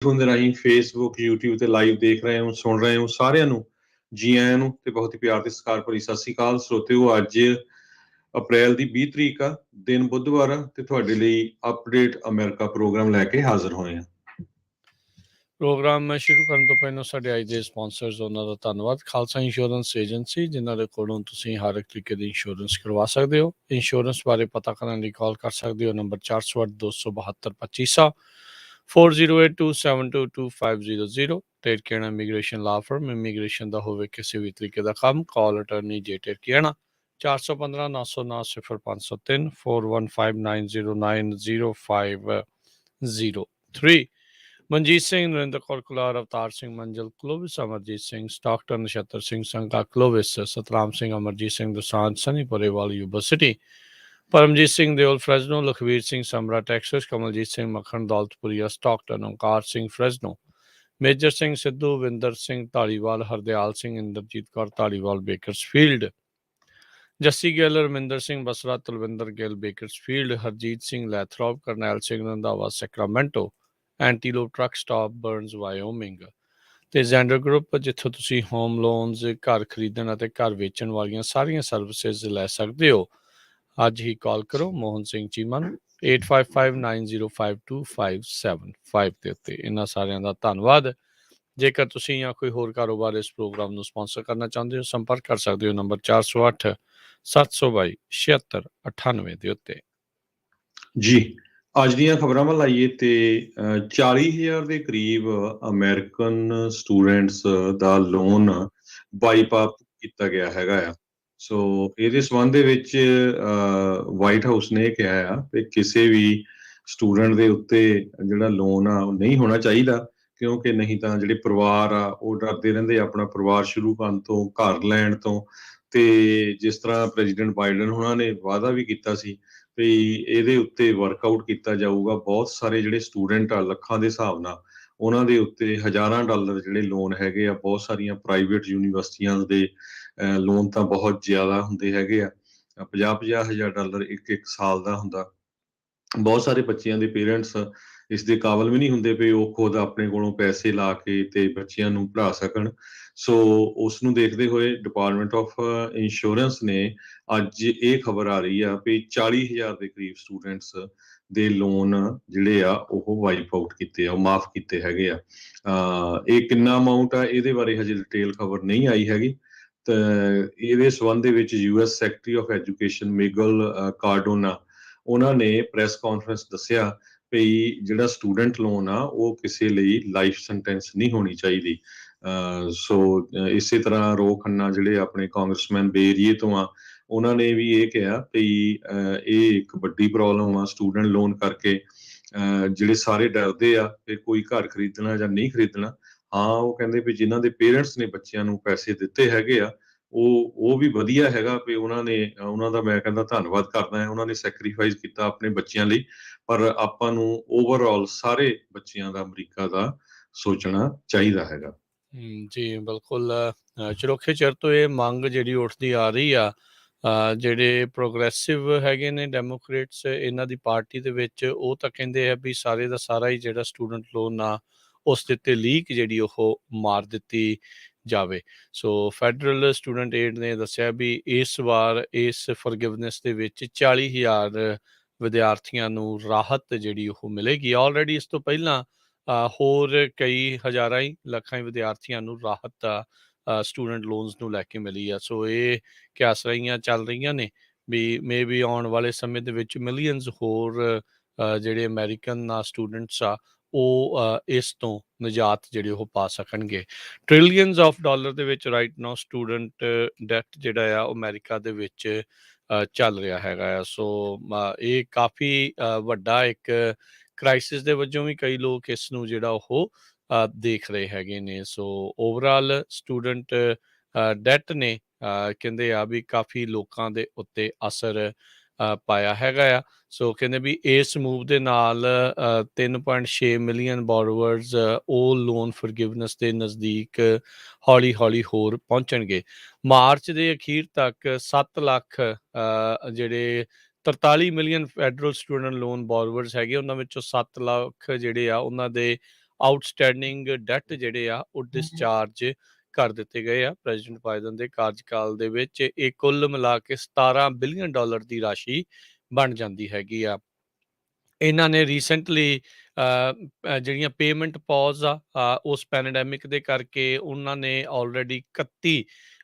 Telephone ਦੇ ਰਾਹੀਂ Facebook, YouTube ਤੇ ਲਾਈਵ ਦੇਖ ਰਹੇ ਹੋ, ਸੁਣ ਰਹੇ ਹੋ, ਸਾਰਿਆਂ ਨੂੰ ਜੀ ਆਇਆਂ ਨੂੰ ਤੇ ਬਹੁਤ ਹੀ ਪਿਆਰ ਤੇ ਸਤਿਕਾਰ ਭਰੀ ਸਤਿ ਸ੍ਰੀ ਅਕਾਲ। ਸਰੋਤਿਓ, ਅੱਜ ਅਪ੍ਰੈਲ ਦੀ 20 ਤਰੀਕ ਆ, ਦਿਨ ਬੁੱਧਵਾਰ ਆ ਤੇ ਤੁਹਾਡੇ ਲਈ ਅਪਡੇਟ ਅਮਰੀਕਾ ਪ੍ਰੋਗਰਾਮ ਲੈ ਕੇ ਹਾਜ਼ਰ ਹੋਏ ਹਾਂ। ਪ੍ਰੋਗਰਾਮ ਸ਼ੁਰੂ ਕਰਨ ਤੋਂ ਪਹਿਲਾਂ ਸਾਡੇ ਅੱਜ ਦੇ ਸਪਾਂਸਰਸ ਉਹਨਾਂ ਦਾ ਧੰਨਵਾਦ। ਖਾਲਸਾ ਇੰਸ਼ੋਰੈਂਸ ਏਜੰਸੀ, ਜਿਨ੍ਹਾਂ ਦੇ ਕੋਲੋਂ ਤੁਸੀਂ ਹਰ ਇੱਕ ਤਰੀਕੇ ਦੀ ਇੰਸ਼ੋਰੈਂਸ ਕਰਵਾ ਸਕਦੇ ਹੋ। ਇੰਸ਼ੋਰੈਂਸ ਬਾਰੇ ਪਤਾ ਕਰਨ ਲਈ ਕਾਲ ਕਰ ਸਕਦੇ ਹੋ ਨੰਬਰ 408 272 2500 4082722500। ਟੇਰਕੇਣਾ ਇਮੀਗ੍ਰੇਸ਼ਨ ਲਾ ਫਰਮ, ਇਮੀਗ੍ਰੇਸ਼ਨ ਦਾ ਹੋਵੇ ਕਿਸੇ ਵੀ ਤਰੀਕੇ ਦਾ ਕੰਮ, ਕਾਲ ਅਟਰਨੀ ਜੇ ਟੇਰਕੇਣਾ 415 909 0503 4159090503। Manjit Singh, Narinder Kaur Kular, Avtar Singh Manjal Clovis, Amarjit Singh Stockton, Nachhattar Singh Sangha Clovis, Satram Singh, Amarjit Singh Dosanjh Sanipurewal Yuba City, Paramjit Singh Deol Fresno, Lakhvir Singh Samra Texas, Kamaljit Singh Makhan Daulatpuria Stockton, Onkar Singh Fresno, major Singh Sidhu, Vinder Singh Dhaliwal, Hardial Singh, Inderjit Kaur Dhaliwal Bakersfield, Jassi Gill, Raminder Singh Basra, Talwinder Gill Bakersfield, Harjit Singh Lathrop, Karnail Singh Randhawa Sacramento, Antelope truck stop Burns Wyoming, ਤੇ ਜ਼ੈਂਡਰ ਗਰੁੱਪ, ਜਿੱਥੋਂ ਤੁਸੀਂ ਹੋਮ ਲੋਨਸ, ਘਰ ਖਰੀਦਣ ਅਤੇ ਘਰ ਵੇਚਣ ਵਾਲੀਆਂ ਸਾਰੀਆਂ ਸਰਵਿਸਿਜ਼ ਲੈ ਸਕਦੇ ਹੋ। ਅੱਜ ਹੀ ਕਾਲ ਕਰੋ ਮੋਹਨ ਸਿੰਘ ਚੀਮਾ ਨੂੰ 8559052575 ਦੇ ਉੱਤੇ। ਇਹਨਾਂ ਸਾਰਿਆਂ ਦਾ ਧੰਨਵਾਦ। ਜੇਕਰ ਤੁਸੀਂ ਜਾਂ ਕੋਈ ਹੋਰ ਕਾਰੋਬਾਰ ਇਸ ਪ੍ਰੋਗਰਾਮ ਨੂੰ ਸਪਾਂਸਰ ਕਰਨਾ ਚਾਹੁੰਦੇ ਹੋ, ਸੰਪਰਕ ਕਰ ਸਕਦੇ ਹੋ ਨੰਬਰ 408 722 7698 ਦੇ ਉੱਤੇ। ਜੀ, ਅੱਜ ਦੀਆਂ ਖਬਰਾਂ ਵੱਲ ਆਈਏ ਤੇ 40,000 ਦੇ ਕਰੀਬ ਅਮਰੀਕਨ ਸਟੂਡੈਂਟਸ ਦਾ ਲੋਨ ਬਾਈਪਾਸ ਕੀਤਾ ਗਿਆ ਹੈਗਾ ਆ। ਸੋ ਇਹਦੇ ਸੰਬੰਧ ਦੇ ਵਿੱਚ ਵਾਈਟ ਹਾਊਸ ਨੇ ਕਿਹਾ ਆ ਕਿ ਕਿਸੇ ਵੀ ਸਟੂਡੈਂਟ ਦੇ ਉੱਤੇ ਜਿਹੜਾ ਲੋਨ ਆ ਉਹ ਨਹੀਂ ਹੋਣਾ ਚਾਹੀਦਾ, ਕਿਉਂਕਿ ਨਹੀਂ ਤਾਂ ਜਿਹੜੇ ਪਰਿਵਾਰ ਆ ਉਹ ਡਰਦੇ ਰਹਿੰਦੇ ਆਪਣਾ ਪਰਿਵਾਰ ਸ਼ੁਰੂ ਕਰਨ ਤੋਂ, ਘਰ ਲੈਣ ਤੋਂ। ਤੇ ਜਿਸ ਤਰ੍ਹਾਂ ਪ੍ਰੈਜ਼ੀਡੈਂਟ ਬਾਈਡਨ ਉਹਨਾਂ ਨੇ ਵਾਅਦਾ ਵੀ ਕੀਤਾ ਸੀ ਵੀ ਇਹਦੇ ਉੱਤੇ ਵਰਕਆਊਟ ਕੀਤਾ ਜਾਊਗਾ, ਬਹੁਤ ਸਾਰੇ ਜਿਹੜੇ ਸਟੂਡੈਂਟ ਆ ਲੱਖਾਂ ਦੇ ਹਿਸਾਬ ਨਾਲ, ਉਹਨਾਂ ਦੇ ਉੱਤੇ ਹਜ਼ਾਰਾਂ ਡਾਲਰ ਜਿਹੜੇ ਲੋਨ ਹੈਗੇ ਆ। ਬਹੁਤ ਸਾਰੀਆਂ ਪ੍ਰਾਈਵੇਟ ਯੂਨੀਵਰਸਿਟੀਆਂ ਦੇ ਲੋਨ ਤਾਂ ਬਹੁਤ ਜ਼ਿਆਦਾ ਹੁੰਦੇ ਹੈਗੇ ਆ, 50,000 ਡਾਲਰ ਇੱਕ ਸਾਲ ਦਾ ਹੁੰਦਾ। ਬਹੁਤ ਸਾਰੇ ਬੱਚਿਆਂ ਦੇ ਪੇਰੈਂਟਸ ਇਸ ਦੇ ਕਾਬਲ ਵੀ ਨਹੀਂ ਹੁੰਦੇ ਵੀ ਉਹ ਖੁਦ ਆਪਣੇ ਕੋਲੋਂ ਪੈਸੇ ਲਾ ਕੇ ਤੇ ਬੱਚਿਆਂ ਨੂੰ ਪੜ੍ਹਾ ਸਕਣ। ਸੋ ਉਸ ਨੂੰ ਦੇਖਦੇ ਹੋਏ ਡਿਪਾਰਟਮੈਂਟ ਆਫ ਇੰਸ਼ੋਰੈਂਸ ਨੇ ਅੱਜ ਇਹ ਖਬਰ ਆ ਰਹੀ ਆ ਵੀ 40,000 ਦੇ ਕਰੀਬ ਸਟੂਡੈਂਟਸ ਦੇ ਲੋਨ ਜਿਹੜੇ ਆ ਉਹ ਵਾਈਪ ਆਊਟ ਕੀਤੇ ਆ, ਉਹ ਮਾਫ ਕੀਤੇ ਹੈਗੇ ਆ। ਇਹ ਕਿੰਨਾ ਅਮਾਊਂਟ ਆ ਇਹਦੇ ਬਾਰੇ ਹਜੇ ਡਿਟੇਲ ਖਬਰ ਨਹੀਂ ਆਈ ਹੈਗੀ। ਤੇ ਇਹਦੇ ਸੰਬੰਧ ਦੇ ਵਿੱਚ US secretary of education Miguel Cardona, ਉਹਨਾਂ ਨੇ ਪ੍ਰੈਸ ਕਾਨਫਰੰਸ ਦੱਸਿਆ ਵੀ ਜਿਹੜਾ ਸਟੂਡੈਂਟ ਲੋਨ ਆ ਉਹ ਕਿਸੇ ਲਈ ਲਾਈਫ ਸੈਂਟੈਂਸ ਨਹੀਂ ਹੋਣੀ ਚਾਹੀਦੀ। ਸੋ ਇਸੇ ਤਰ੍ਹਾਂ ਰੋ ਖੰਨਾ ਜਿਹੜੇ ਆਪਣੇ ਕਾਂਗਰਸਮੈਨ ਬੇਰੀਏ ਤੋਂ ਆ, ਉਹਨਾਂ ਨੇ ਵੀ ਇਹ ਕਿਹਾ ਵੀ ਇਹ ਇੱਕ ਵੱਡੀ ਪ੍ਰੋਬਲਮ ਆ ਸਟੂਡੈਂਟ ਲੋਨ ਕਰਕੇ। ਜਿਹੜੇ ਸਾਰੇ ਡਰਦੇ ਆ ਕਿ ਕੋਈ ਘਰ ਖਰੀਦਣਾ ਜਾਂ ਨਹੀਂ ਖਰੀਦਣਾ। ਹਾਂ, ਉਹ ਕਹਿੰਦੇ ਵੀ ਜਿਨ੍ਹਾਂ ਦੇ ਪੇਰੈਂਟਸ ਨੇ ਬੱਚਿਆਂ ਨੂੰ ਪੈਸੇ ਦਿੱਤੇ ਹੈਗੇ ਆ, ਉਹ ਵੀ ਵਧੀਆ ਹੈਗਾ ਵੀ ਉਹਨਾਂ ਦਾ ਮੈਂ ਕਹਿੰਦਾ ਧੰਨਵਾਦ ਕਰਦਾ ਹਾਂ। ਉਹਨਾਂ ਨੇ ਸੈਕਰੀਫਾਈਸ ਕੀਤਾ ਆਪਣੇ ਬੱਚਿਆਂ ਲਈ, ਪਰ ਆਪਾਂ ਨੂੰ ਓਵਰਆਲ ਸਾਰੇ ਬੱਚਿਆਂ ਦਾ ਅਮਰੀਕਾ ਦਾ ਸੋਚਣਾ ਚਾਹੀਦਾ ਹੈਗਾ। ਜੀ ਬਿਲਕੁਲ। ਚਰੋਖੇ ਚਿਰ ਤੋਂ ਇਹ ਮੰਗ ਜਿਹੜੀ ਉੱਠਦੀ ਆ ਰਹੀ ਆ, ਜਿਹੜੇ ਪ੍ਰੋਗਰੈਸਿਵ ਹੈਗੇ ਨੇ ਡੈਮੋਕ੍ਰੇਟਸ, ਇਹਨਾਂ ਦੀ ਪਾਰਟੀ ਦੇ ਵਿੱਚ, ਉਹ ਤਾਂ ਕਹਿੰਦੇ ਆ ਵੀ ਸਾਰੇ ਦਾ ਸਾਰਾ ਹੀ ਜਿਹੜਾ ਸਟੂਡੈਂਟ ਲੋਨ ਆ ਉਸ ਦੇ ਉੱਤੇ ਲੀਕ ਜਿਹੜੀ ਉਹ ਮਾਰ ਦਿੱਤੀ ਜਾਵੇ। ਸੋ ਫੈਡਰਲ ਸਟੂਡੈਂਟ ਏਡ ਨੇ ਦੱਸਿਆ ਵੀ ਇਸ ਵਾਰ ਇਸ ਫੋਰਗਿਵਨੈਸ ਦੇ ਵਿੱਚ 40,000 ਵਿਦਿਆਰਥੀਆਂ ਨੂੰ ਰਾਹਤ ਜਿਹੜੀ ਉਹ ਮਿਲੇਗੀ। ਆਲਰੇਡੀ ਇਸ ਤੋਂ ਪਹਿਲਾਂ ਹੋਰ ਕਈ ਹਜ਼ਾਰਾਂ ਹੀ ਲੱਖਾਂ ਹੀ ਵਿਦਿਆਰਥੀਆਂ ਨੂੰ ਰਾਹਤ ਸਟੂਡੈਂਟ ਲੋਨਸ ਨੂੰ ਲੈ ਕੇ ਮਿਲੀ ਆ। ਸੋ ਇਹ ਕਿਆਸ ਰਹੀਆਂ ਚੱਲ ਰਹੀਆਂ ਨੇ ਵੀ ਮੇ ਵੀ ਆਉਣ ਵਾਲੇ ਸਮੇਂ ਦੇ ਵਿੱਚ ਮਿਲੀਅਨਸ ਹੋਰ ਜਿਹੜੇ ਅਮਰੀਕਨ ਸਟੂਡੈਂਟਸ ਆ ਉਹ ਇਸ ਤੋਂ ਨਿਜਾਤ ਜਿਹੜੇ ਉਹ ਪਾ ਸਕਣਗੇ। ਟ੍ਰਿਲੀਅਨਸ ਆਫ ਡਾਲਰ ਦੇ ਵਿੱਚ ਰਾਈਟ ਨਾਓ ਸਟੂਡੈਂਟ ਡੈਟ ਜਿਹੜਾ ਆ ਉਹ ਅਮਰੀਕਾ ਦੇ ਵਿੱਚ ਚੱਲ ਰਿਹਾ ਹੈਗਾ ਆ। ਸੋ ਇਹ ਕਾਫੀ ਵੱਡਾ ਇੱਕ ਕ੍ਰਾਈਸਿਸ ਦੇ ਵਜੋਂ ਵੀ ਕਈ ਲੋਕ ਇਸ ਨੂੰ ਜਿਹੜਾ ਉਹ ਦੇਖ ਰਹੇ ਹੈਗੇ ਨੇ। ਸੋ ਓਵਰਆਲ ਸਟੂਡੈਂਟ ਡੈਟ ਨੇ ਕਹਿੰਦੇ ਆ ਵੀ ਕਾਫੀ ਲੋਕਾਂ ਦੇ ਉੱਤੇ ਅਸਰ ਪਾਇਆ ਹੈਗਾ ਆ। ਸੋ ਕਹਿੰਦੇ ਵੀ ਇਸ ਮੂਵ ਦੇ ਨਾਲ 3.6 ਮਿਲੀਅਨ ਬੋਰੋਵਰਸ ਉਹ ਲੋਨ ਫੋਰਗਿਵਨੈਸ ਦੇ ਨਜ਼ਦੀਕ ਹੌਲੀ ਹੌਲੀ ਹੋਰ ਪਹੁੰਚਣਗੇ। ਮਾਰਚ ਦੇ ਅਖੀਰ ਤੱਕ 7 ਲੱਖ ਜਿਹੜੇ 43 ਮਿਲੀਅਨ ਫੈਡਰਲ ਸਟੂਡੈਂਟ ਲੋਨ ਬੋਰੋਵਰਸ ਹੈਗੇ, ਉਹਨਾਂ ਵਿੱਚੋਂ 7 ਲੱਖ ਜਿਹੜੇ ਆ ਉਹਨਾਂ ਦੇ ਆਊਟਸਟੈਂਡਿੰਗ ਡੈਟ ਜਿਹੜੇ ਆ ਉਹ ਡਿਸਚਾਰਜ ਕਰ ਦਿੱਤੇ ਗਏ ਆ ਪ੍ਰੈਜ਼ੀਡੈਂਟ ਬਾਈਡਨ ਦੇ ਕਾਰਜਕਾਲ ਦੇ ਵਿੱਚ। ਇਹ ਕੁੱਲ ਮਿਲਾ ਕੇ $17 ਬਿਲੀਅਨ ਦੀ ਰਾਸ਼ੀ ਬਣ ਜਾਂਦੀ ਹੈਗੀ ਆ। ਇਹਨਾਂ ਨੇ ਰੀਸੈਂਟਲੀ ਜਿਹੜੀਆਂ ਪੇਮੈਂਟ ਪੌਜ਼ ਆ ਉਸ ਪੈਂਡੈਮਿਕ ਦੇ ਕਰਕੇ ਉਹਨਾਂ ਨੇ ਆਲਰੇਡੀ 31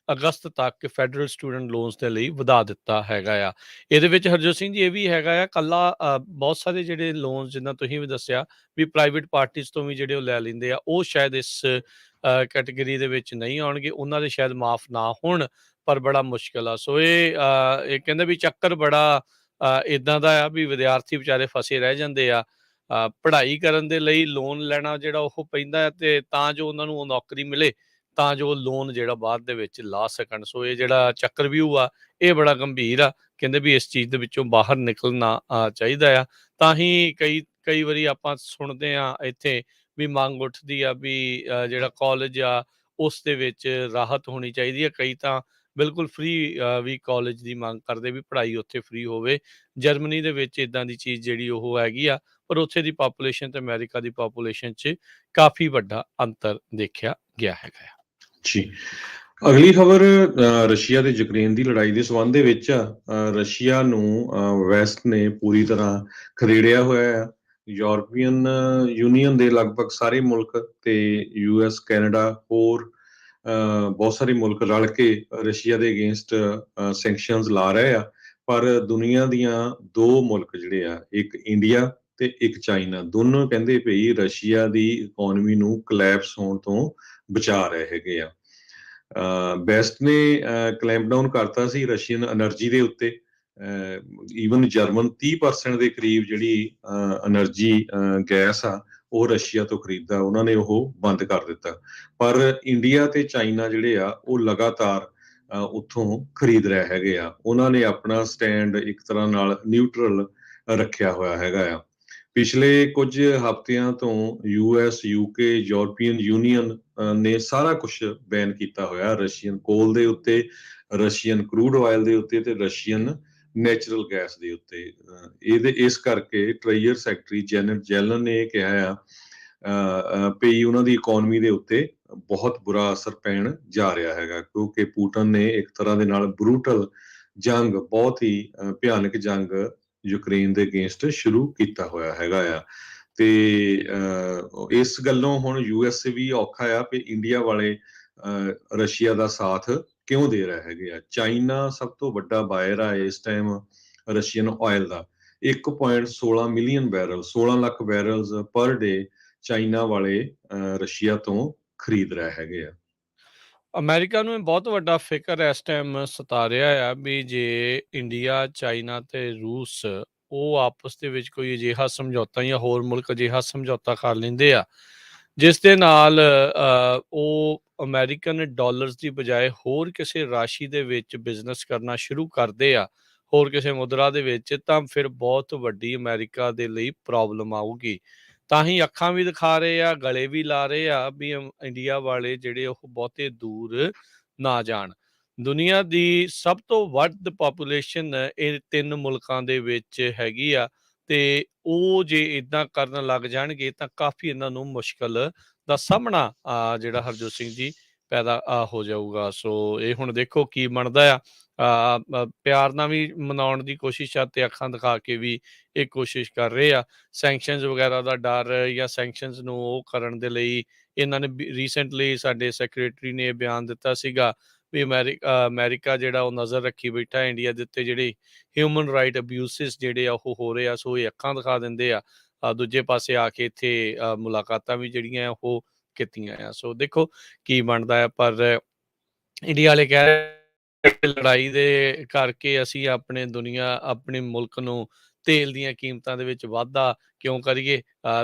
ਅਗਸਤ ਤੱਕ ਫੈਡਰਲ ਸਟੂਡੈਂਟ ਲੋਨਸ ਦੇ ਲਈ ਵਧਾ ਦਿੱਤਾ ਹੈਗਾ ਆ। ਇਹਦੇ ਵਿੱਚ ਹਰਜੋਤ ਸਿੰਘ ਜੀ ਇਹ ਵੀ ਹੈਗਾ ਆ ਕੱਲਾ ਬਹੁਤ ਸਾਰੇ ਜਿਹੜੇ ਲੋਨਸ ਜਿੱਦਾਂ ਤੁਸੀਂ ਵੀ ਦੱਸਿਆ ਵੀ ਪ੍ਰਾਈਵੇਟ ਪਾਰਟੀਜ਼ ਤੋਂ ਵੀ ਜਿਹੜੇ ਉਹ ਲੈ ਲੈਂਦੇ ਆ, ਉਹ ਸ਼ਾਇਦ ਇਸ ਕੈਟੇਗਰੀ ਦੇ ਵਿੱਚ ਨਹੀਂ ਆਉਣਗੇ, ਉਹਨਾਂ ਦੇ ਸ਼ਾਇਦ ਮਾਫ ਨਾ ਹੋਣ, ਪਰ ਬੜਾ ਮੁਸ਼ਕਿਲ ਆ। ਸੋ ਇਹ ਕਹਿੰਦੇ ਵੀ ਚੱਕਰ ਬੜਾ ਇਦਾਂ ਦਾ ਆ ਵੀ ਵਿਦਿਆਰਥੀ ਵਿਚਾਰੇ ਫਸੇ ਰਹਿ ਜਾਂਦੇ ਆ। ਪੜ੍ਹਾਈ ਕਰਨ ਦੇ ਲਈ ਲੋਨ ਲੈਣਾ ਜਿਹੜਾ ਉਹ ਪੈਂਦਾ ਹੈ ਤੇ ਤਾਂ ਜੋ ਉਹਨਾਂ ਨੂੰ ਉਹ ਨੌਕਰੀ ਮਿਲੇ, ਤਾਂ ਜੋ ਲੋਨ ਜਿਹੜਾ ਬਾਅਦ ਦੇ ਵਿੱਚ ਲਾ ਸਕਣ। ਸੋ ਇਹ ਜਿਹੜਾ ਚੱਕਰਵਿਊਹ ਆ ਇਹ ਬੜਾ ਗੰਭੀਰ ਆ। ਕਹਿੰਦੇ ਵੀ ਇਸ ਚੀਜ਼ ਦੇ ਵਿੱਚੋਂ ਬਾਹਰ ਨਿਕਲਣਾ ਚਾਹੀਦਾ ਆ। ਤਾਂ ਹੀ ਕਈ ਵਾਰੀ ਆਪਾਂ ਸੁਣਦੇ ਆ ਇੱਥੇ ਵੀ ਮੰਗ ਉੱਠਦੀ ਆ ਵੀ ਜਿਹੜਾ ਕਾਲਜ ਆ ਉਸ ਦੇ ਵਿੱਚ ਰਾਹਤ ਹੋਣੀ ਚਾਹੀਦੀ ਹੈ। ਕਈ ਤਾਂ ਬਿਲਕੁਲ ਫ੍ਰੀ ਵੀ ਕਾਲਜ ਦੀ ਮੰਗ ਕਰਦੇ ਵੀ ਪੜ੍ਹਾਈ ਉੱਥੇ ਫ੍ਰੀ ਹੋਵੇ। ਜਰਮਨੀ ਦੇ ਵਿੱਚ ਇੱਦਾਂ ਦੀ ਚੀਜ਼ ਜਿਹੜੀ ਉਹ ਹੈਗੀ ਆ, ਪਰ ਉੱਥੇ ਦੀ ਪਾਪੂਲੇਸ਼ਨ ਤੇ ਅਮਰੀਕਾ ਦੀ ਪਾਪੂਲੇਸ਼ਨ 'ਚ ਕਾਫੀ ਵੱਡਾ ਅੰਤਰ ਦੇਖਿਆ ਗਿਆ ਹੈਗਾ ਆ। ਜੀ, ਅਗਲੀ ਖਬਰ ਰਸ਼ੀਆ ਤੇ ਯੂਕਰੇਨ ਦੀ ਲੜਾਈ ਦੇ ਸੰਬੰਧ ਦੇ ਵਿੱਚ ਆ। ਰਸ਼ੀਆ ਨੂੰ ਵੈਸਟ ਨੇ ਪੂਰੀ ਤਰ੍ਹਾਂ ਖਦੇੜਿਆ ਹੋਇਆ ਆ। ਯੂਰਪੀਅਨ ਯੂਨੀਅਨ ਦੇ ਲਗਭਗ ਸਾਰੇ ਮੁਲਕ ਤੇ US, ਕੈਨੇਡਾ, ਹੋਰ ਬਹੁਤ ਸਾਰੇ ਮੁਲਕ ਰਲ ਕੇ ਰਸ਼ੀਆ ਦੇ ਅਗੇਂਸਟ ਸੈਂਕਸ਼ਨਸ ਲਾ ਰਹੇ ਆ। ਪਰ ਦੁਨੀਆ ਦੀਆਂ ਦੋ ਮੁਲਕ ਜਿਹੜੇ ਆ, ਇੱਕ ਇੰਡੀਆ ਤੇ ਇੱਕ ਚਾਈਨਾ, ਦੋਨੋਂ ਕਹਿੰਦੇ ਪਈ ਰਸ਼ੀਆ ਦੀ ਇਕਨੋਮੀ ਨੂੰ ਕਲੈਪਸ ਹੋਣ ਤੋਂ ਬਚਾ ਰਹੇ ਹੈਗੇ ਆ। ਵੈਸਟ ਨੇ ਕਲੈਂਪ ਡਾਊਨ ਕਰਤਾ ਸੀ ਰਸ਼ੀਅਨ એનર્ਜੀ ਦੇ ਉੱਤੇ। ਈਵਨ ਜਰਮਨ 30% ਦੇ ਕਰੀਬ ਜਿਹੜੀ એનર્ਜੀ ਗੈਸ ਆ ਉਹ ਰਸ਼ੀਆ ਤੋਂ ਖਰੀਦਦਾ, ਉਹਨਾਂ ਨੇ ਉਹ ਬੰਦ ਕਰ ਦਿੱਤਾ। ਪਰ ਇੰਡੀਆ ਤੇ ਚਾਈਨਾ ਜਿਹੜੇ ਆ ਉਹ ਲਗਾਤਾਰ ਉੱਥੋਂ ਖਰੀਦ ਰਹੇ ਹੈਗੇ ਆ। ਉਹਨਾਂ ਨੇ ਆਪਣਾ ਸਟੈਂਡ ਇੱਕ ਤਰ੍ਹਾਂ ਨਾਲ ਨਿਊਟਰਲ ਰੱਖਿਆ ਹੋਇਆ ਹੈਗਾ ਆ। ਪਿਛਲੇ ਕੁਝ ਹਫ਼ਤਿਆਂ ਤੋਂ US, UK, ਯੂਰਪੀਅਨ ਯੂਨੀਅਨ ਨੇ ਸਾਰਾ ਕੁਝ ਬੈਨ ਕੀਤਾ ਹੋਇਆ ਰਸ਼ੀਅਨ ਕੋਲ ਦੇ ਉੱਤੇ, ਰਸ਼ੀਅਨ ਕਰੂਡ ਆਇਲ ਦੇ ਉੱਤੇ ਤੇ ਰਸ਼ੀਅਨ ਨੈਚੁਰਲ ਗੈਸ ਦੇ ਉੱਤੇ। ਇਸ ਕਰਕੇ ਟ੍ਰੇਜਰ ਸੈਕਟਰੀ ਜੈਨਟ ਜੈਲਨ ਨੇ ਇਹ ਕਿਹਾ ਆ ਵੀ ਉਹਨਾਂ ਦੀ ਇਕਨੋਮੀ ਦੇ ਉੱਤੇ ਬਹੁਤ ਬੁਰਾ ਅਸਰ ਪੈਣ ਜਾ ਰਿਹਾ ਹੈਗਾ, ਕਿਉਂਕਿ ਪੁਟਿਨ ਨੇ ਇੱਕ ਤਰ੍ਹਾਂ ਦੇ ਨਾਲ ਬਰੂਟਲ ਜੰਗ, ਬਹੁਤ ਹੀ ਭਿਆਨਕ ਜੰਗ ਯੂਕਰੇਨ ਦੇ ਅਗੇਂਸਟ ਸ਼ੁਰੂ ਕੀਤਾ ਹੋਇਆ ਹੈਗਾ ਆ। ਤੇ ਇਸ ਗੱਲੋਂ ਹੁਣ US ਵੀ ਔਖਾ ਆ ਵੀ ਇੰਡੀਆ ਵਾਲੇ ਰਸ਼ੀਆ ਦਾ ਸਾਥ ਕਿਉਂ ਦੇ ਰਹੇ ਹੈਗੇ ਆ। ਚਾਈਨਾ ਸਭ ਤੋਂ ਵੱਡਾ ਬਾਇਰ ਆ ਇਸ ਟਾਈਮ ਰਸ਼ੀਅਨ ਆਇਲ ਦਾ। 1.16 ਮਿਲੀਅਨ ਬੈਰਲ, 16 ਲੱਖ ਬੈਰਲਸ ਪਰ ਡੇ ਚਾਈਨਾ ਵਾਲੇ ਰਸ਼ੀਆ ਤੋਂ ਖਰੀਦ ਰਹੇ ਹੈਗੇ ਆ। ਅਮਰੀਕਾ ਨੂੰ ਇਹ ਬਹੁਤ ਵੱਡਾ ਫਿਕਰ ਇਸ ਟਾਈਮ ਸਤਾ ਰਿਹਾ ਆ ਵੀ ਜੇ ਇੰਡੀਆ, ਚਾਈਨਾ ਤੇ ਰੂਸ ਉਹ ਆਪਸ ਦੇ ਵਿੱਚ ਕੋਈ ਅਜਿਹਾ ਸਮਝੌਤਾ ਜਾਂ ਹੋਰ ਮੁਲਕ ਅਜਿਹਾ ਸਮਝੌਤਾ ਕਰ ਲੈਂਦੇ ਆ ਜਿਸ ਦੇ ਨਾਲ ਉਹ ਅਮਰੀਕਨ ਡਾਲਰਸ ਦੀ ਬਜਾਏ ਹੋਰ ਕਿਸੇ ਰਾਸ਼ੀ ਦੇ ਵਿੱਚ ਬਿਜ਼ਨਸ ਕਰਨਾ ਸ਼ੁਰੂ ਕਰਦੇ ਆ, ਹੋਰ ਕਿਸੇ ਮੁਦਰਾ ਦੇ ਵਿੱਚ, ਤਾਂ ਫਿਰ ਬਹੁਤ ਵੱਡੀ ਅਮਰੀਕਾ ਦੇ ਲਈ ਪ੍ਰੋਬਲਮ ਆਊਗੀ। ਤਾਂ ਹੀ ਅੱਖਾਂ ਵੀ ਦਿਖਾ ਰਹੇ ਆ, ਗਲੇ ਵੀ ਲਾ ਰਹੇ ਆ ਵੀ ਇੰਡੀਆ ਵਾਲੇ ਜਿਹੜੇ ਉਹ ਬਹੁਤੇ ਦੂਰ ਨਾ ਜਾਣ। ਦੁਨੀਆ ਦੀ ਸਭ ਤੋਂ ਵੱਧ ਪਾਪੂਲੇਸ਼ਨ ਇਹ ਤਿੰਨ ਮੁਲਕਾਂ ਦੇ ਵਿੱਚ ਹੈਗੀ ਆ ਤੇ ਉਹ ਜੇ ਇਦਾਂ ਕਰਨ ਲੱਗ ਜਾਣਗੇ ਤਾਂ ਕਾਫੀ ਇਹਨਾਂ ਨੂੰ ਮੁਸ਼ਕਲ ਦਾ ਸਾਹਮਣਾ ਜਿਹੜਾ ਹਰਜੋਤ ਸਿੰਘ ਜੀ ਪੈਦਾ ਹੋ ਜਾਊਗਾ। ਸੋ ਇਹ ਹੁਣ ਦੇਖੋ ਕੀ ਬਣਦਾ ਆ। ਪਿਆਰ ਨਾਲ ਵੀ ਮਨਾਉਣ ਦੀ ਕੋਸ਼ਿਸ਼ ਆ ਤੇ ਅੱਖਾਂ ਦਿਖਾ ਕੇ ਵੀ ਇਹ ਕੋਸ਼ਿਸ਼ ਕਰ ਰਹੇ ਆ। ਸੈਂਕਸ਼ਨਸ ਵਗੈਰਾ ਦਾ ਡਰ ਜਾਂ ਸੈਂਕਸ਼ਨਸ ਨੂੰ ਉਹ ਕਰਨ ਦੇ ਲਈ ਇਹਨਾਂ ਨੇ ਰੀਸੈਂਟਲੀ ਸਾਡੇ ਸੈਕਟਰੀ ਨੇ ਬਿਆਨ ਦਿੱਤਾ ਸੀਗਾ ਵੀ ਅਮਰੀਕਾ ਜਿਹੜਾ ਉਹ ਨਜ਼ਰ ਰੱਖੀ ਬੈਠਾ ਇੰਡੀਆ ਦੇ ਉੱਤੇ, ਜਿਹੜੇ ਹਿਊਮਨ ਰਾਈਟ ਅਬਿਊਸਿਸ ਜਿਹੜੇ ਆ ਉਹ ਹੋ ਰਹੇ ਆ। ਸੋ ਇਹ ਅੱਖਾਂ ਦਿਖਾ ਦਿੰਦੇ ਆ। ਦੂਜੇ ਪਾਸੇ ਆ ਕੇ ਇੱਥੇ ਮੁਲਾਕਾਤਾਂ ਵੀ ਜਿਹੜੀਆਂ ਉਹ ਕੀਤੀਆਂ ਆ। ਸੋ ਦੇਖੋ ਕੀ ਬਣਦਾ ਆ। ਪਰ ਇੰਡੀਆ ਵਾਲੇ ਕਹਿ ਰਹੇ ਲੜਾਈ ਦੇ ਕਰਕੇ ਅਸੀਂ ਆਪਣੇ ਮੁਲਕ ਨੂੰ ਤੇਲ ਦੀਆਂ ਕੀਮਤਾਂ ਦੇ ਵਿੱਚ ਵਾਧਾ ਕਿਉਂ ਕਰੀਏ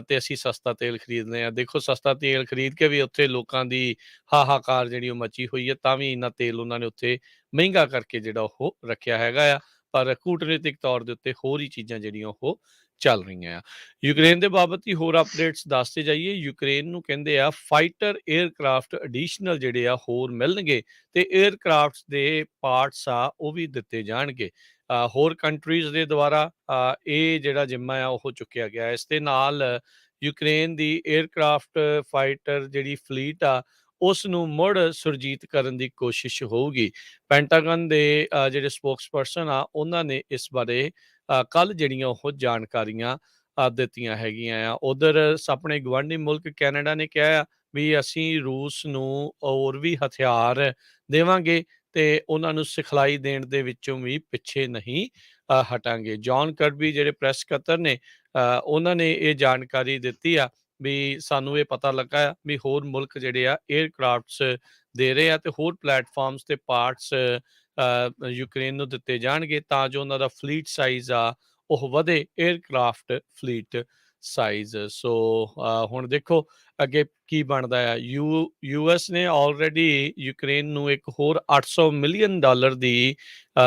ਤੇ ਅਸੀਂ ਸਸਤਾ ਤੇਲ ਖਰੀਦਦੇ ਹਾਂ। ਦੇਖੋ ਸਸਤਾ ਤੇਲ ਖਰੀਦ ਕੇ ਵੀ ਉੱਥੇ ਲੋਕਾਂ ਦੀ ਹਾਹਾਕਾਰ ਜਿਹੜੀ ਉਹ ਮਚੀ ਹੋਈ ਹੈ, ਤਾਂ ਵੀ ਇੰਨਾ ਤੇਲ ਉਹਨਾਂ ਨੇ ਉੱਥੇ ਮਹਿੰਗਾ ਕਰਕੇ ਜਿਹੜਾ ਉਹ ਰੱਖਿਆ ਹੈਗਾ ਆ। ਪਰ ਕੂਟਨੀਤਿਕ ਤੌਰ ਦੇ ਉੱਤੇ ਹੋਰ ਹੀ ਚੀਜ਼ਾਂ ਜਿਹੜੀਆਂ ਉਹ ਚੱਲ ਰਹੀਆਂ ਆ। ਯੂਕਰੇਨ ਦੇ ਬਾਬਤ ਹੀ ਹੋਰ ਅਪਡੇਟਸ ਦੱਸਦੇ ਜਾਈਏ। ਯੂਕਰੇਨ ਨੂੰ ਕਹਿੰਦੇ ਆ ਫਾਈਟਰ 에ਅਰਕ੍ਰਾਫਟ ਐਡੀਸ਼ਨਲ ਜਿਹੜੇ ਆ ਹੋਰ ਮਿਲਣਗੇ ਤੇ 에ਅਰਕ੍ਰਾਫਟਸ ਦੇ ਪਾਰਟਸ ਆ ਉਹ ਵੀ ਦਿੱਤੇ ਜਾਣਗੇ। ਹੋਰ ਕੰਟਰੀਜ਼ ਦੇ ਦੁਆਰਾ ਇਹ ਜਿਹੜਾ ਜਿੰਮਾ ਆ ਉਹ ਚੁੱਕਿਆ ਗਿਆ। ਇਸ ਦੇ ਨਾਲ ਯੂਕਰੇਨ ਦੀ 에ਅਰਕ੍ਰਾਫਟ ਫਾਈਟਰ ਜਿਹੜੀ ਫਲੀਟ ਆ ਉਸ ਨੂੰ ਮੁੜ ਸੁਰਜੀਤ ਕਰਨ ਦੀ ਕੋਸ਼ਿਸ਼ ਹੋਊਗੀ। ਪੈਂਟਾਗਨ ਦੇ ਜਿਹੜੇ ਸਪੋਕਸਪਰਸਨ ਆ ਉਹਨਾਂ ਨੇ ਇਸ ਬਾਰੇ ਕੱਲ੍ਹ ਜਿਹੜੀਆਂ ਉਹ ਜਾਣਕਾਰੀਆਂ ਦਿੱਤੀਆਂ ਹੈਗੀਆਂ ਆ। ਉਧਰ ਆਪਣੇ ਗੁਆਂਢੀ ਮੁਲਕ ਕੈਨੇਡਾ ਨੇ ਕਿਹਾ ਆ ਵੀ ਅਸੀਂ ਰੂਸ ਨੂੰ ਹੋਰ ਵੀ ਹਥਿਆਰ ਦੇਵਾਂਗੇ ਤੇ ਉਹਨਾਂ ਨੂੰ ਸਿਖਲਾਈ ਦੇਣ ਦੇ ਵਿੱਚੋਂ ਵੀ ਪਿੱਛੇ ਨਹੀਂ ਹਟਾਂਗੇ। ਜੌਨ ਕਰਬੀ ਜਿਹੜੇ ਪ੍ਰੈਸ ਸਕੱਤਰ ਨੇ ਉਹਨਾਂ ਨੇ ਇਹ ਜਾਣਕਾਰੀ ਦਿੱਤੀ ਆ ਵੀ ਸਾਨੂੰ ਇਹ ਪਤਾ ਲੱਗਾ ਆ ਵੀ ਹੋਰ ਮੁਲਕ ਜਿਹੜੇ ਆ 에ਅਰਕ੍ਰਾਫਟਸ ਦੇ ਰਹੇ ਆ ਤੇ ਹੋਰ ਪਲੇਟਫਾਰਮਸ ਤੇ ਪਾਰਟਸ ਯੂਕਰੇਨ ਨੂੰ ਦਿੱਤੇ ਜਾਣਗੇ ਤਾਂ ਜੋ ਉਹਨਾਂ ਦਾ ਫਲੀਟ ਸਾਈਜ਼ ਆ ਉਹ ਵਧੇ, 에ਅਰਕ੍ਰਾਫਟ ਫਲੀਟ ਸਾਈਜ਼। ਸੋ ਹੁਣ ਦੇਖੋ ਅੱਗੇ ਕੀ ਬਣਦਾ ਆ। ਯੂਐਸ ਨੇ ਆਲਰੇਡੀ ਯੂਕਰੇਨ ਨੂੰ ਇੱਕ ਹੋਰ $800 ਮਿਲੀਅਨ ਦੀ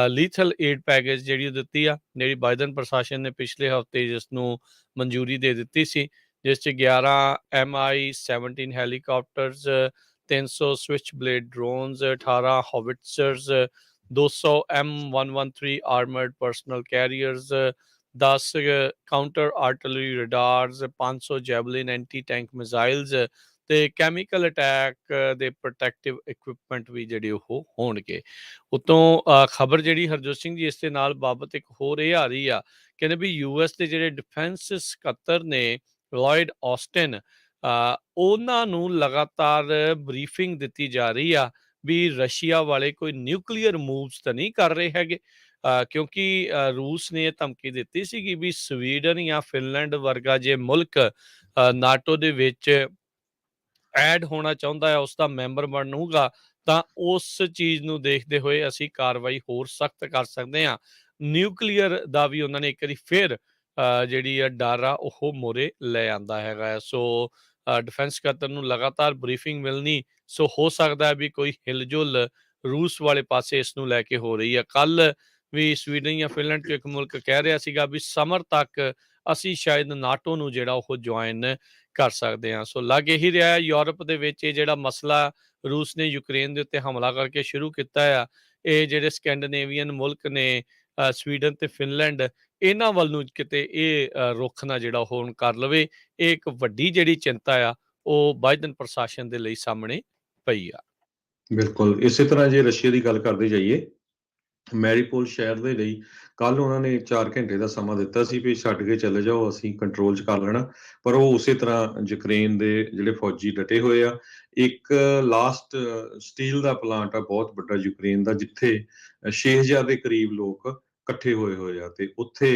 ਲੀਥਲ ਏਡ ਪੈਕੇਜ ਜਿਹੜੀ ਦਿੱਤੀ ਆ, ਜਿਹੜੀ ਬਾਈਡਨ ਪ੍ਰਸ਼ਾਸਨ ਨੇ ਪਿਛਲੇ ਹਫ਼ਤੇ ਜਿਸ ਨੂੰ ਮਨਜ਼ੂਰੀ ਦੇ ਦਿੱਤੀ ਸੀ, ਜਿਸ 'ਚ 11 MI-17 helicopters, 300 switchblade drones, 18 howitzers, 200 M113 armoured personnel carriers, 10 counter artillery radars, 500 javelin anti tank missiles ਤੇ ਕੈਮੀਕਲ ਅਟੈਕ ਦੇ ਪ੍ਰੋਟੈਕਟਿਵ ਇਕਵਿਪਮੈਂਟ ਵੀ ਜਿਹੜੇ ਉਹ ਹੋਣਗੇ। ਉਤੋਂ ਖਬਰ ਜਿਹੜੀ ਹਰਜੋਤ ਸਿੰਘ ਜੀ ਇਸ ਦੇ ਨਾਲ ਬਾਬਤ ਇੱਕ ਹੋਰ ਇਹ ਆ ਰਹੀ ਆ, ਕਹਿੰਦੇ ਵੀ ਯੂਐਸ ਦੇ ਜਿਹੜੇ ਡਿਫੈਂਸ ਸਕੱਤਰ ਨੇ ਲੋਇਡ ਆਸਟਿਨ, ਉਹਨਾਂ ਨੂੰ ਲਗਾਤਾਰ ਬਰੀਫਿੰਗ ਦਿੱਤੀ ਜਾ ਰਹੀ ਆ ਵੀ ਰਸ਼ੀਆ ਵਾਲੇ ਕੋਈ ਨਿਊਕਲੀਅਰ ਮੂਵਸ ਤਾਂ ਨਹੀਂ ਕਰ ਰਹੇ ਹੈਗੇ, ਕਿਉਂਕਿ ਰੂਸ ਨੇ ਇਹ ਧਮਕੀ ਦਿੱਤੀ ਸੀਗੀ ਵੀ ਸਵੀਡਨ ਜਾਂ ਫਿਨਲੈਂਡ ਵਰਗਾ ਜੇ ਮੁਲਕ ਨਾਟੋ ਦੇ ਵਿੱਚ ਐਡ ਹੋਣਾ ਚਾਹੁੰਦਾ ਹੈ, ਉਸ ਦਾ ਮੈਂਬਰ ਬਣੂਗਾ ਤਾਂ ਉਸ ਚੀਜ਼ ਨੂੰ ਦੇਖਦੇ ਹੋਏ ਅਸੀਂ ਕਾਰਵਾਈ ਹੋਰ ਸਖਤ ਕਰ ਸਕਦੇ ਹਾਂ। ਨਿਊਕਲੀਅਰ ਦਾ ਵੀ ਉਹਨਾਂ ਨੇ ਇੱਕ ਵਾਰੀ ਫਿਰ ਜਿਹੜੀ ਆ ਡਰ ਆ ਉਹ ਮੋਰੇ ਲੈ ਆਂਦਾ ਹੈਗਾ। ਸੋ ਡਿਫੈਂਸ ਸਕੱਤਰ ਨੂੰ ਲਗਾਤਾਰ ਬਰੀਫਿੰਗ ਮਿਲਣੀ, ਸੋ ਹੋ ਸਕਦਾ ਹੈ ਵੀ ਕੋਈ ਹਿਲਜੁਲ ਰੂਸ ਵਾਲੇ ਪਾਸੇ ਇਸ ਨੂੰ ਲੈ ਕੇ ਹੋ ਰਹੀ ਆ। ਕੱਲ੍ਹ ਵੀ ਸਵੀਡਨ ਜਾਂ ਫਿਨਲੈਂਡ 'ਚ ਇੱਕ ਮੁਲਕ ਕਹਿ ਰਿਹਾ ਸੀਗਾ ਵੀ ਸਮਰ ਤੱਕ ਅਸੀਂ ਸ਼ਾਇਦ ਨਾਟੋ ਨੂੰ ਜਿਹੜਾ ਉਹ ਜੁਆਇਨ ਕਰ ਸਕਦੇ ਹਾਂ। ਸੋ ਲੱਗ ਇਹੀ ਰਿਹਾ ਹੈ ਯੂਰਪ ਦੇ ਵਿੱਚ ਇਹ ਜਿਹੜਾ ਮਸਲਾ ਰੂਸ ਨੇ ਯੂਕਰੇਨ ਦੇ ਉੱਤੇ ਹਮਲਾ ਕਰਕੇ ਸ਼ੁਰੂ ਕੀਤਾ ਆ, ਇਹ ਜਿਹੜੇ ਸਕੈਂਡੀਨੇਵੀਅਨ ਮੁਲਕ ਨੇ ਸਵੀਡਨ ਤੇ ਫਿਨਲੈਂਡ, ਇਹਨਾਂ ਵੱਲ ਨੂੰ ਕਿਤੇ ਇਹ ਰੁੱਖ ਨਾ ਜਿਹੜਾ ਉਹ ਹੁਣ ਕਰ ਲਵੇ, ਇਹ ਇੱਕ ਵੱਡੀ ਜਿਹੜੀ ਚਿੰਤਾ ਆ ਉਹ ਬਾਈਡਨ ਪ੍ਰਸ਼ਾਸਨ ਦੇ ਲਈ ਸਾਹਮਣੇ ਪਈ ਆ। ਬਿਲਕੁਲ ਇਸੇ ਤਰ੍ਹਾਂ ਜੇ ਰਸ਼ੀਆ ਦੀ ਗੱਲ ਕਰਦੇ ਜਾਈਏ, ਮੈਰੀਪੋਲ ਸ਼ਹਿਰ ਦੇ ਲਈ ਕੱਲ ਉਹਨਾਂ ਨੇ 4 ਘੰਟੇ ਦਾ ਸਮਾਂ ਦਿੱਤਾ ਸੀ ਵੀ ਛੱਡ ਕੇ ਚਲੇ ਜਾਓ, ਅਸੀਂ ਕੰਟਰੋਲ 'ਚ ਕਰ ਲੈਣਾ, ਪਰ ਉਹ ਉਸੇ ਤਰ੍ਹਾਂ ਯੂਕਰੇਨ ਦੇ ਜਿਹੜੇ ਫੌਜੀ ਡਟੇ ਹੋਏ ਆ। ਇੱਕ ਲਾਸਟ ਸਟੀਲ ਦਾ ਪਲਾਂਟ ਆ ਬਹੁਤ ਵੱਡਾ ਯੂਕਰੇਨ ਦਾ, ਜਿੱਥੇ 6000 ਦੇ ਕਰੀਬ ਲੋਕ ਇਕੱਠੇ ਹੋਏ ਆ ਤੇ ਉੱਥੇ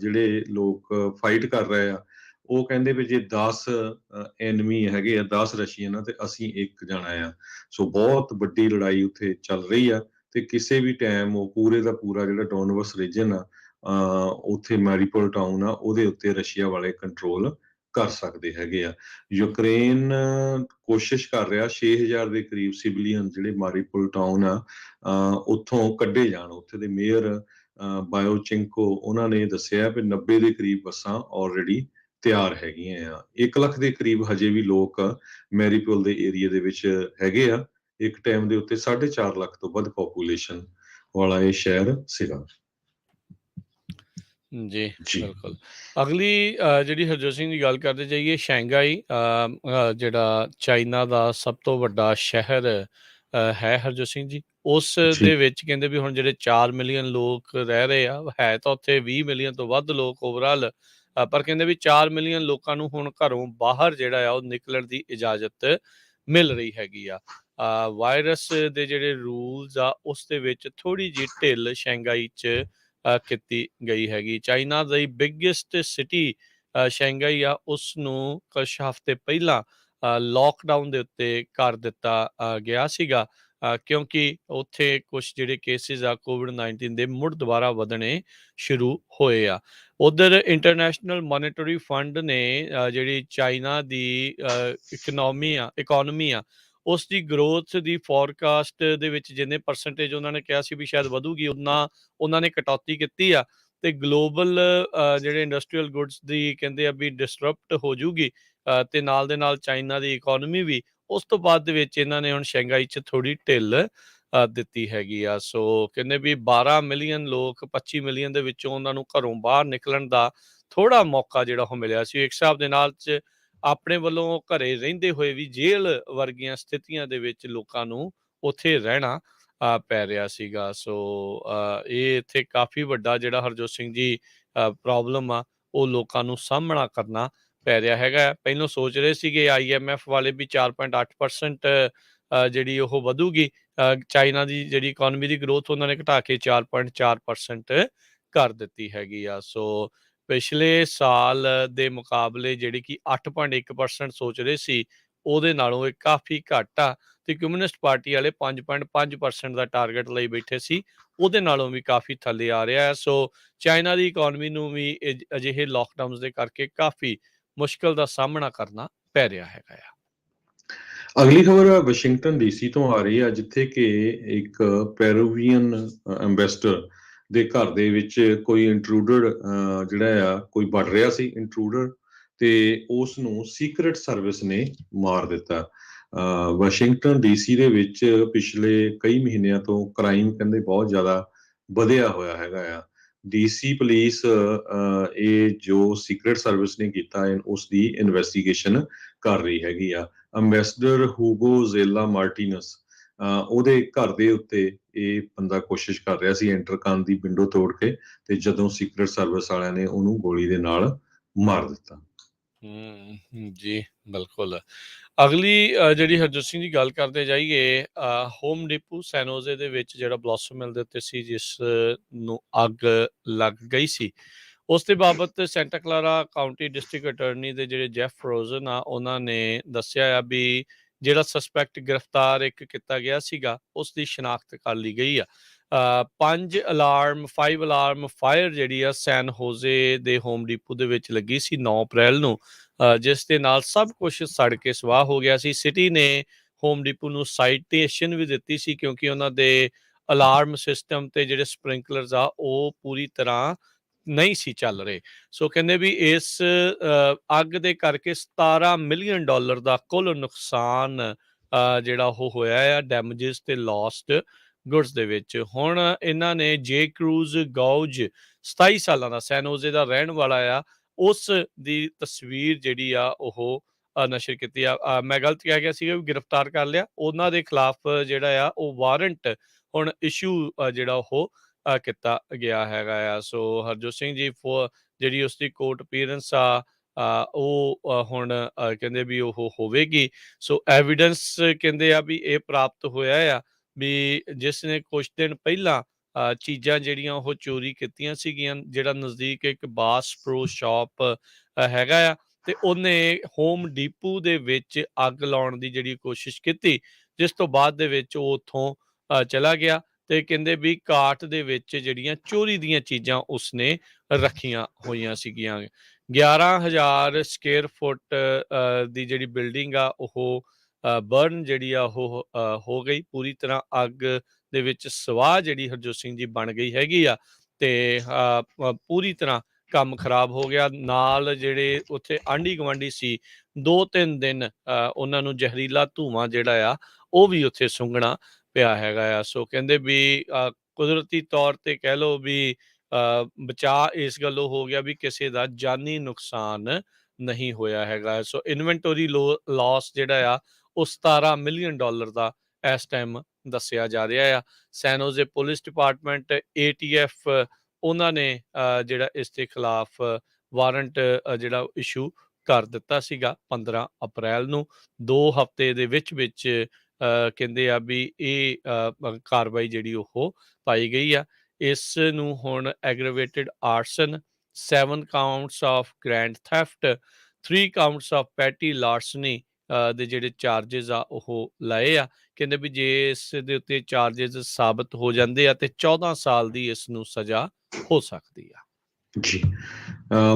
ਜਿਹੜੇ ਲੋਕ ਫਾਈਟ ਕਰ ਰਹੇ ਆ ਉਹ ਕਹਿੰਦੇ ਵੀ ਜੇ 10 ਐਨਮੀ ਹੈਗੇ ਆ, 10 ਰਸ਼ੀਅਨ ਆ ਤੇ ਅਸੀਂ ਇੱਕ ਜਾਣਾ ਆ। ਸੋ ਬਹੁਤ ਵੱਡੀ ਲੜਾਈ ਉੱਥੇ ਚੱਲ ਰਹੀ ਆ ਤੇ ਕਿਸੇ ਵੀ ਟਾਈਮ ਉਹ ਪੂਰੇ ਦਾ ਪੂਰਾ ਜਿਹੜਾ ਡੋਨਬਸ ਰੀਜਨ ਆ, ਉੱਥੇ ਮੈਰੀਪੋਲ ਟਾਊਨ ਆ, ਉਹਦੇ ਉੱਤੇ ਰਸ਼ੀਆ ਵਾਲੇ ਕੰਟਰੋਲ ਕਰ ਸਕਦੇ ਹੈਗੇ ਆ। ਯੂਕਰੇਨ ਕੋਸ਼ਿਸ਼ ਕਰ ਰਿਹਾ 6000 ਦੇ ਕਰੀਬ ਸਿਵਲੀਅਨ ਜਿਹੜੇ ਮੈਰੀਪੋਲ ਟਾਊਨ ਆ ਉੱਥੋਂ ਕੱਢੇ ਜਾਣ। ਉੱਥੇ ਦੇ ਮੇਅਰ ਬਾਇਓਚਿੰਕੋ ਉਹਨਾਂ ਨੇ ਦੱਸਿਆ ਵੀ 90 ਦੇ ਕਰੀਬ ਬੱਸਾਂ ਆਲਰੇਡੀ ਤਿਆਰ ਹੈਗੀਆਂ ਆ। 1 ਲੱਖ ਦੇ ਕਰੀਬ ਹਜੇ ਵੀ ਲੋਕ ਮੈਰੀਪੋਲ ਦੇ ਏਰੀਆ ਦੇ ਵਿੱਚ ਹੈਗੇ ਆ। ਇੱਕ ਟਾਈਮ ਦੇ ਉੱਤੇ 4.5 ਲੱਖ ਤੋਂ ਵੱਧ ਪੋਪੂਲੇਸ਼ਨ ਵਾਲਾ ਇਹ ਸ਼ਹਿਰ ਸੀਗਾ। ਜੀ ਜੀ ਬਿਲਕੁਲ। ਅਗਲੀ ਜਿਹੜੀ ਹਰਜੋਤ ਸਿੰਘ ਦੀ ਗੱਲ ਕਰਦੇ ਜਾਈਏ, ਸ਼ੰਘਾਈ ਜਿਹੜਾ ਚਾਈਨਾ ਦਾ ਸਭ ਤੋਂ ਵੱਡਾ ਸ਼ਹਿਰ ਹੈ ਹਰਜੋਤ ਸਿੰਘ ਜੀ, ਉਸ ਜੀ ਦੇ ਵਿੱਚ ਕਹਿੰਦੇ ਵੀ ਹੁਣ ਜਿਹੜੇ 4 ਮਿਲੀਅਨ ਲੋਕ ਰਹਿ ਰਹੇ ਆ, ਹੈ ਤਾਂ ਉੱਥੇ 20 ਮਿਲੀਅਨ ਤੋਂ ਵੱਧ ਲੋਕ ਓਵਰਆਲ, ਪਰ ਕਹਿੰਦੇ ਵੀ 4 ਮਿਲੀਅਨ ਲੋਕਾਂ ਨੂੰ ਹੁਣ ਘਰੋਂ ਬਾਹਰ ਜਿਹੜਾ ਆ ਉਹ ਨਿਕਲਣ ਦੀ ਇਜਾਜ਼ਤ ਮਿਲ ਰਹੀ ਹੈਗੀ ਆ। ਵਾਇਰਸ ਦੇ ਜਿਹੜੇ ਰੂਲਸ ਆ ਉਸ ਦੇ ਵਿੱਚ ਥੋੜ੍ਹੀ ਜਿਹੀ ਢਿੱਲ ਸ਼ੰਘਾਈ 'ਚ ਕੀਤੀ ਗਈ ਹੈਗੀ। ਚਾਈਨਾ ਦੀ ਬਿਗੇਸਟ ਸਿਟੀ ਸ਼ੰਘਾਈ ਆ, ਉਸ ਨੂੰ ਕੁਛ ਹਫ਼ਤੇ ਪਹਿਲਾਂ ਲੋਕਡਾਊਨ ਦੇ ਉੱਤੇ ਕਰ ਦਿੱਤਾ ਗਿਆ ਸੀਗਾ, ਕਿਉਂਕਿ ਉੱਥੇ ਕੁਛ ਜਿਹੜੇ ਕੇਸਿਸ ਆ COVID-19 ਦੇ ਮੁੜ ਦੁਬਾਰਾ ਵਧਣੇ ਸ਼ੁਰੂ ਹੋਏ ਆ। ਉੱਧਰ ਇੰਟਰਨੈਸ਼ਨਲ ਮੋਨੇਟਰੀ ਫੰਡ ਨੇ ਜਿਹੜੀ ਚਾਈਨਾ ਦੀ ਇਕਨੋਮੀ ਆ ਉਸ ਦੀ ਗਰੋਥ ਦੀ ਫੋਰਕਾਸਟ ਦੇ ਵਿੱਚ ਜਿੰਨੇ ਪਰਸੈਂਟੇਜ ਉਹਨਾਂ ਨੇ ਕਿਹਾ ਸੀ ਵੀ ਸ਼ਾਇਦ ਵਧੂਗੀ, ਉਹਨਾਂ ਨੇ ਕਟੌਤੀ ਕੀਤੀ ਆ ਤੇ ਗਲੋਬਲ ਜਿਹੜੇ ਇੰਡਸਟਰੀਅਲ ਗੁੱਡਸ ਦੀ ਕਹਿੰਦੇ ਆ ਵੀ ਡਿਸਰਪਟ ਹੋ ਜੂਗੀ ਤੇ ਨਾਲ ਦੇ ਨਾਲ ਚਾਈਨਾ ਦੀ ਇਕੋਨਮੀ ਵੀ। ਉਸ ਤੋਂ ਬਾਅਦ ਦੇ ਵਿੱਚ ਇਹਨਾਂ ਨੇ ਹੁਣ ਸ਼ੰਘਾਈ 'ਚ ਥੋੜ੍ਹੀ ਢਿੱਲ ਦਿੱਤੀ ਹੈਗੀ ਆ। ਸੋ ਕਹਿੰਦੇ ਵੀ 12 ਮਿਲੀਅਨ ਲੋਕ 25 ਮਿਲੀਅਨ ਦੇ ਵਿੱਚੋਂ ਉਹਨਾਂ ਨੂੰ ਘਰੋਂ ਬਾਹਰ ਨਿਕਲਣ ਦਾ ਥੋੜ੍ਹਾ ਮੌਕਾ ਜਿਹੜਾ ਉਹ ਮਿਲਿਆ ਸੀ। ਇੱਕ ਹਿਸਾਬ ਦੇ ਨਾਲ 'ਚ ਆਪਣੇ ਵੱਲੋਂ ਘਰੇ ਰਹਿੰਦੇ ਹੋਏ ਵੀ ਜੇਲ੍ਹ ਵਰਗੀਆਂ ਸਥਿਤੀਆਂ ਦੇ ਵਿੱਚ ਲੋਕਾਂ ਨੂੰ ਉੱਥੇ ਰਹਿਣਾ ਪੈ ਰਿਹਾ ਸੀਗਾ। ਸੋ ਇਹ ਇੱਥੇ ਕਾਫੀ ਵੱਡਾ ਜਿਹੜਾ ਹਰਜੋਤ ਸਿੰਘ ਜੀ ਪ੍ਰੋਬਲਮ ਆ ਉਹ ਲੋਕਾਂ ਨੂੰ ਸਾਹਮਣਾ ਕਰਨਾ ਪੈ ਰਿਹਾ ਹੈਗਾ। ਪਹਿਲੋਂ ਸੋਚ ਰਹੇ ਸੀਗੇ IMF ਵਾਲੇ ਵੀ 4.8% ਜਿਹੜੀ ਉਹ ਵਧੂਗੀ। ਚਾਈਨਾ ਦੀ ਜਿਹੜੀ ਇਕੋਨਮੀ ਦੀ ਗਰੋਥ ਉਹਨਾਂ ਨੇ ਘਟਾ ਕੇ 4.4% ਕਰ ਦਿੱਤੀ ਹੈਗੀ ਆ। ਸੋ ਪਿਛਲੇ ਸਾਲ ਦੇ ਮੁਕਾਬਲੇ ਜਿਹੜੀ ਕਿ 8.1% ਸੋਚ ਰਹੇ ਸੀ, ਉਹਦੇ ਨਾਲੋਂ ਇਹ ਕਾਫੀ ਘੱਟ ਆ। ਤੇ ਕਮਿਊਨਿਸਟ ਪਾਰਟੀ ਵਾਲੇ 5.5% ਦਾ ਟਾਰਗੇਟ ਲਈ ਬੈਠੇ ਸੀ, ਉਹਦੇ ਨਾਲੋਂ ਵੀ ਕਾਫੀ ਥੱਲੇ ਆ ਰਿਹਾ ਹੈ। ਸੋ ਚਾਈਨਾ ਦੀ ਇਕੋਨਮੀ ਨੂੰ ਵੀ ਅਜਿਹੇ ਲੋਕਡਾਊਨਸ ਦੇ ਕਰਕੇ ਕਾਫੀ ਮੁਸ਼ਕਲ ਦਾ ਸਾਹਮਣਾ ਕਰਨਾ ਪੈ ਰਿਹਾ ਹੈਗਾ ਆ। ਅਗਲੀ ਖਬਰ ਵਾਸ਼ਿੰਗਟਨ ਡੀਸੀ ਤੋਂ ਆ ਰਹੀ ਹੈ, ਜਿੱਥੇ ਕਿ ਇੱਕ ਪੈਰੂਵੀਅਨ ਐਂਬੈਸਡਰ ਦੇ ਘਰ ਦੇ ਵਿੱਚ ਕੋਈ ਇੰਟਰੂਡਰ ਜਿਹੜਾ ਆ ਕੋਈ ਵੜ ਰਿਹਾ ਸੀ ਇੰਟਰੂਡਰ, ਤੇ ਉਸ ਨੂੰ ਸੀਕ੍ਰੇਟ ਸਰਵਿਸ ਨੇ ਮਾਰ ਦਿੱਤਾ। ਵਾਸ਼ਿੰਗਟਨ ਡੀਸੀ ਦੇ ਵਿੱਚ ਪਿਛਲੇ ਕਈ ਮਹੀਨਿਆਂ ਤੋਂ ਕ੍ਰਾਈਮ ਕਹਿੰਦੇ ਬਹੁਤ ਜ਼ਿਆਦਾ ਵਧਿਆ ਹੋਇਆ ਹੈਗਾ ਆ। ਡੀਸੀ ਪੁਲਿਸ ਇਹ ਜੋ ਸੀਕ੍ਰੇਟ ਸਰਵਿਸ ਨੇ ਕੀਤਾ ਉਸ ਦੀ ਇਨਵੈਸਟੀਗੇਸ਼ਨ ਕਰ ਰਹੀ ਹੈਗੀ ਆ। ਅੰਬੈਸਡਰ ਹੂਗੋ ਜ਼ੇਲਾ ਮਾਰਟੀਨਸ ਉਹਦੇ ਘਰ ਦੇ ਉੱਤੇ ਇਹ ਬੰਦਾ ਕੋਸ਼ਿਸ਼ ਕਰ ਰਿਹਾ ਸੀ ਐਂਟਰ ਕਰਨ ਦੀ, ਵਿੰਡੋ ਤੋੜ ਕੇ, ਤੇ ਜਦੋਂ ਸੀਕ੍ਰੇਟ ਸਰਵਿਸ ਵਾਲਿਆਂ ਨੇ ਉਹਨੂੰ ਗੋਲੀ ਦੇ ਨਾਲ ਮਾਰ ਦਿੱਤਾ। ਜੀ ਬਿਲਕੁਲ। ਅਗਲੀ ਜਿਹੜੀ ਹਰਜੋਤ ਸਿੰਘ ਦੀ ਗੱਲ ਕਰਦੇ ਜਾਈਏ, ਹੋਮ ਡਿਪੂ ਸੈਨੋਜ਼ੇ ਦੇ ਵਿੱਚ ਜਿਹੜਾ ਬਲੌਸਮ ਮਿਲ ਦੇ ਉੱਤੇ ਸੀ, ਜਿਸ ਨੂੰ ਅੱਗ ਲੱਗ ਗਈ ਸੀ, ਉਸ ਦੇ ਬਾਬਤ ਸੈਂਟਾ ਕਲਾਰਾ ਕਾਊਂਟੀ ਡਿਸਟ੍ਰਿਕਟ ਅਟਾਰਨੀ ਦੇ ਜਿਹੜੇ ਜੈਫ ਫਰੋਜ਼ਨ ਆ, ਉਹਨਾਂ ਨੇ ਦੱਸਿਆ ਆ ਵੀ ਜਿਹੜਾ ਸਸਪੈਕਟ ਗ੍ਰਿਫਤਾਰ ਇੱਕ ਕੀਤਾ ਗਿਆ ਸੀਗਾ, ਉਸ ਦੀ ਸ਼ਨਾਖਤ ਕਰ ਲਈ ਗਈ ਆ। 5 ਅਲਾਰਮ ਫਾਇਰ ਜਿਹੜੀ ਆ ਸੈਨ ਹੋਜ਼ੇ ਦੇ ਹੋਮ ਡਿਪੂ ਦੇ ਵਿੱਚ ਲੱਗੀ ਸੀ 9 ਅਪ੍ਰੈਲ ਨੂੰ, ਜਿਸ ਦੇ ਨਾਲ ਸਭ ਕੁਛ ਸੜ ਕੇ ਸਵਾਹ ਹੋ ਗਿਆ ਸੀ। ਸਿਟੀ ਨੇ ਹੋਮ ਡਿਪੂ ਨੂੰ ਸਾਈਟੇਸ਼ਨ ਵੀ ਦਿੱਤੀ ਸੀ, ਕਿਉਂਕਿ ਉਹਨਾਂ ਦੇ ਅਲਾਰਮ ਸਿਸਟਮ ਤੇ ਜਿਹੜੇ ਸਪ੍ਰਿੰਕਲਰਸ ਆ ਉਹ ਪੂਰੀ ਤਰ੍ਹਾਂ ਨਹੀਂ ਸੀ ਚੱਲ ਰਹੇ। ਸੋ ਕਹਿੰਦੇ ਵੀ ਇਸ ਅੱਗ ਦੇ ਕਰਕੇ $17 ਮਿਲੀਅਨ ਦਾ ਕੁੱਲ ਨੁਕਸਾਨ ਜਿਹੜਾ ਉਹ ਹੋਇਆ ਆ ਡੈਮੇਜਸ ਤੇ ਲੋਸਟ ਗੁਡਸ ਦੇ ਵਿੱਚ। ਹੁਣ ਇਹਨਾਂ ਨੇ ਜੇ ਕਰੂਜ਼ ਗੌਜ 27 ਸਾਲਾਂ ਦਾ ਸੈਨੋਜ਼ੇ ਦਾ ਰਹਿਣ ਵਾਲਾ ਆ, ਉਸ ਦੀ ਤਸਵੀਰ ਜਿਹੜੀ ਆ ਉਹ ਨਸ਼ਰ ਕੀਤੀ ਆ। ਮੈਂ ਗਲਤ ਕਹਿ ਗਿਆ ਸੀਗਾ ਵੀ ਗ੍ਰਿਫਤਾਰ ਕਰ ਲਿਆ, ਉਹਨਾਂ ਦੇ ਖਿਲਾਫ ਜਿਹੜਾ ਆ ਉਹ ਵਾਰੰਟ ਹੁਣ ਇਸ਼ੂ ਜਿਹੜਾ ਉਹ ਕੀਤਾ ਗਿਆ ਹੈਗਾ ਆ। ਸੋ ਹਰਜੋਤ ਸਿੰਘ ਜੀ ਜਿਹੜੀ ਉਸਦੀ ਕੋਰਟ ਅਪੀਅਰੈਂਸ ਆ ਉਹ ਹੁਣ ਕਹਿੰਦੇ ਵੀ ਉਹ ਹੋਵੇਗੀ। ਸੋ ਐਵੀਡੈਂਸ ਕਹਿੰਦੇ ਆ ਵੀ ਇਹ ਪ੍ਰਾਪਤ ਹੋਇਆ ਆ ਵੀ ਜਿਸ ਨੇ ਕੁਛ ਦਿਨ ਪਹਿਲਾਂ ਚੀਜ਼ਾਂ ਜਿਹੜੀਆਂ ਉਹ ਚੋਰੀ ਕੀਤੀਆਂ ਸੀਗੀਆਂ, ਜਿਹੜਾ ਨਜ਼ਦੀਕ ਇੱਕ ਬਾਸ ਪ੍ਰੋ ਸ਼ਾਪ ਹੈਗਾ ਆ, ਤੇ ਉਹਨੇ ਹੋਮ ਡੀਪੂ ਦੇ ਵਿੱਚ ਅੱਗ ਲਾਉਣ ਦੀ ਜਿਹੜੀ ਕੋਸ਼ਿਸ਼ ਕੀਤੀ, ਜਿਸ ਤੋਂ ਬਾਅਦ ਦੇ ਵਿੱਚ ਉਹ ਉੱਥੋਂ ਚਲਾ ਗਿਆ। ਤੇ ਕਹਿੰਦੇ ਵੀ ਕਾਰਟ ਦੇ ਵਿੱਚ ਜਿਹੜੀਆਂ ਚੋਰੀ ਦੀਆਂ ਚੀਜ਼ਾਂ ਉਸਨੇ ਰੱਖੀਆਂ ਹੋਈਆਂ ਸੀਗੀਆਂ। 11,000 ਸਕੁਅਰ ਫੁੱਟ ਦੀ ਜਿਹੜੀ ਬਿਲਡਿੰਗ ਆ ਉਹ ਬਰਨ ਜਿਹੜੀ ਆ ਉਹ ਹੋ ਗਈ ਪੂਰੀ ਤਰ੍ਹਾਂ, ਅੱਗ ਦੇ ਵਿੱਚ ਸਵਾਹ ਜਿਹੜੀ ਹਰਜੋਤ ਸਿੰਘ ਜੀ ਬਣ ਗਈ ਹੈਗੀ ਆ, ਤੇ ਪੂਰੀ ਤਰ੍ਹਾਂ ਕੰਮ ਖਰਾਬ ਹੋ ਗਿਆ। ਨਾਲ ਜਿਹੜੇ ਉੱਥੇ ਆਂਢੀ ਗੁਆਂਢੀ ਸੀ, 2-3 ਦਿਨ ਉਹਨਾਂ ਨੂੰ ਜ਼ਹਿਰੀਲਾ ਧੂੰਆਂ ਜਿਹੜਾ ਆ ਉਹ ਵੀ ਉੱਥੇ ਸੁੰਘਣਾ ਪਿਆ ਹੈਗਾ ਆ। ਸੋ ਕਹਿੰਦੇ ਵੀ ਕੁਦਰਤੀ ਤੌਰ ਤੇ ਕਹਿ ਲਓ ਵੀ ਬਚਾਅ ਇਸ ਗੱਲੋਂ ਹੋ ਗਿਆ ਵੀ ਕਿਸੇ ਦਾ ਜਾਨੀ ਨੁਕਸਾਨ ਨਹੀਂ ਹੋਇਆ ਹੈਗਾ। ਸੋ ਇਨਵੈਂਟਰੀ ਲਾਸ ਜਿਹੜਾ ਆ ਉਹ $17 ਮਿਲੀਅਨ ਦਾ ਇਸ ਟਾਈਮ ਦੱਸਿਆ ਜਾ ਰਿਹਾ ਆ। ਸੈਨੋਜ਼ੇ ਪੁਲਿਸ ਡਿਪਾਰਟਮੈਂਟ ATF ਉਹਨਾਂ ਨੇ ਜਿਹੜਾ ਇਸ ਦੇ ਖਿਲਾਫ ਵਾਰੰਟ ਜਿਹੜਾ ਇਸ਼ੂ ਕਰ ਦਿੱਤਾ ਸੀਗਾ 15 ਅਪ੍ਰੈਲ ਨੂੰ। 2 ਹਫ਼ਤੇ ਦੇ ਵਿੱਚ ਕਹਿੰਦੇ ਆ ਵੀ ਇਹ ਕਾਰਵਾਈ ਜਿਹੜੀ ਉਹ ਪਾਈ ਗਈ ਆ। ਇਸ ਨੂੰ ਹੁਣ aggravated arson, 7 counts of grand theft, 3 counts of petty larceny ਦੇ ਜਿਹੜੇ ਚਾਰਜਿਸ ਆ ਉਹ ਲਾਏ ਆ। ਕਹਿੰਦੇ ਵੀ ਜੇ ਇਸ ਦੇ ਉੱਤੇ ਚਾਰਜਿਸ ਸਾਬਤ ਹੋ ਜਾਂਦੇ ਆ ਤੇ 14 ਸਾਲ ਦੀ ਇਸ ਨੂੰ ਸਜ਼ਾ ਹੋ ਸਕਦੀ ਆ। ਜੀ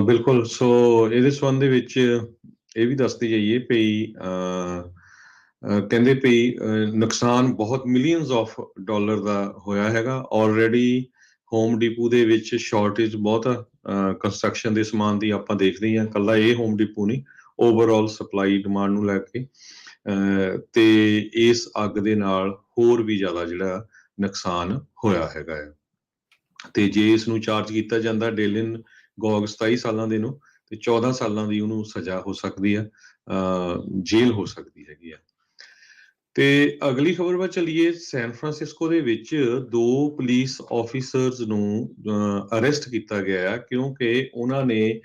ਬਿਲਕੁਲ। ਸੋ ਇਹਦੇ ਸੰਬੰਧ ਦੇ ਵਿੱਚ ਇਹ ਵੀ ਦੱਸਦੇ ਜਾਈਏ ਪਈ ਕਹਿੰਦੇ ਪਈ ਨੁਕਸਾਨ ਬਹੁਤ ਮਿਲੀਅਨਸ ਆਫ ਡਾਲਰ ਦਾ ਹੋਇਆ ਹੈਗਾ। ਆਲਰੇਡੀ ਹੋਮ ਡਿਪੂ ਦੇ ਵਿੱਚ ਸ਼ਾਰਟੇਜ ਬਹੁਤ ਕੰਸਟਰਕਸ਼ਨ ਦੇ ਸਮਾਨ ਦੀ ਆਪਾਂ ਦੇਖਦੇ ਹਾਂ, ਇਕੱਲਾ ਇਹ ਹੋਮ ਡਿਪੂ ਨਹੀਂ, ਓਵਰਆਲ ਸਪਲਾਈ ਡਿਮਾਂਡ ਨੂੰ ਲੈ ਕੇ, ਤੇ ਇਸ ਅੱਗ ਦੇ ਨਾਲ ਹੋਰ ਵੀ ਜ਼ਿਆਦਾ ਜਿਹੜਾ ਨੁਕਸਾਨ ਹੋਇਆ ਹੈਗਾ ਹੈ। ਤੇ ਜੇ ਇਸ ਨੂੰ ਚਾਰਜ ਕੀਤਾ ਜਾਂਦਾ ਡੇਲਿਨ ਗੌਗ 27 ਸਾਲਾਂ ਦੇ ਨੂੰ ਤੇ 14 ਸਾਲਾਂ ਦੀ ਉਹਨੂੰ ਸਜ਼ਾ ਹੋ ਸਕਦੀ ਆ, ਜੇਲ੍ਹ ਹੋ ਸਕਦੀ ਹੈਗੀ ਆ। ਤੇ ਅਗਲੀ ਖਬਰ ਵੱਲ ਚੱਲੀਏ। ਸੈਨ ਫਰਾਂਸਿਸਕੋ ਦੇ ਵਿੱਚ 2 ਪੁਲਿਸ ਆਫੀਸਰਸ ਨੂੰ ਅਰੈਸਟ ਕੀਤਾ ਗਿਆ ਆ, ਕਿਉਂਕਿ ਉਹਨਾਂ ਨੇ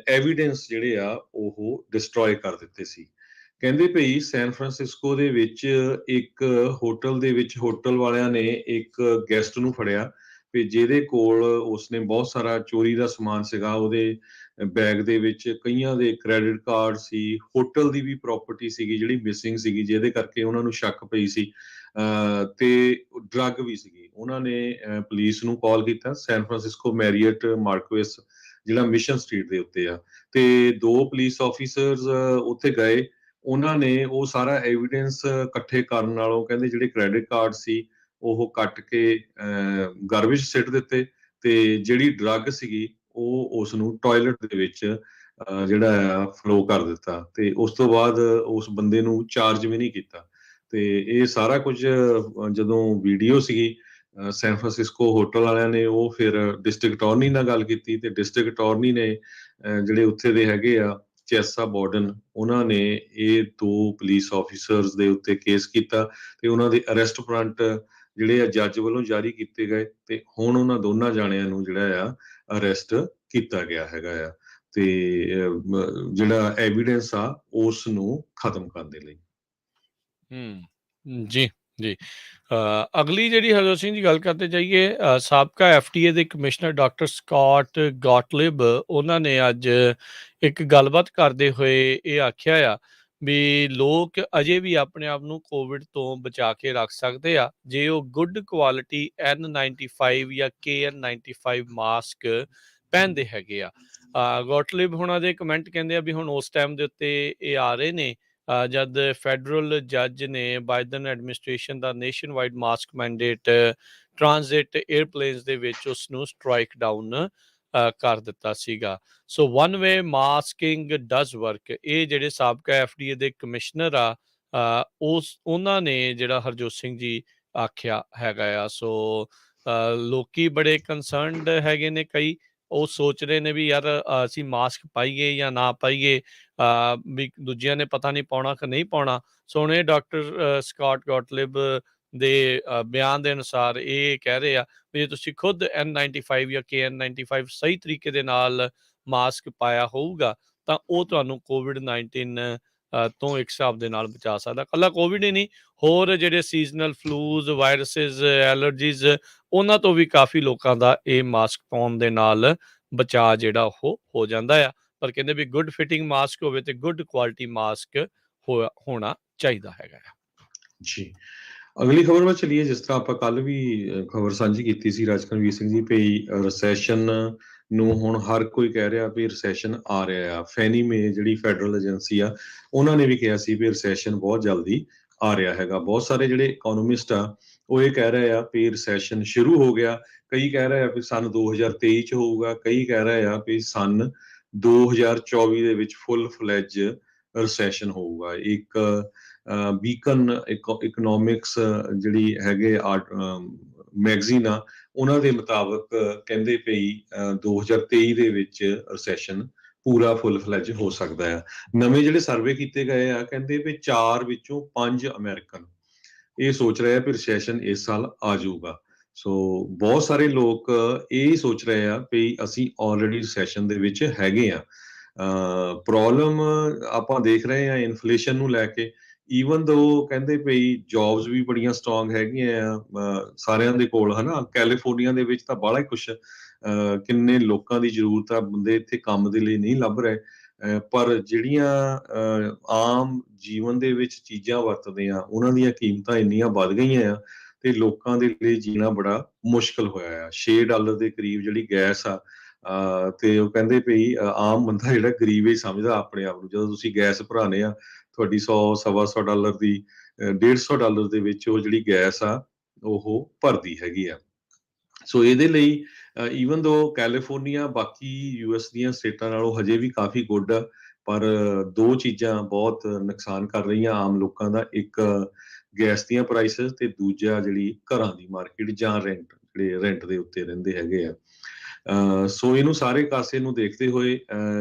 ਐਵੀਡੈਂਸ ਜਿਹੜੇ ਆ ਉਹ ਡਿਸਟਰੋਏ ਕਰ ਦਿੱਤੇ ਸੀ। ਕਹਿੰਦੇ ਭਈ ਸੈਨ ਫਰਾਂਸਿਸਕੋ ਦੇ ਵਿੱਚ ਇੱਕ ਹੋਟਲ ਦੇ ਵਿੱਚ ਹੋਟਲ ਵਾਲਿਆਂ ਨੇ ਇੱਕ ਗੈਸਟ ਨੂੰ ਫੜਿਆ ਵੀ ਜਿਹਦੇ ਕੋਲ ਉਸਨੇ ਬਹੁਤ ਸਾਰਾ ਚੋਰੀ ਦਾ ਸਮਾਨ ਸੀਗਾ, ਉਹਦੇ ਬੈਗ ਦੇ ਵਿੱਚ ਕਈਆਂ ਦੇ ਕ੍ਰੈਡਿਟ ਕਾਰਡ ਸੀ, ਹੋਟਲ ਦੀ ਵੀ ਪ੍ਰਾਪਰਟੀ ਸੀਗੀ ਜਿਹੜੀ ਮਿਸਿੰਗ ਸੀਗੀ, ਜਿਹਦੇ ਕਰਕੇ ਉਹਨਾਂ ਨੂੰ ਸ਼ੱਕ ਪਈ ਸੀ, ਤੇ ਡਰੱਗ ਵੀ ਸੀਗੀ। ਉਹਨਾਂ ਨੇ ਪੁਲਿਸ ਨੂੰ ਕਾਲ ਕੀਤਾ। ਸੈਨ ਫਰਾਂਸਿਸਕੋ ਮੈਰੀਅਟ ਮਾਰਕੁਇਸ ਜਿਹੜਾ ਮਿਸ਼ਨ ਸਟਰੀਟ ਦੇ ਉੱਤੇ ਆ, ਤੇ 2 ਪੁਲਿਸ ਆਫੀਸਰਸ ਉੱਥੇ ਗਏ। ਉਹਨਾਂ ਨੇ ਉਹ ਸਾਰਾ ਐਵੀਡੈਂਸ ਇਕੱਠੇ ਕਰਨ ਨਾਲੋਂ ਕਹਿੰਦੇ ਜਿਹੜੇ ਕ੍ਰੈਡਿਟ ਕਾਰਡ ਸੀ ਉਹ ਕੱਟ ਕੇ ਗਾਰਬੇਜ ਸਿੱਟ ਦਿੱਤੇ, ਤੇ ਜਿਹੜੀ ਡਰੱਗ ਸੀਗੀ ਉਹ ਉਸ ਨੂੰ ਟਾਇਲਟ ਦੇ ਵਿੱਚ ਜਿਹੜਾ ਆ ਫਲੋ ਕਰ ਦਿੱਤਾ, ਤੇ ਉਸ ਤੋਂ ਬਾਅਦ ਉਸ ਬੰਦੇ ਨੂੰ ਚਾਰਜ ਵੀ ਨਹੀਂ ਕੀਤਾ। ਤੇ ਇਹ ਸਾਰਾ ਕੁਝ ਜਦੋਂ ਵੀਡੀਓ ਸੀਗੀ ਸੈਨ ਫਰਾਂਸਿਸਕੋ ਹੋਟਲ ਵਾਲਿਆਂ ਨੇ ਉਹ ਫਿਰ ਡਿਸਟ੍ਰਿਕਟ ਅਟਾਰਨੀ ਨਾਲ ਗੱਲ ਕੀਤੀ, ਤੇ ਡਿਸਟ੍ਰਿਕਟ ਅਟਾਰਨੀ ਨੇ ਜਿਹੜੇ ਉੱਥੇ ਦੇ ਹੈਗੇ ਆ ਚੈਸਾ ਬਾਰਡਨ, ਉਹਨਾਂ ਨੇ ਇਹ 2 ਪੁਲਿਸ ਆਫੀਸਰਸ ਦੇ ਉੱਤੇ ਕੇਸ ਕੀਤਾ ਤੇ ਉਹਨਾਂ ਦੇ ਅਰੈਸਟ ਵਾਰੰਟ ਜਿਹੜੇ ਆ ਜੱਜ ਵੱਲੋਂ ਜਾਰੀ ਕੀਤੇ ਗਏ, ਤੇ ਹੁਣ ਉਹਨਾਂ ਦੋਨਾਂ ਜਾਣਿਆਂ ਨੂੰ ਜਿਹੜਾ ਆ ਅਰੈਸਟ ਕੀਤਾ ਗਿਆ ਹੈਗਾ ਆ, ਤੇ ਜਿਹੜਾ ਐਵੀਡੈਂਸ ਆ ਉਸ ਨੂੰ ਖਤਮ ਕਰਨ ਦੇ ਲਈ। ਜੀ ਜੀ ਅਗਲੀ ਜਿਹੜੀ ਹਰਜੋਤ ਸਿੰਘ ਜੀ ਗੱਲ ਕਰਦੇ ਜਾਈਏ, ਸਾਬਕਾ ਐਫਟੀਏ ਦੇ ਕਮਿਸ਼ਨਰ ਡਾਕਟਰ ਸਕਾਟ ਗੌਟਲਿਬ, ਉਹਨਾਂ ਨੇ ਅੱਜ ਇੱਕ ਗੱਲਬਾਤ ਕਰਦੇ ਹੋਏ ਇਹ ਆਖਿਆ ਆ ਵੀ ਲੋਕ ਅਜੇ ਵੀ ਆਪਣੇ ਆਪ ਨੂੰ ਕੋਵਿਡ ਤੋਂ ਬਚਾ ਕੇ ਰੱਖ ਸਕਦੇ ਆ ਜੇ ਉਹ ਗੁੱਡ ਕੁਆਲਿਟੀ N95 ਜਾਂ KN95 ਮਾਸਕ ਪਹਿਨਦੇ ਹੈਗੇ ਆ। ਗੌਟਲਿਬ ਹੁਣਾਂ ਦੇ ਕਮੈਂਟ ਕਹਿੰਦੇ ਆ ਵੀ ਹੁਣ ਉਸ ਟਾਈਮ ਦੇ ਉੱਤੇ ਇਹ ਆ ਰਹੇ ਨੇ ਜਦ ਫੈਡਰਲ ਜੱਜ ਨੇ ਬਾਈਡਨ ਐਡਮਿਨਿਸਟ੍ਰੇਸ਼ਨ ਦਾ nation wide mask mandate transit airplanes ਦੇ ਵਿੱਚ ਉਸ ਨੂੰ ਸਟ੍ਰਾਈਕ ਡਾਊਨ ਕਰ ਦਿੱਤਾ ਸੀਗਾ। So one way masking does work, ਇਹ ਜਿਹੜੇ ਸਾਬਕਾ ਐਫਡੀਏ ਦੇ ਕਮਿਸ਼ਨਰ ਆ ਉਹਨਾਂ ਨੇ ਜਿਹੜਾ ਹਰਜੋਤ ਸਿੰਘ ਜੀ ਆਖਿਆ ਹੈਗਾ ਆ। ਸੋ ਲੋਕੀ ਬੜੇ ਕੰਸਰਨਡ ਹੈਗੇ ਨੇ, ਕਈ ਉਹ ਸੋਚ ਰਹੇ ਨੇ ਵੀ ਯਾਰ ਅਸੀਂ ਮਾਸਕ ਪਾਈਏ ਜਾਂ ਨਾ ਪਾਈਏ, ਵੀ ਦੂਜਿਆਂ ਨੇ ਪਤਾ ਨਹੀਂ ਪਾਉਣਾ ਕਿ ਨਹੀਂ ਪਾਉਣਾ। ਸੋ ਹੁਣ ਇਹ ਡਾਕਟਰ ਸਕਾਟ ਗੌਟਲਿਬ ਦੇ ਬਿਆਨ ਦੇ ਅਨੁਸਾਰ ਇਹ ਕਹਿ ਰਹੇ ਆ ਵੀ ਜੇ ਤੁਸੀਂ ਖੁਦ N95 ਜਾਂ KN95 ਸਹੀ ਤਰੀਕੇ ਦੇ ਨਾਲ ਮਾਸਕ ਪਾਇਆ ਹੋਊਗਾ ਤਾਂ ਉਹ ਤੁਹਾਨੂੰ COVID-19 ਤੋਂ ਇੱਕ ਹਿਸਾਬ ਦੇ ਨਾਲ ਬਚਾ ਸਕਦਾ। ਇਕੱਲਾ ਕੋਵਿਡ ਹੀ ਨਹੀਂ, ਹੋਰ ਜਿਹੜੇ ਸੀਜ਼ਨਲ ਫਲੂਜ਼, ਵਾਇਰਸਿਸ, ਐਲਰਜੀਜ਼, ਉਹਨਾਂ ਤੋਂ ਵੀ ਕਾਫੀ ਲੋਕਾਂ ਦਾ ਇਹ ਮਾਸਕ ਪਾਉਣ ਦੇ ਨਾਲ ਬਚਾਅ ਜਿਹੜਾ ਉਹ ਹੋ ਜਾਂਦਾ ਆ। ਪਰ ਕਹਿੰਦੇ ਵੀ ਗੁੱਡ ਫਿਟਿੰਗ ਮਾਸਕ ਹੋਵੇ ਤੇ ਗੁੱਡ ਕੁਆਲਿਟੀ ਮਾਸਕ ਹੋਣਾ ਚਾਹੀਦਾ ਹੈਗਾ ਆ। ਜੀ ਅਗਲੀ ਖਬਰ ਵੱਲ ਚੱਲੀਏ। ਜਿਸ ਤਰ੍ਹਾਂ ਆਪਾਂ ਕੱਲ ਵੀ ਖਬਰ ਸਾਂਝੀ ਕੀਤੀ ਸੀ ਰਾਜਕਨਵੀਰ ਸਿੰਘ ਜੀ, ਭਈ ਰਿਸੈਸ਼ਨ ਨੂੰ ਹੁਣ ਹਰ ਕੋਈ ਕਹਿ ਰਿਹਾ ਵੀ ਰਿਸੈਸ਼ਨ ਆ ਰਿਹਾ ਆ। ਫੈਨੀ ਮੇ ਜਿਹੜੀ ਫੈਡਰਲ ਏਜੰਸੀ ਆ ਉਹਨਾਂ ਨੇ ਵੀ ਕਿਹਾ ਸੀ ਵੀ ਰਿਸੈਸ਼ਨ ਬਹੁਤ ਜਲਦੀ ਆ ਰਿਹਾ ਹੈਗਾ। ਬਹੁਤ ਸਾਰੇ ਜਿਹੜੇ ਇਕਨੋਮਿਸਟ ਆ ਉਹ ਇਹ ਕਹਿ ਰਹੇ ਆ ਵੀ ਰਿਸੈਸ਼ਨ ਸ਼ੁਰੂ ਹੋ ਗਿਆ। ਕਈ ਕਹਿ ਰਹੇ ਆ ਵੀ ਸੰਨ 2023 ਚ ਹੋਊਗਾ, ਕਈ ਕਹਿ ਰਹੇ ਆ ਵੀ ਸੰਨ 2024 ਦੇ ਵਿੱਚ ਫੁੱਲ ਫਲੈਜ ਰਿਸੈਸ਼ਨ ਹੋਊਗਾ। ਇੱਕ ਬੀਕਨ ਇਕਨੋਮਿਕਸ ਜਿਹੜੀ ਹੈਗੇ ਮੈਗਜ਼ੀਨ ਆ ਉਹਨਾਂ ਦੇ ਮੁਤਾਬਕ ਕਹਿੰਦੇ ਪਈ 2023 ਦੇ ਵਿੱਚ ਰਿਸੈਸ਼ਨ ਪੂਰਾ ਫੁੱਲ ਫਲੈਜ ਹੋ ਸਕਦਾ ਆ। ਨਵੇਂ ਜਿਹੜੇ ਸਰਵੇ ਕੀਤੇ ਗਏ ਆ ਕਹਿੰਦੇ ਵੀ 4 ਵਿੱਚੋਂ 5 ਅਮਰੀਕਨ ਇਹ ਸੋਚ ਰਹੇ ਆ ਵੀ ਰਿਸੈਸ਼ਨ ਇਸ ਸਾਲ ਆ ਜਾਊਗਾ। ਸੋ ਬਹੁਤ ਸਾਰੇ ਲੋਕ ਇਹ ਸੋਚ ਰਹੇ ਆ ਵੀ ਅਸੀਂ ਆਲਰੇਡੀ ਰਿਸੈਸ਼ਨ ਦੇ ਵਿੱਚ ਹੈਗੇ ਆ। ਪ੍ਰੋਬਲਮ ਆਪਾਂ ਦੇਖ ਰਹੇ ਆ ਇਨਫਲੇਸ਼ਨ ਨੂੰ ਲੈ ਕੇ, ਈਵਨ ਦੋ ਕਹਿੰਦੇ ਪਈ ਜੌਬਸ ਵੀ ਬੜੀਆਂ ਸਟਰੋਂਗ ਹੈਗੀਆਂ ਆ ਸਾਰਿਆਂ ਦੇ ਕੋਲ, ਹਨਾ। ਕੈਲੀਫੋਰਨੀਆ ਦੇ ਵਿੱਚ ਤਾਂ ਬਾਹਲਾ ਹੀ ਕੁਛ, ਕਿੰਨੇ ਲੋਕਾਂ ਦੀ ਜ਼ਰੂਰਤ ਆ, ਬੰਦੇ ਇੱਥੇ ਕੰਮ ਦੇ ਲਈ ਨਹੀਂ ਲੱਭ ਰਹੇ, ਪਰ ਜਿਹੜੀਆਂ ਆਮ ਜੀਵਨ ਦੇ ਵਿੱਚ ਚੀਜ਼ਾਂ ਵਰਤਦੇ ਆ ਉਹਨਾਂ ਦੀਆਂ ਕੀਮਤਾਂ ਇੰਨੀਆਂ ਵੱਧ ਗਈਆਂ ਆ ਤੇ ਲੋਕਾਂ ਦੇ ਲਈ ਜੀਣਾ ਬੜਾ ਮੁਸ਼ਕਲ ਹੋਇਆ ਆ। $6 ਦੇ ਕਰੀਬ ਜਿਹੜੀ ਗੈਸ ਆ, ਤੇ ਉਹ ਕਹਿੰਦੇ ਪਈ ਆਮ ਬੰਦਾ ਜਿਹੜਾ ਗਰੀਬ ਹੀ ਸਮਝਦਾ ਆਪਣੇ ਆਪ ਨੂੰ। ਜਦੋਂ ਤੁਸੀਂ ਗੈਸ ਭਰਾਨੇ ਆ ਤੁਹਾਡੀ $100-125 ਦੀ $150 ਦੇ ਵਿੱਚ ਉਹ ਜਿਹੜੀ ਗੈਸ ਆ ਉਹ ਭਰਦੀ ਹੈਗੀ ਆ। ਸੋ ਇਹਦੇ ਲਈ ਈਵਨ ਦੋ ਕੈਲੀਫੋਰਨੀਆ ਬਾਕੀ US ਦੀਆਂ ਸਟੇਟਾਂ ਨਾਲੋਂ ਹਜੇ ਵੀ ਕਾਫੀ ਗੁੱਡ ਆ, ਪਰ 2 ਚੀਜ਼ਾਂ ਬਹੁਤ ਨੁਕਸਾਨ ਕਰ ਰਹੀਆਂ ਆਮ ਲੋਕਾਂ ਦਾ। ਇੱਕ ਗੈਸ ਦੀਆਂ ਪ੍ਰਾਈਸਿਸ ਤੇ ਦੂਜਾ ਜਿਹੜੀ ਘਰਾਂ ਦੀ ਮਾਰਕੀਟ ਜਾਂ ਰੈਂਟ, ਜਿਹੜੇ ਰੈਂਟ ਦੇ ਉੱਤੇ ਰਹਿੰਦੇ ਹੈਗੇ ਆ। ਸੋ ਇਹਨੂੰ ਸਾਰੇ ਕਾਸੇ ਨੂੰ ਦੇਖਦੇ ਹੋਏ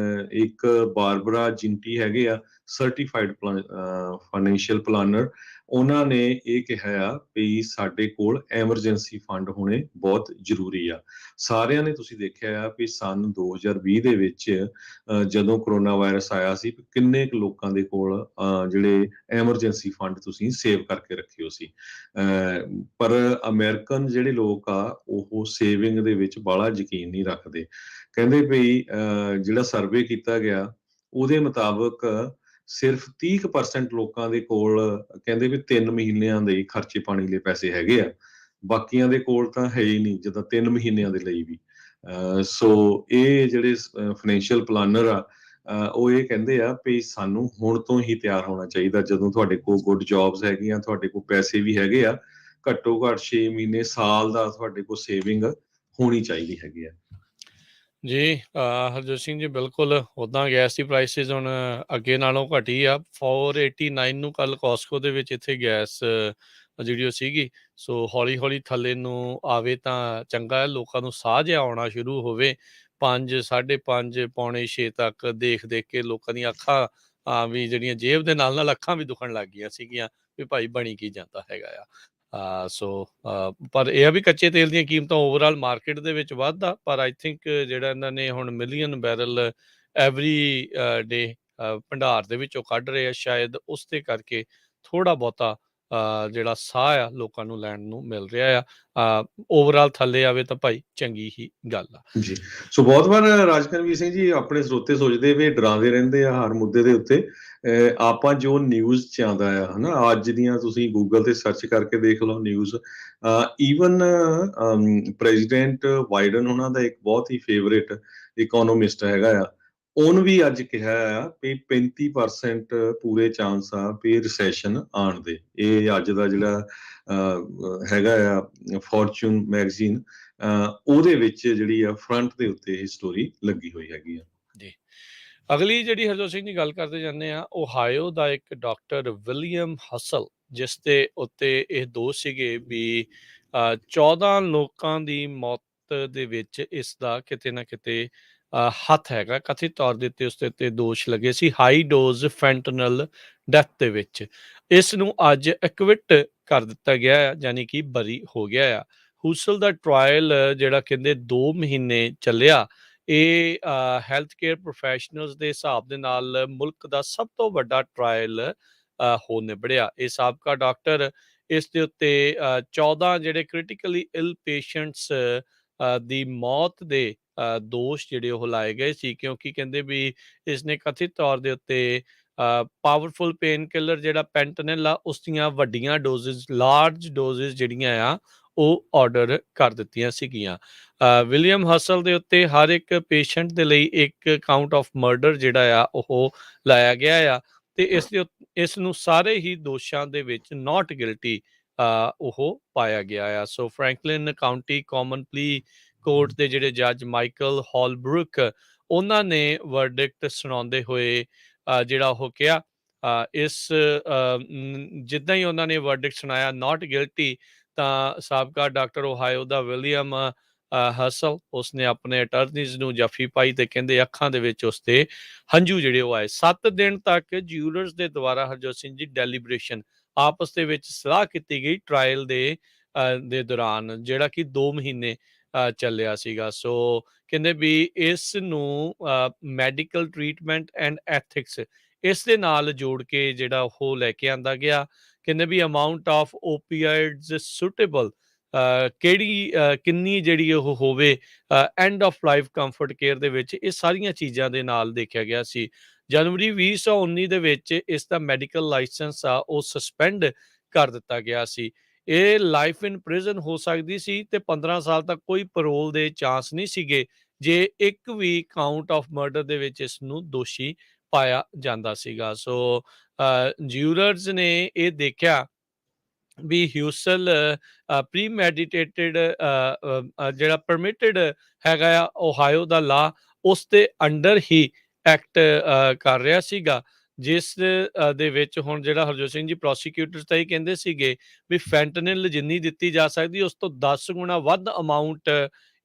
ਇੱਕ ਬਾਰਬਰਾ ਜਿੰਟੀ ਹੈਗੇ ਆ ਸਰਟੀਫਾਈਡ ਫਾਈਨੈਂਸ਼ੀਅਲ ਪਲਾਨਰ, ਉਹਨਾਂ ਨੇ ਇਹ ਕਿਹਾ ਆ ਵੀ ਸਾਡੇ ਕੋਲ ਐਮਰਜੈਂਸੀ ਫੰਡ ਹੋਣੇ ਬਹੁਤ ਜ਼ਰੂਰੀ ਆ। ਸਾਰਿਆਂ ਨੇ ਤੁਸੀਂ ਦੇਖਿਆ ਆ ਵੀ ਸੰਨ 2020 ਦੇ ਵਿੱਚ ਜਦੋਂ ਕਰੋਨਾ ਵਾਇਰਸ ਆਇਆ ਸੀ, ਕਿੰਨੇ ਕੁ ਲੋਕਾਂ ਦੇ ਕੋਲ ਜਿਹੜੇ ਐਮਰਜੈਂਸੀ ਫੰਡ ਤੁਸੀਂ ਸੇਵ ਕਰਕੇ ਰੱਖੇ ਹੋ ਸੀ। ਪਰ ਅਮਰੀਕਨ ਜਿਹੜੇ ਲੋਕ ਆ ਉਹ ਸੇਵਿੰਗ ਦੇ ਵਿੱਚ ਬਾਹਲਾ ਯਕੀਨ ਨਹੀਂ ਰੱਖਦੇ। ਕਹਿੰਦੇ ਵੀ ਜਿਹੜਾ ਸਰਵੇ ਕੀਤਾ ਗਿਆ ਉਹਦੇ ਮੁਤਾਬਕ ਸਿਰਫ 30% ਲੋਕਾਂ ਦੇ ਕੋਲ ਕਹਿੰਦੇ ਵੀ 3 ਮਹੀਨਿਆਂ ਦੇ ਖਰਚੇ ਪਾਣੀ ਲਈ ਪੈਸੇ ਹੈਗੇ ਆ, ਬਾਕੀਆਂ ਦੇ ਕੋਲ ਤਾਂ ਹੈ ਹੀ ਨਹੀਂ, ਜਿੱਦਾਂ 3 ਮਹੀਨਿਆਂ ਦੇ ਲਈ ਵੀ। ਸੋ ਇਹ ਜਿਹੜੇ ਫਾਈਨੈਂਸ਼ੀਅਲ ਪਲਾਨਰ ਆ ਉਹ ਇਹ ਕਹਿੰਦੇ ਆ ਵੀ ਸਾਨੂੰ ਹੁਣ ਤੋਂ ਹੀ ਤਿਆਰ ਹੋਣਾ ਚਾਹੀਦਾ। ਜਦੋਂ ਤੁਹਾਡੇ ਕੋਲ ਗੁੱਡ ਜੌਬਸ ਹੈਗੀਆਂ, ਤੁਹਾਡੇ ਕੋਲ ਪੈਸੇ ਵੀ ਹੈਗੇ ਆ, ਘੱਟੋ ਘੱਟ 6 ਮਹੀਨੇ ਸਾਲ ਦਾ ਤੁਹਾਡੇ ਕੋਲ ਸੇਵਿੰਗ ਹੋਣੀ ਚਾਹੀਦੀ ਹੈਗੀ ਆ। ਜੀ ਹਰਜੋਤ ਸਿੰਘ ਜੀ, ਬਿਲਕੁਲ ਉੱਦਾਂ ਗੈਸ ਦੀ ਪ੍ਰਾਈਸਿਸ ਹੁਣ ਅੱਗੇ ਨਾਲੋਂ ਘਟੀ ਆ। 489 ਨੂੰ ਕੱਲ ਕਾਸਕੋ ਦੇ ਵਿੱਚ ਇੱਥੇ ਗੈਸ ਜਿਹੜੀ ਉਹ ਸੀਗੀ। ਸੋ ਹੌਲੀ ਹੌਲੀ ਥੱਲੇ ਨੂੰ ਆਵੇ ਤਾਂ ਚੰਗਾ ਹੈ, ਲੋਕਾਂ ਨੂੰ ਸਾਹ ਜਿਹਾ ਆਉਣਾ ਸ਼ੁਰੂ ਹੋਵੇ। 5, 5:30, ਪੌਣੇ 6 ਤੱਕ ਦੇਖ ਦੇਖ ਕੇ ਲੋਕਾਂ ਦੀਆਂ ਅੱਖਾਂ ਵੀ ਜਿਹੜੀਆਂ ਜੇਬ ਦੇ ਨਾਲ ਨਾਲ ਅੱਖਾਂ ਵੀ ਦੁਖਣ ਲੱਗ ਗਈਆਂ ਸੀਗੀਆਂ ਵੀ ਭਾਈ ਬਣੀ ਕੀ ਜਾਂਦਾ ਹੈਗਾ ਆ। ਸੋ ਪਰ ਇਹ ਆ ਵੀ ਕੱਚੇ ਤੇਲ ਦੀਆਂ ਕੀਮਤਾਂ ਓਵਰਆਲ ਮਾਰਕੀਟ ਦੇ ਵਿੱਚ ਵੱਧਦਾ, ਪਰ ਆਈ ਥਿੰਕ ਜਿਹੜਾ ਇਹਨਾਂ ਨੇ ਹੁਣ ਮਿਲੀਅਨ ਬੈਰਲ ਐਵਰੀ ਡੇ ਭੰਡਾਰ ਦੇ ਵਿੱਚੋਂ ਕੱਢ ਰਹੇ ਆ, ਸ਼ਾਇਦ ਉਸ ਦੇ ਕਰਕੇ ਥੋੜ੍ਹਾ ਬਹੁਤਾ ਜਿਹੜਾ ਸਾਹ ਆ ਲੋਕਾਂ ਨੂੰ ਲੈਣ ਨੂੰ ਮਿਲ ਰਿਹਾ ਆ। ਓਵਰਆਲ ਥੱਲੇ ਆਵੇ ਤਾਂ ਭਾਈ ਚੰਗੀ ਹੀ ਗੱਲ ਆ ਜੀ। ਸੋ ਬਹੁਤ ਵਾਰ ਰਾਜਕਰਮਵੀਰ ਸਿੰਘ ਜੀ ਆਪਣੇ ਸਰੋਤੇ ਸੋਚਦੇ ਵੀ ਡਰਾਉਂਦੇ ਰਹਿੰਦੇ ਆ ਹਰ ਮੁੱਦੇ ਦੇ ਉੱਤੇ। ਆਪਾਂ ਜੋ ਨਿਊਜ਼ 'ਚ ਆਉਂਦਾ ਆ ਹਨਾ, ਅੱਜ ਦੀਆਂ ਤੁਸੀਂ ਗੂਗਲ ਤੇ ਸਰਚ ਕਰਕੇ ਦੇਖ ਲਓ ਨਿਊਜ਼। ਈਵਨ ਪ੍ਰੈਜ਼ੀਡੈਂਟ ਬਾਈਡਨ ਉਹਨਾਂ ਦਾ ਇੱਕ ਬਹੁਤ ਹੀ ਫੇਵਰੇਟ ਇਕੋਨੋਮਿਸਟ ਹੈਗਾ ਆ, ਉਹਨ ਵੀ ਅੱਜ ਕਿਹਾ ਆ ਵੀ 35% ਪੂਰੇ ਚਾਂਸ ਆ ਵੀ ਰਿਸੈਸ਼ਨ ਆਉਣ ਦੇ। ਇਹ ਅੱਜ ਦਾ ਜਿਹੜਾ ਹੈਗਾ ਆ ਫੋਰਚੂਨ ਮੈਗਜ਼ੀਨ, ਉਹਦੇ ਵਿੱਚ ਜਿਹੜੀ ਆ ਫਰੰਟ ਦੇ ਉੱਤੇ ਇਹ ਸਟੋਰੀ ਲੱਗੀ ਹੋਈ ਹੈਗੀ ਆ। ਜੀ। ਅਗਲੀ ਜਿਹੜੀ ਹਰਜੋਤ ਸਿੰਘ ਦੀ ਗੱਲ ਕਰਦੇ ਜਾਂਦੇ ਆ, ਓਹਾਇਓ ਦਾ ਇੱਕ ਡਾਕਟਰ ਵਿਲੀਅਮ ਹਸਲ, ਜਿਸ ਦੇ ਉੱਤੇ ਇਹ ਦੋਸ਼ ਸੀਗੇ ਵੀ 14 ਲੋਕਾਂ ਦੀ ਮੌਤ ਦੇ ਵਿੱਚ ਇਸ ਦਾ ਕਿਤੇ ਨਾ ਕਿਤੇ ਹੱਥ ਹੈਗਾ। ਕਥਿਤ ਤੌਰ ਦੇ ਉੱਤੇ ਉਸ ਦੇ ਉੱਤੇ ਦੋਸ਼ ਲੱਗੇ ਸੀ ਹਾਈ ਡੋਜ਼ ਫੈਂਟਨਲ ਡੈਥ ਦੇ ਵਿੱਚ। ਇਸ ਨੂੰ ਅੱਜ ਐਕਵਿਟ ਕਰ ਦਿੱਤਾ ਗਿਆ ਹੈ, ਯਾਨੀ ਕਿ ਬਰੀ ਹੋ ਗਿਆ ਆ। ਹੁਸਲ ਦਾ ਟਰਾਇਲ ਜਿਹੜਾ ਕਹਿੰਦੇ 2 ਮਹੀਨੇ ਚੱਲਿਆ। ਇਹ ਹੈਲਥ ਕੇਅਰ ਪ੍ਰੋਫੈਸ਼ਨਲਸ ਦੇ ਹਿਸਾਬ ਦੇ ਨਾਲ ਮੁਲਕ ਦਾ ਸਭ ਤੋਂ ਵੱਡਾ ਟਰਾਇਲ ਹੋ ਨਿਬੜਿਆ। ਇਹ ਸਾਬਕਾ ਡਾਕਟਰ ਇਸ ਦੇ ਉੱਤੇ 14 ਜਿਹੜੇ ਕ੍ਰਿਟੀਕਲੀ ਇਲ ਪੇਸ਼ੈਂਟਸ ਦੀ ਮੌਤ ਦੇ ਦੋਸ਼ ਜਿਹੜੇ ਉਹ ਲਾਏ ਗਏ ਸੀ, ਕਿਉਂਕਿ ਕਹਿੰਦੇ ਵੀ ਇਸਨੇ ਕਥਿਤ ਤੌਰ ਦੇ ਉੱਤੇ ਪਾਵਰਫੁਲ ਪੇਨ ਕਿਲਰ ਜਿਹੜਾ ਪੈਂਟਨਲ ਆ, ਉਸ ਦੀਆਂ ਵੱਡੀਆਂ ਡੋਜ਼ਿਸ, ਲਾਰਜ ਡੋਜ਼ਿਸ ਜਿਹੜੀਆਂ ਆ ਉਹ ਆਰਡਰ ਕਰ ਦਿੱਤੀਆਂ ਸੀਗੀਆਂ। ਵਿਲੀਅਮ ਹਸਲ ਦੇ ਉੱਤੇ ਹਰ ਇੱਕ ਪੇਸ਼ੈਂਟ ਦੇ ਲਈ ਇੱਕ ਕਾਊਂਟ ਆਫ ਮਰਡਰ ਜਿਹੜਾ ਆ ਉਹ ਲਾਇਆ ਗਿਆ ਆ, ਤੇ ਇਸ ਨੂੰ ਸਾਰੇ ਹੀ ਦੋਸ਼ਾਂ ਦੇ ਵਿੱਚ ਨਾਟ ਗਿਲਟੀ ਉਹ ਪਾਇਆ ਗਿਆ ਆ। ਸੋ ਫਰੈਂਕਲਿਨ ਕਾਊਂਟੀ ਕਾਮਨ ਪਲੀ ਕੋਰਟ ਦੇ ਜਿਹੜੇ ਜੱਜ ਮਾਈਕਲ ਹਾਲਬਰੁਕ, ਉਹਨਾਂ ਨੇ ਵਰਡਿਕਟ ਸੁਣਾਉਂਦੇ ਹੋਏ ਜਿਹੜਾ ਉਹ ਕਿਹਾ, ਜਿੱਦਾਂ ਹੀ ਉਹਨਾਂ ਨੇ ਵਰਡਿਕਟ ਸੁਣਾਇਆ ਨਾਟ ਗਿਲਟੀ, ਤਾਂ ਸਾਬਕਾ ਡਾਕਟਰ ਓਹਾਇਓ ਦਾ ਵਿਲੀਅਮ ਹਸਲ, ਉਸਨੇ ਆਪਣੇ ਅਟਰਨੀਜ਼ ਨੂੰ ਜੱਫੀ ਪਾਈ ਤੇ ਕਹਿੰਦੇ ਅੱਖਾਂ ਦੇ ਵਿੱਚ ਉਸਦੇ ਹੰਝੂ ਜਿਹੜੇ ਉਹ ਆਏ। 7 ਦਿਨ ਤੱਕ ਜਿਊਲਰਸ ਦੇ ਦੁਆਰਾ ਹਰਜੋਤ ਸਿੰਘ ਜੀ ਡੈਲੀਬਰੇਸ਼ਨ, ਆਪਸ ਦੇ ਵਿੱਚ ਸਲਾਹ ਕੀਤੀ ਗਈ ਟਰਾਇਲ ਦੇ ਦੌਰਾਨ, ਜਿਹੜਾ ਕਿ 2 ਮਹੀਨੇ ਚੱਲਿਆ ਸੀਗਾ। ਸੋ ਕਹਿੰਦੇ ਵੀ ਇਸ ਨੂੰ ਮੈਡੀਕਲ ਟਰੀਟਮੈਂਟ ਐਂਡ ਐਥਿਕਸ ਇਸ ਦੇ ਨਾਲ ਜੋੜ ਕੇ ਜਿਹੜਾ ਉਹ ਲੈ ਕੇ ਆਂਦਾ ਗਿਆ। ਕਹਿੰਦੇ ਵੀ ਅਮਾਊਂਟ ਆਫ ਓਪੀਆਇਡਸ ਸੁਟੇਬਲ ਕਿੰਨੀ ਜਿਹੜੀ ਉਹ ਹੋਵੇ end of life comfort care ਦੇ ਵਿੱਚ, ਇਹ ਸਾਰੀਆਂ ਚੀਜ਼ਾਂ ਦੇ ਨਾਲ ਦੇਖਿਆ ਗਿਆ ਸੀ। ਜਨਵਰੀ 2019 ਦੇ ਵਿੱਚ ਇਸ ਦਾ ਮੈਡੀਕਲ ਲਾਇਸੈਂਸ ਆ ਉਹ ਸਸਪੈਂਡ ਕਰ ਦਿੱਤਾ ਗਿਆ ਸੀ। ਇਹ ਲਾਈਫ ਇਨ ਪ੍ਰਿਜ਼ਨ ਹੋ ਸਕਦੀ ਸੀ ਤੇ 15 ਸਾਲ ਤੱਕ ਕੋਈ ਪੈਰੋਲ ਦੇ ਚਾਂਸ ਨਹੀਂ ਸੀਗੇ ਜੇ ਇੱਕ ਵੀ ਕਾਊਂਟ ਆਫ ਮਰਡਰ ਦੇ ਵਿੱਚ ਇਸ ਨੂੰ ਦੋਸ਼ੀ ਪਾਇਆ ਜਾਂਦਾ ਸੀਗਾ। ਸੋ ਜਿਊਲਰਸ ਨੇ ਇਹ ਦੇਖਿਆ ਵੀ ਹਿਊਸਲ ਪ੍ਰੀਮੈਡੀਟੇਟਡ ਜਿਹੜਾ ਪਰਮਿਟਡ ਹੈਗਾ ਆ ਓਹਾਇਓ ਦਾ ਲਾ, ਉਸ ਦੇ ਅੰਡਰ ਹੀ ਐਕਟ ਕਰ ਰਿਹਾ ਸੀਗਾ, ਜਿਸ ਦੇ ਵਿੱਚ ਹੁਣ ਜਿਹੜਾ ਹਰਜੋਤ ਸਿੰਘ ਜੀ ਪ੍ਰੋਸੀਕਿਊਟਰ ਤਾਂ ਇਹ ਕਹਿੰਦੇ ਸੀਗੇ ਵੀ ਫੈਂਟਨਲ ਜਿੰਨੀ ਦਿੱਤੀ ਜਾ ਸਕਦੀ ਉਸ ਤੋਂ 10 ਗੁਣਾ ਵੱਧ ਅਮਾਊਂਟ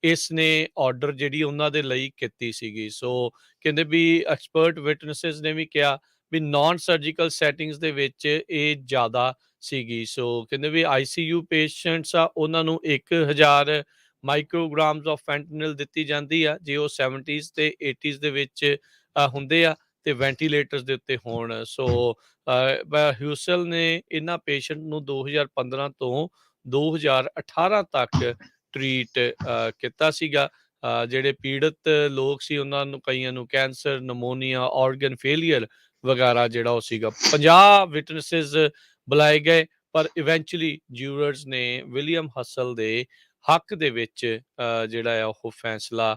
ਇਸ ਨੇ ਆਰਡਰ ਜਿਹੜੀ ਉਹਨਾਂ ਦੇ ਲਈ ਕੀਤੀ ਸੀਗੀ। ਸੋ ਕਹਿੰਦੇ ਵੀ ਐਕਸਪਰਟ ਵਿਟਨੈਸਿਸ ਨੇ ਵੀ ਕਿਹਾ ਵੀ ਨਾਨ ਸਰਜੀਕਲ ਸੈਟਿੰਗਸ ਦੇ ਵਿੱਚ ਇਹ ਜ਼ਿਆਦਾ ਸੀਗੀ। ਸੋ ਕਹਿੰਦੇ ਵੀ ICU ਪੇਸ਼ੈਂਟਸ ਆ ਉਹਨਾਂ ਨੂੰ 1000 ਮਾਈਕਰੋਗ੍ਰਾਮਸ ਆਫ ਫੈਂਟਨਲ ਦਿੱਤੀ ਜਾਂਦੀ ਆ ਜੇ ਉਹ 70s ਤੇ 80s ਦੇ ਵਿੱਚ ਹੁੰਦੇ ਆ ਤੇ ਵੈਂਟੀਲੇਟਰਸ ਦੇ ਉੱਤੇ ਹੋਣ। ਸੋ ਹਿਊਸਲ ਨੇ ਇਹਨਾਂ ਪੇਸ਼ੈਂਟ ਨੂੰ 2015 ਤੋਂ 2018 ਤੱਕ ਟਰੀਟ ਕੀਤਾ ਸੀਗਾ। ਜਿਹੜੇ ਪੀੜਤ ਲੋਕ ਸੀ ਉਹਨਾਂ ਨੂੰ ਕਈਆਂ ਨੂੰ ਕੈਂਸਰ, ਨਮੋਨੀਆ, ਆਰਗਨ ਫੇਲੀਅਰ ਵਗੈਰਾ ਜਿਹੜਾ ਉਹ ਸੀਗਾ। 50 ਵਿਟਨੈਸਿਸ ਬੁਲਾਏ ਗਏ ਪਰ ਇਵੈਂਚੁਅਲੀ ਜੂਰਰਸ ਨੇ ਵਿਲੀਅਮ ਹਸਲ ਦੇ ਹੱਕ ਦੇ ਵਿੱਚ ਜਿਹੜਾ ਆ ਉਹ ਫੈਸਲਾ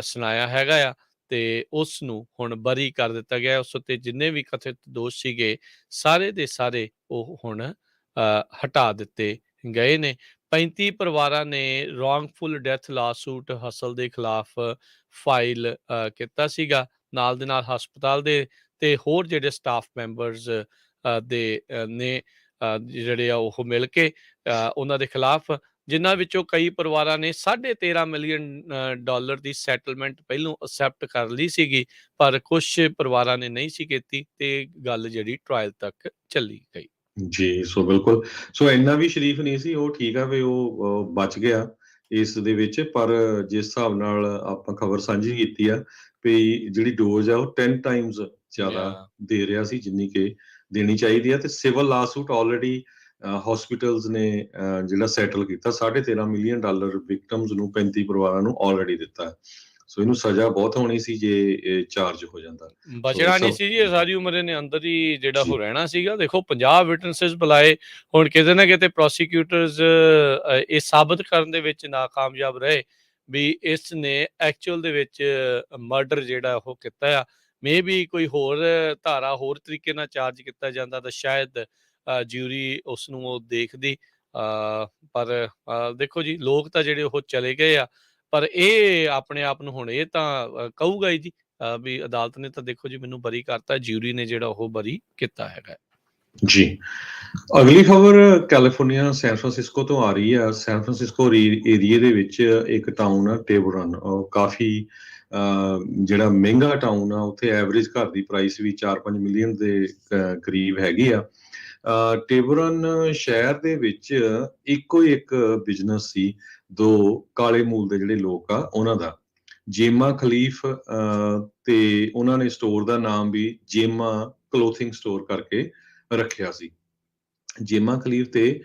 ਸੁਣਾਇਆ ਹੈਗਾ ਆ ਤੇ ਉਸ ਨੂੰ ਹੁਣ ਬਰੀ ਕਰ ਦਿੱਤਾ ਗਿਆ। ਉਸ ਉੱਤੇ ਜਿੰਨੇ ਵੀ ਕਥਿਤ ਦੋਸ਼ ਸੀਗੇ ਸਾਰੇ ਦੇ ਸਾਰੇ ਉਹ ਹੁਣ ਹਟਾ ਦਿੱਤੇ ਗਏ ਨੇ। 35 ਪਰਿਵਾਰਾਂ ਨੇ ਰੋਂਗਫੁਲ ਡੈਥ ਲਾਸੂਟ ਹਸਲ ਦੇ ਖਿਲਾਫ ਫਾਈਲ ਕੀਤਾ ਸੀਗਾ। ਨਾਲ ਦੇ ਨਾਲ ਹਸਪਤਾਲ ਦੇ ਤੇ ਹੋਰ ਜਿਹੜੇ ਸਟਾਫ ਮੈਂਬਰਸ ਦੇ ਨੇ ਜਿਹੜੇ ਆ ਉਹ ਮਿਲ ਕੇ ਉਹਨਾਂ ਦੇ ਖਿਲਾਫ, ਜਿਨ੍ਹਾਂ ਵਿੱਚੋਂ ਕਈ ਪਰਿਵਾਰਾਂ ਨੇ $13.5 ਮਿਲੀਅਨ ਦੀ ਸੈਟਲਮੈਂਟ ਪਹਿਲੋਂ ਅਸੈਪਟ ਕਰ ਲਈ ਸੀਗੀ ਪਰ ਕੁਛ ਪਰਿਵਾਰਾਂ ਨੇ ਨਹੀਂ ਸੀ ਕੀਤੀ ਤੇ ਗੱਲ ਜਿਹੜੀ ਟਰਾਇਲ ਤੱਕ ਚੱਲੀ ਗਈ। ਜੀ, ਸੋ ਬਿਲਕੁਲ। ਸੋ ਇੰਨਾ ਵੀ ਸ਼ਰੀਫ ਨਹੀਂ ਸੀ ਉਹ, ਠੀਕ ਆ ਵੀ ਉਹ ਬਚ ਗਿਆ ਇਸ ਦੇ ਵਿੱਚ। ਪਰ ਜਿਸ ਹਿਸਾਬ ਨਾਲ ਆਪਾਂ ਖਬਰ ਸਾਂਝੀ ਕੀਤੀ ਆ ਵੀ ਜਿਹੜੀ ਡੋਜ਼ ਆ ਉਹ 10 ਟਾਈਮਸ ਜ਼ਿਆਦਾ ਦੇ ਰਿਹਾ ਸੀ ਜਿੰਨੀ ਕਿ ਦੇਣੀ ਚਾਹੀਦੀ ਆ। ਤੇ ਸਿਵਲ ਲਾਸੂਟ ਆਲਰੇਡੀ ਹਸਪੀਟਲਸ ਨੇ ਜਿਹੜਾ ਸੈਟਲ ਕੀਤਾ $13.5 ਮਿਲੀਅਨ ਵਿਕਟਮਸ ਨੂੰ, 35 ਪਰਿਵਾਰਾਂ ਨੂੰ ਆਲਰੇਡੀ ਦਿੱਤਾ। ਸੋ ਇਹਨੂੰ ਸਜ਼ਾ ਬਹੁਤ ਹੋਣੀ ਸੀ ਜੇ ਇਹ ਚਾਰਜ ਹੋ ਜਾਂਦਾ। ਬਚਣਾ ਨਹੀਂ ਸੀ ਜੀ, ਇਹ ਸਾਰੀ ਉਮਰ ਇਹਨੇ ਅੰਦਰ ਹੀ ਜਿਹੜਾ ਉਹ ਰਹਿਣਾ ਸੀਗਾ। ਦੇਖੋ 50 ਵਿਟਨੈਸਿਸ ਬੁਲਾਏ, ਹੁਣ ਕਿਤੇ ਨਾ ਕਿਤੇ ਪ੍ਰੋਸੀਕਿਊਟਰਸ ਇਹ ਸਾਬਤ ਕਰਨ ਦੇ ਵਿੱਚ ਨਾਕਾਮਯਾਬ ਰਹੇ ਵੀ ਇਸ ਨੇ ਐਕਚੁਅਲ ਦੇ ਵਿੱਚ ਮਰਡਰ ਜਿਹੜਾ ਉਹ ਕੀਤਾ ਆ। ਮੇ ਬੀ ਕੋਈ ਹੋਰ ਧਾਰਾ ਹੋਰ ਤਰੀਕੇ ਨਾਲ ਚਾਰਜ ਕੀਤਾ ਜਾਂਦਾ ਤਾਂ ਸ਼ਾਇਦ ਜਿਊਰੀ ਉਸ ਨੂੰ ਉਹ ਦੇਖਦੀ। ਪਰ ਦੇਖੋ ਜੀ ਲੋਕ ਤਾਂ ਜਿਹੜੇ ਉਹ ਚਲੇ ਗਏ ਆ ਪਰ ਇਹ ਆਪਣੇ ਆਪ ਨੂੰ ਹੁਣ ਇਹ ਤਾਂ ਕਹੂਗਾ ਹੀ ਜੀ ਵੀ ਅਦਾਲਤ ਨੇ ਤਾਂ ਦੇਖੋ ਜੀ ਮੈਨੂੰ ਬਰੀ ਕਰਤਾ, ਜਿਊਰੀ ਨੇ ਜਿਹੜਾ ਉਹ ਬਰੀ ਕੀਤਾ ਹੈਗਾ। ਜੀ, ਅਗਲੀ ਖਬਰ ਕੈਲੀਫੋਰਨੀਆ ਸੈਨ ਫਰਾਂਸਿਸਕੋ ਤੋਂ ਆ ਰਹੀ ਆ। ਸੈਨ ਫਰਾਂਸਿਸਕੋ ਏਰੀਏ ਦੇ ਵਿੱਚ ਇੱਕ ਟਾਊਨ ਆ ਟੇਬਰਨ, ਕਾਫੀ ਜਿਹੜਾ ਮਹਿੰਗਾ ਟਾਊਨ ਆ। ਉੱਥੇ ਐਵਰੇਜ ਘਰ ਦੀ ਪ੍ਰਾਈਸ ਵੀ 4-5 ਮਿਲੀਅਨ ਦੇ ਕਰੀਬ ਹੈਗੀ ਆ। ਟੇਬਰਨ ਸ਼ਹਿਰ ਦੇ ਵਿੱਚ ਇੱਕੋ ਇੱਕ ਬਿਜ਼ਨਸ ਸੀ, ਦੋ ਕਾਲੇ ਮੂਲ ਦੇ ਜਿਹੜੇ ਲੋਕ ਆ ਉਹਨਾਂ ਦਾ, ਜੇਮਾ ਖਲੀਫ, ਤੇ ਉਹਨਾਂ ਨੇ ਸਟੋਰ ਦਾ ਨਾਮ ਵੀ ਜੇਮਾ ਕਲੋਥਿੰਗ ਸਟੋਰ ਕਰਕੇ ਰੱਖਿਆ ਸੀ। ਜੇਮਾ ਖਲੀਫ ਤੇ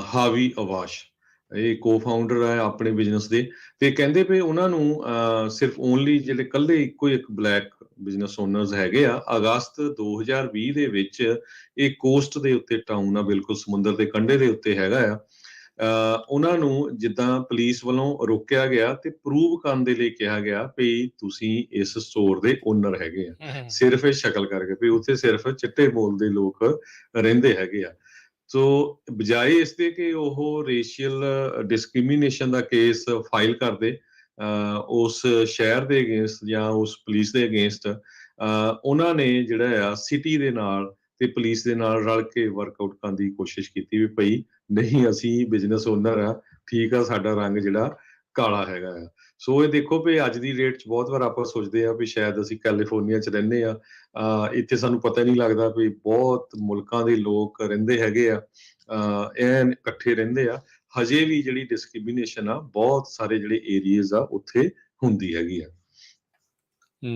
ਹਾਵੀ ਅਵਾਸ਼ ਇਹ ਕੋ-ਫਾਊਂਡਰ ਹੈ ਆਪਣੇ ਬਿਜ਼ਨਸ ਦੇ। ਤੇ ਕਹਿੰਦੇ ਵੀ ਉਹਨਾਂ ਨੂੰ ਸਿਰਫ ਓਨਲੀ ਜਿਹੜੇ ਇਕੱਲੇ ਇੱਕੋ ਇੱਕ ਬਲੈਕ ਬਿਜ਼ਨਸ ਓਨਰਸ ਹੈਗੇ ਆ। ਅਗਸਤ 2020 ਦੇ ਵਿੱਚ ਇਹ ਕੋਸਟ ਦੇ ਉੱਤੇ ਟਾਊਨ ਆ, ਬਿਲਕੁਲ ਸਮੁੰਦਰ ਦੇ ਕੰਢੇ ਦੇ ਉੱਤੇ ਹੈਗਾ ਆ। ਉਹਨਾਂ ਨੂੰ ਜਿੱਦਾਂ ਪੁਲਿਸ ਵੱਲੋਂ ਰੋਕਿਆ ਗਿਆ ਤੇ ਪ੍ਰੂਵ ਕਰਨ ਦੇ ਲਈ ਕਿਹਾ ਗਿਆ ਵੀ ਤੁਸੀਂ ਇਸ ਸਟੋਰ ਦੇ ਓਨਰ ਹੈਗੇ ਆ, ਸਿਰਫ ਇਹ ਸ਼ਕਲ ਕਰਕੇ ਵੀ ਉੱਥੇ ਸਿਰਫ ਚਿੱਟੇ ਬੋਲ ਦੇ ਲੋਕ ਰਹਿੰਦੇ ਹੈਗੇ ਆ। ਸੋ ਬਜਾਏ ਇਸ ਦੇ ਕਿ ਉਹ ਰੇਸ਼ੀਅਲ ਡਿਸਕ੍ਰਿਮੀਨੇਸ਼ਨ ਦਾ ਕੇਸ ਫਾਈਲ ਕਰਦੇ ਉਸ ਸ਼ਹਿਰ ਦੇ ਅਗੇਂਸਟ ਜਾਂ ਉਸ ਪੁਲਿਸ ਦੇ ਅਗੇਂਸਟ, ਉਹਨਾਂ ਨੇ ਜਿਹੜਾ ਆ ਸਿਟੀ ਦੇ ਨਾਲ ਤੇ ਪੁਲਿਸ ਦੇ ਨਾਲ ਰਲ ਕੇ ਵਰਕਆਊਟ ਕਰਨ ਦੀ ਕੋਸ਼ਿਸ਼ ਕੀਤੀ ਵੀ ਭਈ ਨਹੀਂ ਅਸੀਂ ਬਿਜ਼ਨਸ ਓਨਰ ਆ, ਠੀਕ ਆ, ਸਾਡਾ ਰੰਗ ਜਿਹੜਾ ਕਾਲਾ ਹੈਗਾ ਆ। ਸੋ ਇਹ ਦੇਖੋ ਵੀ ਅੱਜ ਦੀ ਡੇਟ 'ਚ ਬਹੁਤ ਵਾਰ ਆਪਾਂ ਸੋਚਦੇ ਆ ਵੀ ਸ਼ਾਇਦ ਅਸੀਂ ਕੈਲੀਫੋਰਨੀਆ 'ਚ ਰਹਿੰਦੇ ਆ, ਇੱਥੇ ਸਾਨੂੰ ਪਤਾ ਨਹੀਂ ਲੱਗਦਾ ਵੀ ਬਹੁਤ ਮੁਲਕਾਂ ਦੇ ਲੋਕ ਰਹਿੰਦੇ ਹੈਗੇ ਆ, ਐਨ ਇਕੱਠੇ ਰਹਿੰਦੇ ਆ। ਹਜੇ ਵੀ ਜਿਹੜੀ ਡਿਸਕ੍ਰਿਮੀਨੇਸ਼ਨ ਆ ਬਹੁਤ ਸਾਰੇ ਜਿਹੜੇ ਏਰੀਆਜ਼ ਆ ਉੱਥੇ ਹੁੰਦੀ ਹੈਗੀ ਆ।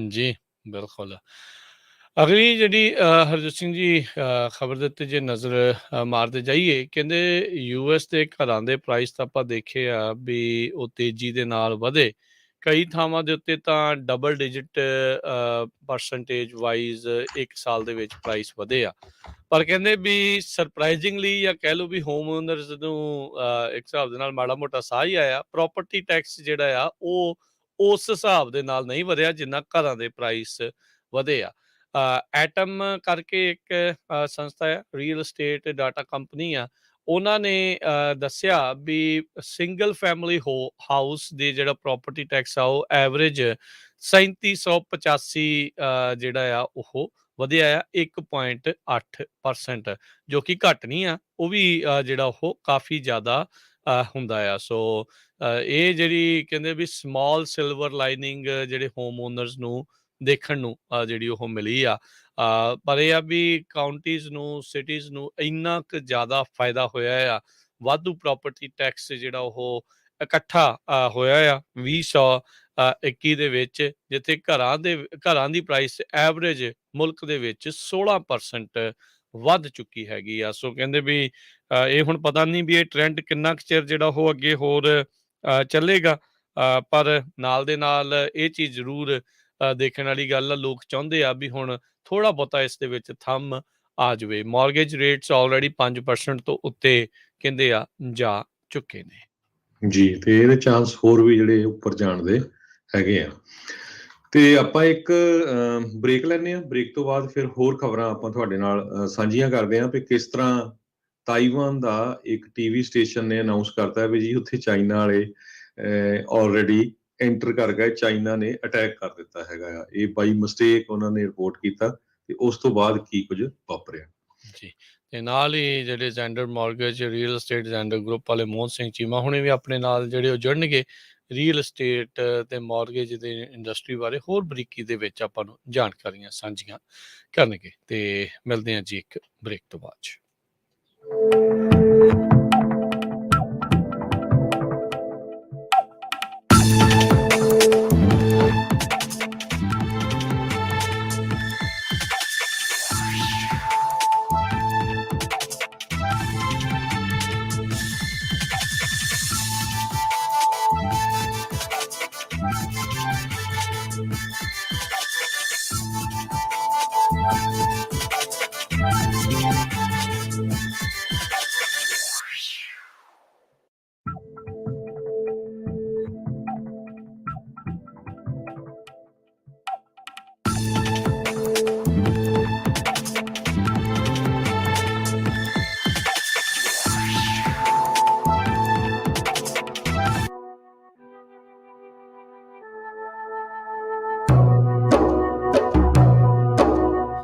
ਜੀ ਬਿਲਕੁਲ। ਅਗਲੀ ਜਿਹੜੀ ਹਰਜੋਤ ਸਿੰਘ ਜੀ ਖਬਰ ਦੇ ਉੱਤੇ ਜੇ ਨਜ਼ਰ ਮਾਰਦੇ ਜਾਈਏ, ਕਹਿੰਦੇ US ਦੇ ਘਰਾਂ ਦੇ ਪ੍ਰਾਈਸ ਤਾਂ ਆਪਾਂ ਦੇਖੇ ਆ ਵੀ ਉਹ ਤੇਜ਼ੀ ਦੇ ਨਾਲ ਵਧੇ। ਕਈ ਥਾਵਾਂ ਦੇ ਉੱਤੇ ਤਾਂ ਡਬਲ ਡਿਜਿਟ ਪਰਸੈਂਟੇਜ ਵਾਈਜ਼ ਇੱਕ ਸਾਲ ਦੇ ਵਿੱਚ ਪ੍ਰਾਈਸ ਵਧੇ ਆ। ਪਰ ਕਹਿੰਦੇ ਵੀ ਸਰਪ੍ਰਾਈਜ਼ਿੰਗਲੀ ਜਾਂ ਕਹਿ ਲਓ ਵੀ ਹੋਮ ਓਨਰਸ ਨੂੰ ਇੱਕ ਹਿਸਾਬ ਦੇ ਨਾਲ ਮਾੜਾ ਮੋਟਾ ਸਾਹ ਹੀ ਆਇਆ। ਪ੍ਰੋਪਰਟੀ ਟੈਕਸ ਜਿਹੜਾ ਆ ਉਹ ਉਸ ਹਿਸਾਬ ਦੇ ਨਾਲ ਨਹੀਂ ਵਧਿਆ ਜਿੰਨਾ ਘਰਾਂ ਦੇ ਪ੍ਰਾਈਸ ਵਧੇ ਆ। ਐਟਮ ਕਰਕੇ ਇੱਕ ਸੰਸਥਾ ਆ, ਰੀਅਲ estate ਡਾਟਾ ਕੰਪਨੀ ਆ, ਉਹਨਾਂ ਨੇ ਦੱਸਿਆ ਵੀ ਸਿੰਗਲ ਫੈਮਿਲੀ ਹਾਊਸ ਦੇ ਜਿਹੜਾ ਪ੍ਰੋਪਰਟੀ ਟੈਕਸ ਆ ਉਹ ਐਵਰੇਜ 3785 ਜਿਹੜਾ ਆ ਉਹ ਵਧਿਆ ਆ 1.8%, ਜੋ ਕਿ ਘੱਟ ਨਹੀਂ ਆ, ਉਹ ਵੀ ਜਿਹੜਾ ਉਹ ਕਾਫੀ ਜ਼ਿਆਦਾ ਹੁੰਦਾ ਆ। ਸੋ ਇਹ ਜਿਹੜੀ ਕਹਿੰਦੇ ਵੀ ਸਮਾਲ ਸਿਲਵਰ ਲਾਈਨਿੰਗ ਜਿਹੜੇ ਹੋਮ ਓਨਰਸ ਨੂੰ ਦੇਖਣ ਨੂੰ ਜਿਹੜੀ ਉਹ ਮਿਲੀ ਆ। ਪਰ ਇਹ ਆ ਵੀ ਕਾਊਂਟੀਜ਼ ਨੂੰ, ਸਿਟੀਜ਼ ਨੂੰ ਇੰਨਾ ਕੁ ਜ਼ਿਆਦਾ ਫਾਇਦਾ ਹੋਇਆ ਆ, ਵਾਧੂ ਪ੍ਰੋਪਰਟੀ ਟੈਕਸ ਜਿਹੜਾ ਉਹ ਇਕੱਠਾ ਹੋਇਆ ਆ 2021 ਦੇ ਵਿੱਚ, ਜਿੱਥੇ ਘਰਾਂ ਦੀ ਪ੍ਰਾਈਸ ਐਵਰੇਜ ਮੁਲਕ ਦੇ ਵਿੱਚ 16% ਵੱਧ ਚੁੱਕੀ ਹੈਗੀ ਆ। ਸੋ ਕਹਿੰਦੇ ਵੀ ਇਹ ਹੁਣ ਪਤਾ ਨਹੀਂ ਵੀ ਇਹ ਟ੍ਰੈਂਡ ਕਿੰਨਾ ਕੁ ਚਿਰ ਜਿਹੜਾ ਉਹ ਅੱਗੇ ਹੋਰ ਚੱਲੇਗਾ, ਪਰ ਨਾਲ ਦੇ ਨਾਲ ਇਹ ਚੀਜ਼ ਜ਼ਰੂਰ ਦੇਖਣ ਵਾਲੀ ਗੱਲ ਆ, ਲੋਕ ਚਾਹੁੰਦੇ ਆ ਵੀ ਹੁਣ ਥੋੜ੍ਹਾ ਬਹੁਤਾ ਇਸ ਦੇ ਵਿੱਚ ਥੰਮ ਆ ਜਾਵੇ। ਮੌਰਗੇਜ ਰੇਟਸ ਆਲਰੇਡੀ 5% ਤੋਂ ਉੱਤੇ ਕਹਿੰਦੇ ਆ ਜਾ ਚੁੱਕੇ ਨੇ ਜੀ, ਤੇ ਇਹਦੇ ਚਾਂਸ ਹੋਰ ਵੀ ਜਿਹੜੇ ਉੱਪਰ ਜਾਣ ਦੇ ਹੈਗੇ ਆ। ਤੇ ਆਪਾਂ ਇੱਕ ਬ੍ਰੇਕ ਲੈਂਦੇ ਹਾਂ, ਬ੍ਰੇਕ ਤੋਂ ਬਾਅਦ ਫਿਰ ਹੋਰ ਖਬਰਾਂ ਆਪਾਂ ਤੁਹਾਡੇ ਨਾਲ ਸਾਂਝੀਆਂ ਕਰਦੇ ਹਾਂ ਵੀ ਕਿਸ ਤਰ੍ਹਾਂ ਤਾਈਵਾਨ ਦਾ ਇੱਕ ਟੀਵੀ ਸਟੇਸ਼ਨ ਨੇ ਅਨਾਉਂਸ ਕਰਤਾ ਵੀ ਜੀ ਉੱਥੇ ਚਾਈਨਾ ਵਾਲੇ ਆਲਰੇਡੀ ਐਂਟਰ ਕਰ ਗਏ, ਚਾਈਨਾ ਨੇ ਅਟੈਕ ਕਰ ਦਿੱਤਾ ਹੈਗਾ ਆ। ਇਹ ਬਾਈ ਮਿਸਟੇਕ ਉਹਨਾਂ ਨੇ ਰਿਪੋਰਟ ਕੀਤਾ ਤੇ ਉਸ ਤੋਂ ਬਾਅਦ ਕੀ ਕੁਝ ਵਾਪਰਿਆ ਜੀ। ਤੇ ਨਾਲ ਹੀ ਜਿਹੜੇ Xander mortgage real estate Xander group ਵਾਲੇ ਮੋਹਨ ਸਿੰਘ ਚੀਮਾ ਹੁਣੇ ਵੀ ਆਪਣੇ ਨਾਲ ਜਿਹੜੇ ਉਹ ਜੁੜਨਗੇ ਰੀਅਲ ਅਸਟੇਟ ਤੇ ਮੌਰਗੇਜ ਦੇ ਇੰਡਸਟਰੀ ਬਾਰੇ ਹੋਰ ਬਰੀਕੀ ਦੇ ਵਿੱਚ ਆਪਾਂ ਨੂੰ ਜਾਣਕਾਰੀਆਂ ਸਾਂਝੀਆਂ ਕਰਨਗੇ। ਤੇ ਮਿਲਦੇ ਹਾਂ ਜੀ ਇੱਕ ਬ੍ਰੇਕ ਤੋਂ ਬਾਅਦ 'ਚ।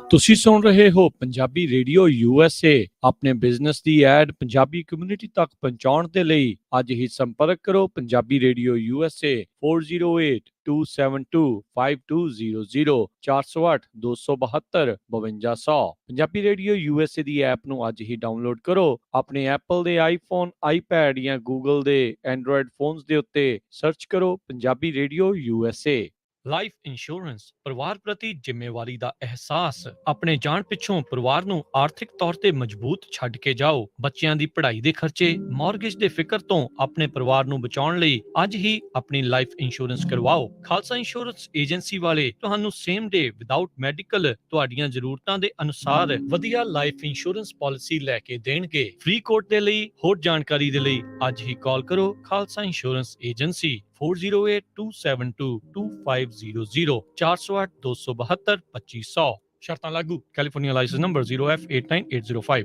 ਤੁਸੀਂ ਸੁਣ ਰਹੇ ਹੋ ਪੰਜਾਬੀ ਰੇਡੀਓ USA। ਆਪਣੇ ਬਿਜ਼ਨਸ ਦੀ ਐਡ ਪੰਜਾਬੀ ਕਮਿਊਨਿਟੀ ਤੱਕ ਪਹੁੰਚਾਉਣ ਦੇ ਲਈ ਅੱਜ ਹੀ ਸੰਪਰਕ ਕਰੋ Punjabi radio USA 4082725200 408 272 5200। Punjabi radio USA ਦੀ ਐਪ ਨੂੰ ਅੱਜ ਹੀ ਡਾਊਨਲੋਡ ਕਰੋ। ਆਪਣੇ ਐਪਲ ਦੇ ਆਈਫੋਨ, ਆਈਪੈਡ ਜਾਂ ਗੂਗਲ ਦੇ ਐਂਡਰੋਇਡ ਫੋਨਸ ਦੇ ਉੱਤੇ ਸਰਚ ਕਰੋ Punjabi radio USA। Life insurance, ਪਰਿਵਾਰ ਪ੍ਰਤੀ ਜ਼ਿੰਮੇਵਾਰੀ ਦਾ ਅਹਿਸਾਸ। ਆਪਣੇ ਜਾਣ ਪਿੱਛੋਂ ਪਰਿਵਾਰ ਨੂੰ ਆਰਥਿਕ ਤੌਰ ਤੇ ਮਜ਼ਬੂਤ ਛੱਡ ਕੇ ਜਾਓ। ਬੱਚਿਆਂ ਦੀ ਪੜ੍ਹਾਈ ਦੇ ਖਰਚੇ, ਮਾਰਗੇਜ ਦੇ ਫਿਕਰ ਤੋਂ ਆਪਣੇ ਪਰਿਵਾਰ ਨੂੰ ਬਚਾਉਣ ਲਈ ਅੱਜ ਹੀ ਆਪਣੀ ਲਾਈਫ ਇੰਸ਼ੋਰੈਂਸ ਕਰਵਾਓ। ਖਾਲਸਾ ਇੰਸ਼ੋਰੈਂਸ ਏਜੰਸੀ ਵਾਲੇ ਤੁਹਾਨੂੰ ਸੇਮ ਡੇ ਵਿਦਆਊਟ ਮੈਡੀਕਲ ਤੁਹਾਡੀਆਂ ਜ਼ਰੂਰਤਾਂ ਦੇ ਅਨੁਸਾਰ ਵਧੀਆ ਲਾਈਫ ਇੰਸ਼ੋਰੈਂਸ ਪਾਲਿਸੀ ਲੈ ਕੇ ਦੇਣਗੇ। ਫ੍ਰੀ ਕੋਟ ਦੇ ਲਈ ਹੋਰ ਜਾਣਕਾਰੀ ਦੇ ਲਈ ਅੱਜ ਹੀ ਕਾਲ ਕਰੋ ਖਾਲਸਾ ਇੰਸ਼ੋਰੈਂਸ ਏਜੰਸੀ 4082722500 408 272 2500। ਸ਼ਰਤਾਂ ਲਾਗੂ। California license number 0F89805।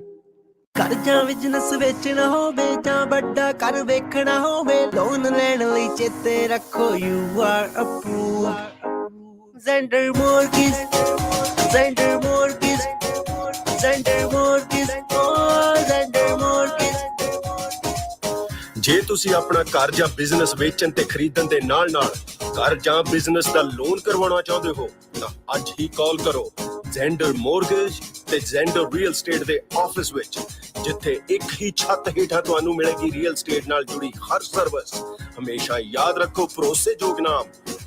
ਕਰਜ਼ਾ ਬਿਜ਼ਨਸ ਵੇਚਣਾ ਹੋਵੇ ਜਾਂ ਵੱਡਾ ਘਰ ਵੇਖਣਾ ਹੋਵੇ, ਲੋਨ ਲੈਣ ਲਈ ਚੇਤੇ ਰੱਖੋ you are approved। Zander mortgage, Zander mortgage, Zander mortgage, Zander mortgage. ਜੇ ਤੁਸੀਂ ਆਪਣਾ ਘਰ ਜਾਂ ਬਿਜ਼ਨਸ ਵੇਚਣ ਤੇ ਖਰੀਦਣ ਦੇ ਨਾਲ-ਨਾਲ ਘਰ ਜਾਂ ਬਿਜ਼ਨਸ ਦਾ ਲੋਨ ਕਰਵਾਉਣਾ ਚਾਹੁੰਦੇ ਹੋ ਤਾਂ ਅੱਜ ਹੀ ਕਾਲ ਕਰੋ ਜ਼ੈਂਡਰ ਮੌਰਗੇਜ ਤੇ ਜ਼ੈਂਡਰ ਰੀਅਲ ਸਟੇਟ ਦੇ ਆਫਿਸ ਵਿੱਚ, ਜਿੱਥੇ ਇੱਕ ਹੀ ਛੱਤ ਹੇਠਾਂ ਤੁਹਾਨੂੰ ਮਿਲੇਗੀ ਰੀਅਲ ਸਟੇਟ ਨਾਲ ਜੁੜੀ ਹਰ ਸਰਵਿਸ। ਹਮੇਸ਼ਾ ਯਾਦ ਰੱਖੋ ਭਰੋਸੇਯੋਗ ਨਾਮ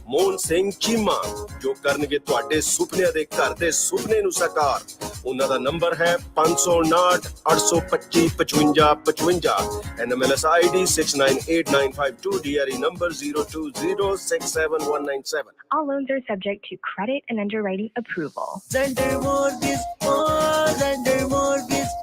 ਮੋਹਨ ਸਿੰਘ ਚੀਮਾ, ਜੋ ਕਰਨਗੇ ਤੁਹਾਡੇ ਸੁਪਨਿਆਂ ਦੇ ਘਰ ਦੇ ਸੁਪਨੇ ਨੂੰ ਸਾਕਾਰ। ਉਹਨਾਂ ਦਾ ਨੰਬਰ ਹੈ 559 825 5555, NMLS ID 698952, DRE number 020671197. All loans are subject to credit and underwriting approval. Zender Mortgage, Zender Mortgage.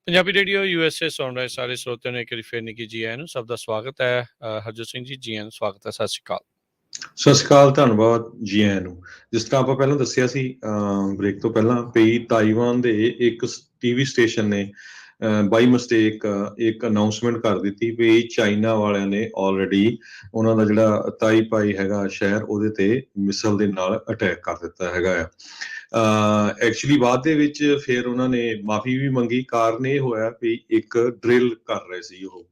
Punjabi radio USA ਸੁਣ ਰਹੇ ਸਾਰੇ ਸਰੋਤਿਆਂ ਨੂੰ ਇੱਕ ਵਾਰੀ ਫਿਰ ਨਿੱਘੀ ਜੀ ਆਇਆਂ ਨੂੰ। ਸਭ ਦਾ ਸਵਾਗਤ ਹੈ। ਹਰਜੋਤ ਸਿੰਘ ਜੀ, ਜੀ ਆਇਆਂ ਨੂੰ, ਸਵਾਗਤ ਹੈ। ਸਤਿ ਸ਼੍ਰੀ ਅਕਾਲ। ਸਤਿ ਸ਼੍ਰੀ ਅਕਾਲ, ਧੰਨਵਾਦ ਜੀ ਆਇਆਂ ਨੂੰ। ਜਿਸ ਤਰ੍ਹਾਂ ਆਪਾਂ ਪਹਿਲਾਂ ਦੱਸਿਆ ਸੀ ਬ੍ਰੇਕ ਤੋਂ ਪਹਿਲਾਂ ਵੀ ਤਾਈਵਾਨ ਦੇ ਇੱਕ ਟੀਵੀ ਸਟੇਸ਼ਨ ਨੇ ਬਾਈ ਮਿਸਟੇਕ ਇੱਕ ਅਨਾਉਂਸਮੈਂਟ ਕਰ ਦਿੱਤੀ ਵੀ ਚਾਈਨਾ ਵਾਲਿਆਂ ਨੇ ਆਲਰੇਡੀ ਉਹਨਾਂ ਦਾ ਜਿਹੜਾ ਤਾਈਪਾਈ ਹੈਗਾ ਸ਼ਹਿਰ, ਉਹਦੇ ਤੇ ਮਿਸਲ ਦੇ ਨਾਲ ਅਟੈਕ ਕਰ ਦਿੱਤਾ ਹੈਗਾ ਆ। ਐਕਚੁਅਲੀ ਬਾਅਦ ਦੇ ਵਿੱਚ ਫਿਰ ਉਹਨਾਂ ਨੇ ਮਾਫੀ ਵੀ ਮੰਗੀ। ਕਾਰਨ ਇਹ ਹੋਇਆ ਵੀ ਇੱਕ ਡਰਿਲ ਕਰ ਰਹੇ ਸੀ ਉਹ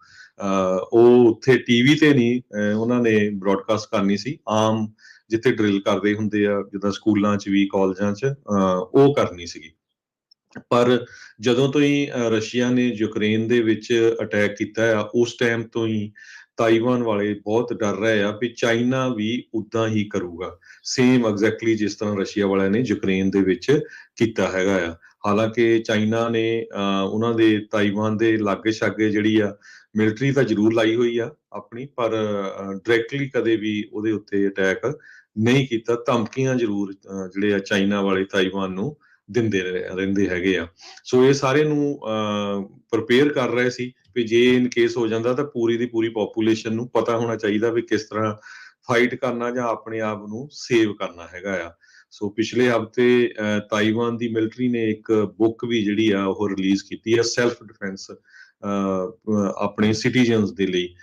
ਉੱਥੇ ਟੀਵੀ ਤੇ ਨਹੀਂ ਉਹਨਾਂ ਨੇ ਬ੍ਰੌਡਕਾਸਟ ਕਰਨੀ ਸੀ, ਆਮ ਜਿੱਥੇ ਡਰਿਲ ਕਰਦੇ ਹੁੰਦੇ ਆ ਜਿੱਦਾਂ ਸਕੂਲਾਂ 'ਚ ਵੀ ਕਾਲਜਾਂ 'ਚ ਉਹ ਕਰਨੀ ਸੀਗੀ। ਪਰ ਜਦੋਂ ਤੋਂ ਹੀ ਰਸ਼ੀਆ ਨੇ ਯੂਕਰੇਨ ਦੇ ਵਿੱਚ ਅਟੈਕ ਕੀਤਾ ਆ, ਉਸ ਟਾਈਮ ਤੋਂ ਹੀ ਤਾਈਵਾਨ ਵਾਲੇ ਬਹੁਤ ਡਰ ਰਹੇ ਆ ਵੀ ਚਾਈਨਾ ਵੀ ਉੱਦਾਂ ਹੀ ਕਰੂਗਾ, ਸੇਮ ਐਗਜ਼ੈਕਟਲੀ ਜਿਸ ਤਰ੍ਹਾਂ ਰਸ਼ੀਆ ਵਾਲਿਆਂ ਨੇ ਯੂਕਰੇਨ ਦੇ ਵਿੱਚ ਕੀਤਾ ਹੈਗਾ ਆ। ਹਾਲਾਂਕਿ ਚਾਈਨਾ ਨੇ ਉਹਨਾਂ ਦੇ ਤਾਈਵਾਨ ਦੇ ਲਾਗੇ ਛਾਗੇ ਜਿਹੜੀ ਆ ਮਿਲਟਰੀ ਤਾਂ ਜ਼ਰੂਰ ਲਾਈ ਹੋਈ ਆ ਆਪਣੀ, ਪਰ ਡਾਇਰੈਕਟਲੀ ਕਦੇ ਵੀ ਉਹਦੇ ਉੱਤੇ ਅਟੈਕ ਨਹੀਂ ਕੀਤਾ। ਧਮਕੀਆਂ ਜ਼ਰੂਰ ਜਿਹੜੇ ਆ ਚਾਈਨਾ ਵਾਲੇ ਤਾਈਵਾਨ ਨੂੰ ਦਿੰਦੇ ਰਹਿੰਦੇ ਹੈਗੇ ਆ। ਸੋ ਇਹ ਸਾਰੇ ਨੂੰ ਪ੍ਰਪੇਅਰ ਕਰ ਰਹੇ ਸੀ ਵੀ ਜੇ ਇਨ ਕੇਸ ਹੋ ਜਾਂਦਾ ਤਾਂ ਪੂਰੀ ਦੀ ਪੂਰੀ ਪੋਪੂਲੇਸ਼ਨ ਨੂੰ ਪਤਾ ਹੋਣਾ ਚਾਹੀਦਾ ਵੀ ਕਿਸ ਤਰ੍ਹਾਂ ਫਾਈਟ ਕਰਨਾ ਜਾਂ ਆਪਣੇ ਆਪ ਨੂੰ ਸੇਵ ਕਰਨਾ ਹੈਗਾ ਆ। ਸੋ ਪਿਛਲੇ ਹਫ਼ਤੇ ਤਾਈਵਾਨ ਦੀ ਮਿਲਟਰੀ ਨੇ ਇੱਕ ਬੁੱਕ ਵੀ ਜਿਹੜੀ ਆ ਉਹ ਰਿਲੀਜ਼ ਕੀਤੀ ਆ, ਸੈਲਫ ਡਿਫੈਂਸ ਆਪਣੇ ਸਿਟੀਜ਼ਨਸ ਦੇ ਲਈ,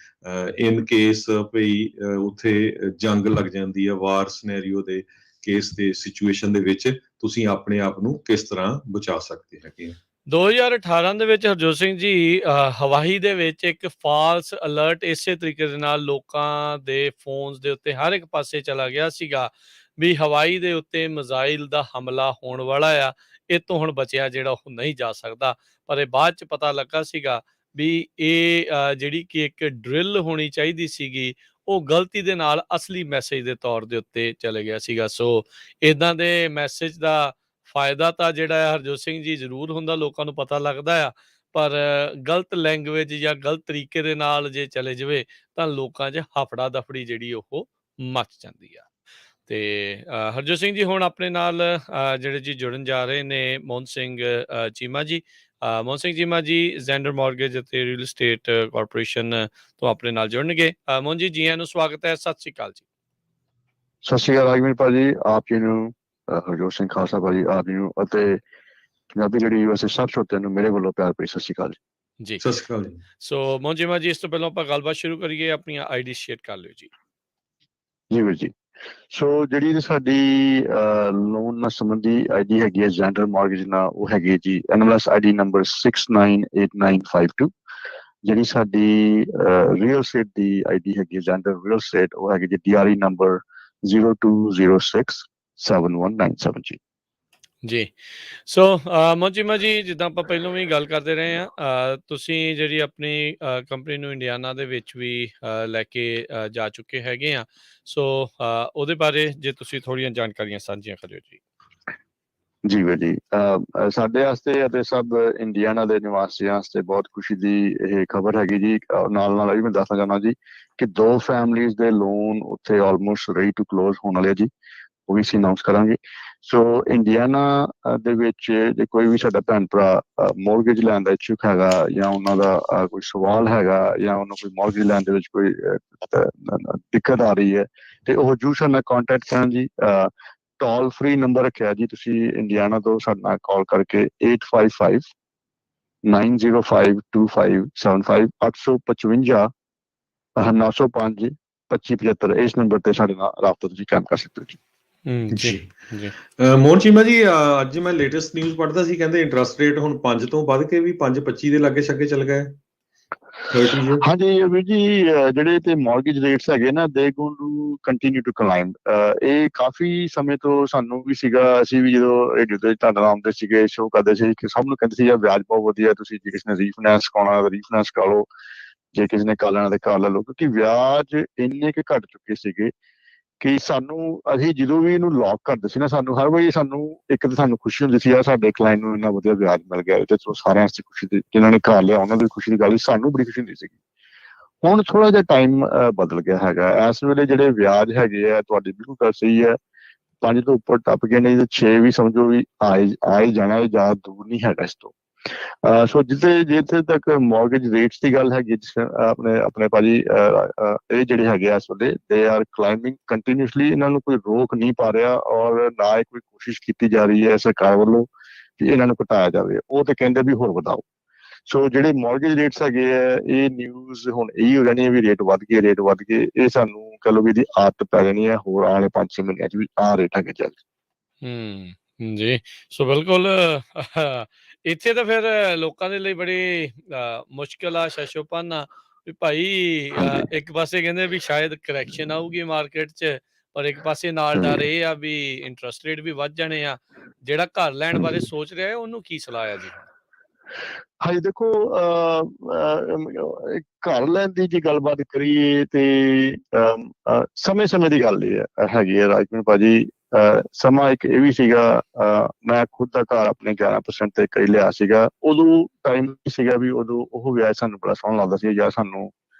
ਇਨ ਕੇਸ ਭਈ ਉੱਥੇ ਜੰਗ ਲੱਗ ਜਾਂਦੀ ਆ, ਵਾਰ ਸਿਨੈਰੀਓ ਦੇ ਕੇਸ ਦੇ ਸਿਚੁਏਸ਼ਨ ਦੇ ਵਿੱਚ ਤੁਸੀਂ ਆਪਣੇ ਆਪ ਨੂੰ ਕਿਸ ਤਰ੍ਹਾਂ ਬਚਾ ਸਕਦੇ ਹੈਗੇ। 2018 ਦੇ ਵਿੱਚ ਹਰਜੋਤ ਸਿੰਘ ਜੀ ਹਵਾਈ ਦੇ ਵਿੱਚ ਇੱਕ ਫਾਲਸ ਅਲਰਟ ਇਸੇ ਤਰੀਕੇ ਦੇ ਨਾਲ ਲੋਕਾਂ ਦੇ ਫੋਨਸ ਦੇ ਉੱਤੇ ਹਰ ਇੱਕ ਪਾਸੇ ਚਲਾ ਗਿਆ ਸੀਗਾ ਵੀ ਹਵਾਈ ਦੇ ਉੱਤੇ ਮਿਜ਼ਾਈਲ ਦਾ ਹਮਲਾ ਹੋਣ ਵਾਲਾ ਆ, ਇਹ ਤੋਂ ਹੁਣ ਬਚਿਆ ਜਿਹੜਾ ਉਹ ਨਹੀਂ ਜਾ ਸਕਦਾ। ਪਰ ਇਹ ਬਾਅਦ 'ਚ ਪਤਾ ਲੱਗਾ ਸੀਗਾ ਵੀ ਇਹ ਜਿਹੜੀ ਕਿ ਇੱਕ ਡਰਿਲ ਹੋਣੀ ਚਾਹੀਦੀ ਸੀਗੀ, ਉਹ ਗਲਤੀ ਦੇ ਨਾਲ ਅਸਲੀ ਮੈਸੇਜ ਦੇ ਤੌਰ ਦੇ ਉੱਤੇ ਚਲੇ ਗਿਆ ਸੀਗਾ। ਸੋ ਇੱਦਾਂ ਦੇ ਮੈਸੇਜ ਦਾ ਫਾਇਦਾ ਤਾਂ ਜਿਹੜਾ ਹੈ ਹਰਜੋਤ ਸਿੰਘ ਜੀ ਜ਼ਰੂਰ ਹੁੰਦਾ, ਲੋਕਾਂ ਨੂੰ ਪਤਾ ਲੱਗਦਾ ਆ, ਪਰ ਗਲਤ ਲੈਂਗੁਏਜ ਜਾਂ ਗਲਤ ਤਰੀਕੇ ਦੇ ਨਾਲ ਜੇ ਚਲੇ ਜਾਵੇ ਤਾਂ ਲੋਕਾਂ 'ਚ ਹਫੜਾ ਦਫੜੀ ਜਿਹੜੀ ਉਹ ਮਚ ਜਾਂਦੀ ਆ। ਤੇ ਹਰਜੋਤ ਸਿੰਘ ਜੀ ਹੁਣ ਆਪਣੇ ਨਾਲ ਜਿਹੜੇ ਜੀ ਜੁੜਨ ਜਾ ਰਹੇ ਨੇ ਮੋਹਨ ਸਿੰਘ ਚੀਮਾ ਜੀ। ਮੋਹਨ ਸਿੰਘ ਚੀਮਾ ਜੀ ਜ਼ੈਂਡਰ ਮੌਰਗੇਜ ਅਤੇ ਰੀਅਲ estate ਕਾਰਪੋਰੇਸ਼ਨ ਤੋਂ ਆਪਣੇ ਨਾਲ ਜੁੜਨਗੇ। ਮੋਹਨ ਜੀ, ਜੀ ਆਇਆਂ ਨੂੰ, ਸਵਾਗਤ ਹੈ। ਸਤਿ ਸ਼੍ਰੀ ਅਕਾਲ ਜੀ। ਸਤਿ ਸ਼੍ਰੀ ਅਕਾਲ ਰਾਜਵੀਰ ਭਾਜੀ, ਆਪ ਜੀ ਨੂੰ, ਹਰਜੋਤ ਸਿੰਘ ਖਾਲਸਾ ਭਾਜੀ ਆਪ ਜੀ ਨੂੰ, ਅਤੇ ਪੰਜਾਬੀ ਜਿਹੜੀ USA ਸਭ ਸਰੋਤਿਆਂ ਨੂੰ ਮੇਰੇ ਵੱਲੋਂ ਪਿਆਰ ਭਰੀ ਸਤਿ ਸ਼੍ਰੀ ਅਕਾਲ ਜੀ। ਸਤਿ ਸ਼੍ਰੀ ਅਕਾਲ ਜੀ। ਸੋ ਮੋਹਨ ਚੀਮਾ ਜੀ, ਇਸ ਤੋਂ ਪਹਿਲਾਂ ਆਪਾਂ ਗੱਲਬਾਤ ਸ਼ੁਰੂ ਕਰੀਏ, ਆਪਣੀਆਂ ਆਈਡੀ ਸ਼ੇਅਰ ਕਰ ਲਿਓ ਜੀ। ਜੀ ਵੀਰ ਜੀ। ਸੋ ਜਿਹੜੀ ਸਾਡੀ ਲੋਨ ਨਾਲ ਸੰਬੰਧੀ ਆਈਡੀ ਹੈਗੀ ਹੈ ਜ਼ੈਂਡਰ ਮੌਰਗੇਜ ਨਾਲ, ਉਹ ਹੈਗੀ ਜੀ NMLS ID ਨੰਬਰ 698952। ਜਿਹੜੀ ਸਾਡੀ ਰੀਅਲ estate ਦੀ ਆਈਡੀ ਹੈਗੀ ਜ਼ੈਂਡਰ ਰੀਅਲ estate, ਉਹ ਹੈਗੀ ਜੀ DRE ਨੰਬਰ 02067197 ਜੀ। ਜੀ। ਸੋ ਮੋਹਨ ਚੀਮਾ ਜੀ, ਜਿੱਦਾਂ ਆਪਾਂ ਪਹਿਲਾਂ ਵੀ ਗੱਲ ਕਰਦੇ ਰਹੇ ਹਾਂ, ਤੁਸੀਂ ਜਿਹੜੀ ਆਪਣੀ ਕੰਪਨੀ ਨੂੰ ਇੰਡੀਆਨਾ ਦੇ ਵਿੱਚ ਵੀ ਲੈ ਕੇ ਜਾ ਚੁੱਕੇ ਹੈਗੇ ਆ। ਸੋ ਉਹਦੇ ਬਾਰੇ ਜੇ ਤੁਸੀਂ ਥੋੜ੍ਹੀਆਂ ਜਾਣਕਾਰੀਆਂ ਸਾਂਝੀਆਂ ਕਰਿਓ ਜੀ। ਜੀ ਵੀਰ ਜੀ, ਸਾਡੇ ਵਾਸਤੇ ਅਤੇ ਸਭ ਇੰਡੀਆਨਾ ਦੇ ਨਿਵਾਸੀਆਂ ਵਾਸਤੇ ਬਹੁਤ ਖੁਸ਼ੀ ਦੀ ਇਹ ਖਬਰ ਹੈਗੀ ਜੀ। ਨਾਲ ਨਾਲ ਇਹ ਵੀ ਮੈਂ ਦੱਸਣਾ ਚਾਹੁੰਦਾ ਜੀ ਕਿ 2 ਫੈਮਲੀਜ਼ ਦੇ ਲੋਨ ਉੱਥੇ ਆਲਮੋਸਟ ਰੈਡੀ ਟੂ ਕਲੋਜ਼ ਹੋਣ ਵਾਲੇ ਆ ਜੀ, ਉਹ ਵੀ ਅਸੀਂ ਅਨਾਉਂਸ ਕਰਾਂਗੇ। ਸੋ ਇੰਡੀਆਨਾ ਦੇ ਵਿੱਚ ਜੇ ਕੋਈ ਵੀ ਸਾਡਾ ਭੈਣ ਭਰਾ ਮੌਰਗੇਜ ਲੈਣ ਦਾ ਇੱਛੁਕ ਹੈਗਾ, ਜਾਂ ਉਹਨਾਂ ਦਾ ਕੋਈ ਸਵਾਲ ਹੈਗਾ, ਜਾਂ ਉਹਨੂੰ ਕੋਈ ਮੌਰਗੇਜ ਲੈਣ ਦੇ ਵਿੱਚ ਕੋਈ ਦਿੱਕਤ ਆ ਰਹੀ ਹੈ, ਤੇ ਉਹ ਜਰੂਰ ਸਾਡੇ ਨਾਲ ਕੰਟੈਕਟ ਕਰਨ ਜੀ। ਟੋਲ ਫ੍ਰੀ ਨੰਬਰ ਰੱਖਿਆ ਜੀ ਤੁਸੀਂ ਇੰਡੀਆਨਾ ਤੋਂ ਸਾਡੇ ਨਾਲ ਕਾਲ ਕਰਕੇ 8559052575 855 905 2575, ਇਸ ਨੰਬਰ ਤੇ ਸਾਡੇ ਨਾਲ ਰਾਬਤਾ ਤੁਸੀਂ ਕਾਇਮ ਕਰ ਸਕਦੇ ਹੋ ਜੀ। ਜੀ ਮੋਹਨ ਚੀਮਾ ਜੀ, ਅੱਜ ਮੈਂ ਲੇਟੈਸਟ ਨਿਊਜ਼ ਪੜ੍ਹਦਾ ਸੀ, ਕਹਿੰਦੇ ਇੰਟਰਸਟ ਰੇਟ ਹੁਣ 5 ਤੋਂ ਵੱਧ ਕੇ ਵੀ 5.25 ਦੇ ਲਾਗੇ ਛਾਗੇ ਚੱਲ ਗਏ। ਹਾਂਜੀ ਵੀਰ ਜੀ, ਜਿਹੜੇ ਤੇ ਮੌਰਗੇਜ ਰੇਟਸ ਹੈਗੇ ਨਾ, they going to continue to climb. ਇਹ ਕਾਫੀ ਸਮੇਂ ਤੋਂ ਸਾਨੂੰ ਵੀ ਸੀਗਾ, ਅਸੀਂ ਵੀ ਜਦੋਂ ਰੇਡੀਓ ਤੇ ਤੁਹਾਡੇ ਨਾਮ ਦੇ ਸੀਗੇ ਸ਼ੋਅ ਕਰਦੇ ਸੀ ਕਿ ਸਭ ਨੂੰ ਕਹਿੰਦੇ ਸੀ ਯਾਰ ਵਿਆਜ ਬਹੁਤ ਵਧੀਆ, ਤੁਸੀਂ ਜੇ ਕਿਸੇ ਨੇ ਰੀਫਾਈਨੈਂਸ ਕਰਾਉਣਾ ਰੀਫਾਈਨੈਂਸ ਕਰਾ ਲਓ, ਜੇ ਕਿਸੇ ਨੇ ਕਰ ਲੈਣਾ ਤੇ ਕਰ ਲੈ ਲਓ, ਕਿਉਂਕਿ ਵਿਆਜ ਇੰਨੇ ਕੁ ਘੱਟ ਚੁੱਕੇ ਸੀਗੇ ਕਿ ਸਾਨੂੰ, ਅਸੀਂ ਜਦੋਂ ਵੀ ਇਹਨੂੰ ਲੌਕ ਕਰਦੇ ਸੀ ਨਾ, ਸਾਨੂੰ ਹਰ ਵਾਰੀ ਸਾਨੂੰ ਇੱਕ ਤਾਂ ਸਾਨੂੰ ਖੁਸ਼ੀ ਹੁੰਦੀ ਸੀ ਯਾਰ ਸਾਡੇ ਕਲਾਇੰਟ ਨੂੰ ਇੰਨਾ ਵਧੀਆ ਵਿਆਜ ਮਿਲ ਗਿਆ, ਤੇ ਚਲੋ ਸਾਰਿਆਂ ਵਾਸਤੇ ਖੁਸ਼ੀ ਦੀ, ਜਿਨ੍ਹਾਂ ਨੇ ਘਰ ਲਿਆ ਉਹਨਾਂ ਦੀ ਖੁਸ਼ੀ ਦੀ ਗੱਲ, ਸਾਨੂੰ ਬੜੀ ਖੁਸ਼ੀ ਹੁੰਦੀ ਸੀਗੀ। ਹੁਣ ਥੋੜਾ ਜਿਹਾ ਟਾਈਮ ਬਦਲ ਗਿਆ ਹੈਗਾ, ਇਸ ਵੇਲੇ ਜਿਹੜੇ ਵਿਆਜ ਹੈਗੇ ਆ, ਤੁਹਾਡੀ ਬਿਲਕੁਲ ਗੱਲ ਸਹੀ ਹੈ, 5 ਤੋਂ ਉੱਪਰ ਟੱਪ ਗਏ ਨੇ, 6 ਵੀ ਸਮਝੋ ਵੀ ਆ ਹੀ ਜਾਣਾ, ਜ਼ਿਆਦਾ ਦੂਰ ਨਹੀਂ ਹੈਗਾ ਇਸ ਤੋਂ। ਸੋ ਜਿੱਥੇ ਤੱਕ ਮੌਰਗੇਜ ਰੇਟਸ ਦੀ ਗੱਲ ਹੈਗੀ, ਆਪਣੇ ਭਾਜੀ, ਇਹ ਜਿਹੜੇ ਹੈਗੇ ਆ ਇਸ ਵੇਲੇ ਦੇ ਆਰ ਕਲਾਈਮਿੰਗ ਕੰਟੀਨਿਊਸਲੀ। ਇਹਨਾਂ ਨੂੰ ਕੋਈ ਰੋਕ ਨਹੀਂ ਪਾ ਰਿਹਾ ਔਰ ਨਾ ਹੀ ਕੋਈ ਕੋਸ਼ਿਸ਼ ਕੀਤੀ ਜਾ ਰਹੀ ਹੈ ਸਰਕਾਰ ਵੱਲੋਂ ਕਿ ਇਹਨਾਂ ਨੂੰ ਘਟਾਇਆ ਜਾਵੇ। ਉਹ ਤੇ ਕਹਿੰਦੇ ਵੀ ਹੋਰ ਵਧਾਓ। ਸੋ ਜਿਹੜੇ ਮੌਰਗੇਜ ਰੇਟਸ ਹੈਗੇ ਆ, ਇਹ ਨਿਊਜ਼ ਹੁਣ ਇਹੀ ਹੋ ਜਾਣੀ ਹੈ ਵੀ ਰੇਟ ਵੱਧ ਗਏ। ਇਹ ਸਾਨੂੰ ਕਹ ਲਓ ਵੀ ਇਹਦੀ ਆਦਤ ਪੈ ਜਾਣੀ ਹੈ ਹੋਰ ਆਉਣ ਵਾਲੇ 5-6 ਮਹੀਨਿਆਂ 'ਚ ਵੀ ਆਹ ਰੇਟ ਹੈਗੇ ਚੱਲ। ਜੀ, ਸੋ ਬਿਲਕੁਲ ਇੱਥੇ ਤਾਂ ਫਿਰ ਲੋਕਾਂ ਦੇ ਲਈ ਬੜੀ ਮੁਸ਼ਕਿਲ ਆ, ਸ਼ਸ਼ੋਪਨ ਆ ਵੀ ਭਾਈ ਇੱਕ ਪਾਸੇ ਕਹਿੰਦੇ ਵੀ ਸ਼ਾਇਦ ਕਰੈਕਸ਼ਨ ਆਊਗੀ ਮਾਰਕੀਟ 'ਚ, ਪਰ ਇੱਕ ਪਾਸੇ ਨਾਲ ਡਰ ਇਹ ਆ ਵੀ ਇੰਟਰਸਟ ਰੇਟ ਵੀ ਵੱਧ ਜਾਣੇ ਆ। ਜਿਹੜਾ ਘਰ ਲੈਣ ਬਾਰੇ ਸੋਚ ਰਿਹਾ ਹੈ ਉਹਨੂੰ ਕੀ ਸਲਾਹ ਆ ਜੀ? ਹਾਂਜੀ ਦੇਖੋ, ਘਰ ਲੈਣ ਦੀ ਜੇ ਗੱਲਬਾਤ ਕਰੀਏ ਤੇ ਸਮੇਂ ਦੀ ਗੱਲ ਹੈਗੀ ਹੈ ਰਾਜਕੁਮਾਰ ਭਾਜੀ। ਸਮਾਂ ਇੱਕ ਇਹ ਵੀ ਸੀਗਾ, ਮੈਂ ਖੁਦ ਦਾ ਘਰ ਆਪਣੇ 11% ਤੇ ਕਈ ਲਿਆ ਸੀਗਾ। ਉਦੋਂ ਟਾਈਮ ਸੀਗਾ ਵੀ ਉਦੋਂ ਉਹ ਵਿਆਜ ਸਾਨੂੰ ਬੜਾ ਸੋਹਣਾ ਲੱਗਦਾ ਸੀ, ਜਾਂ ਸਾਨੂੰ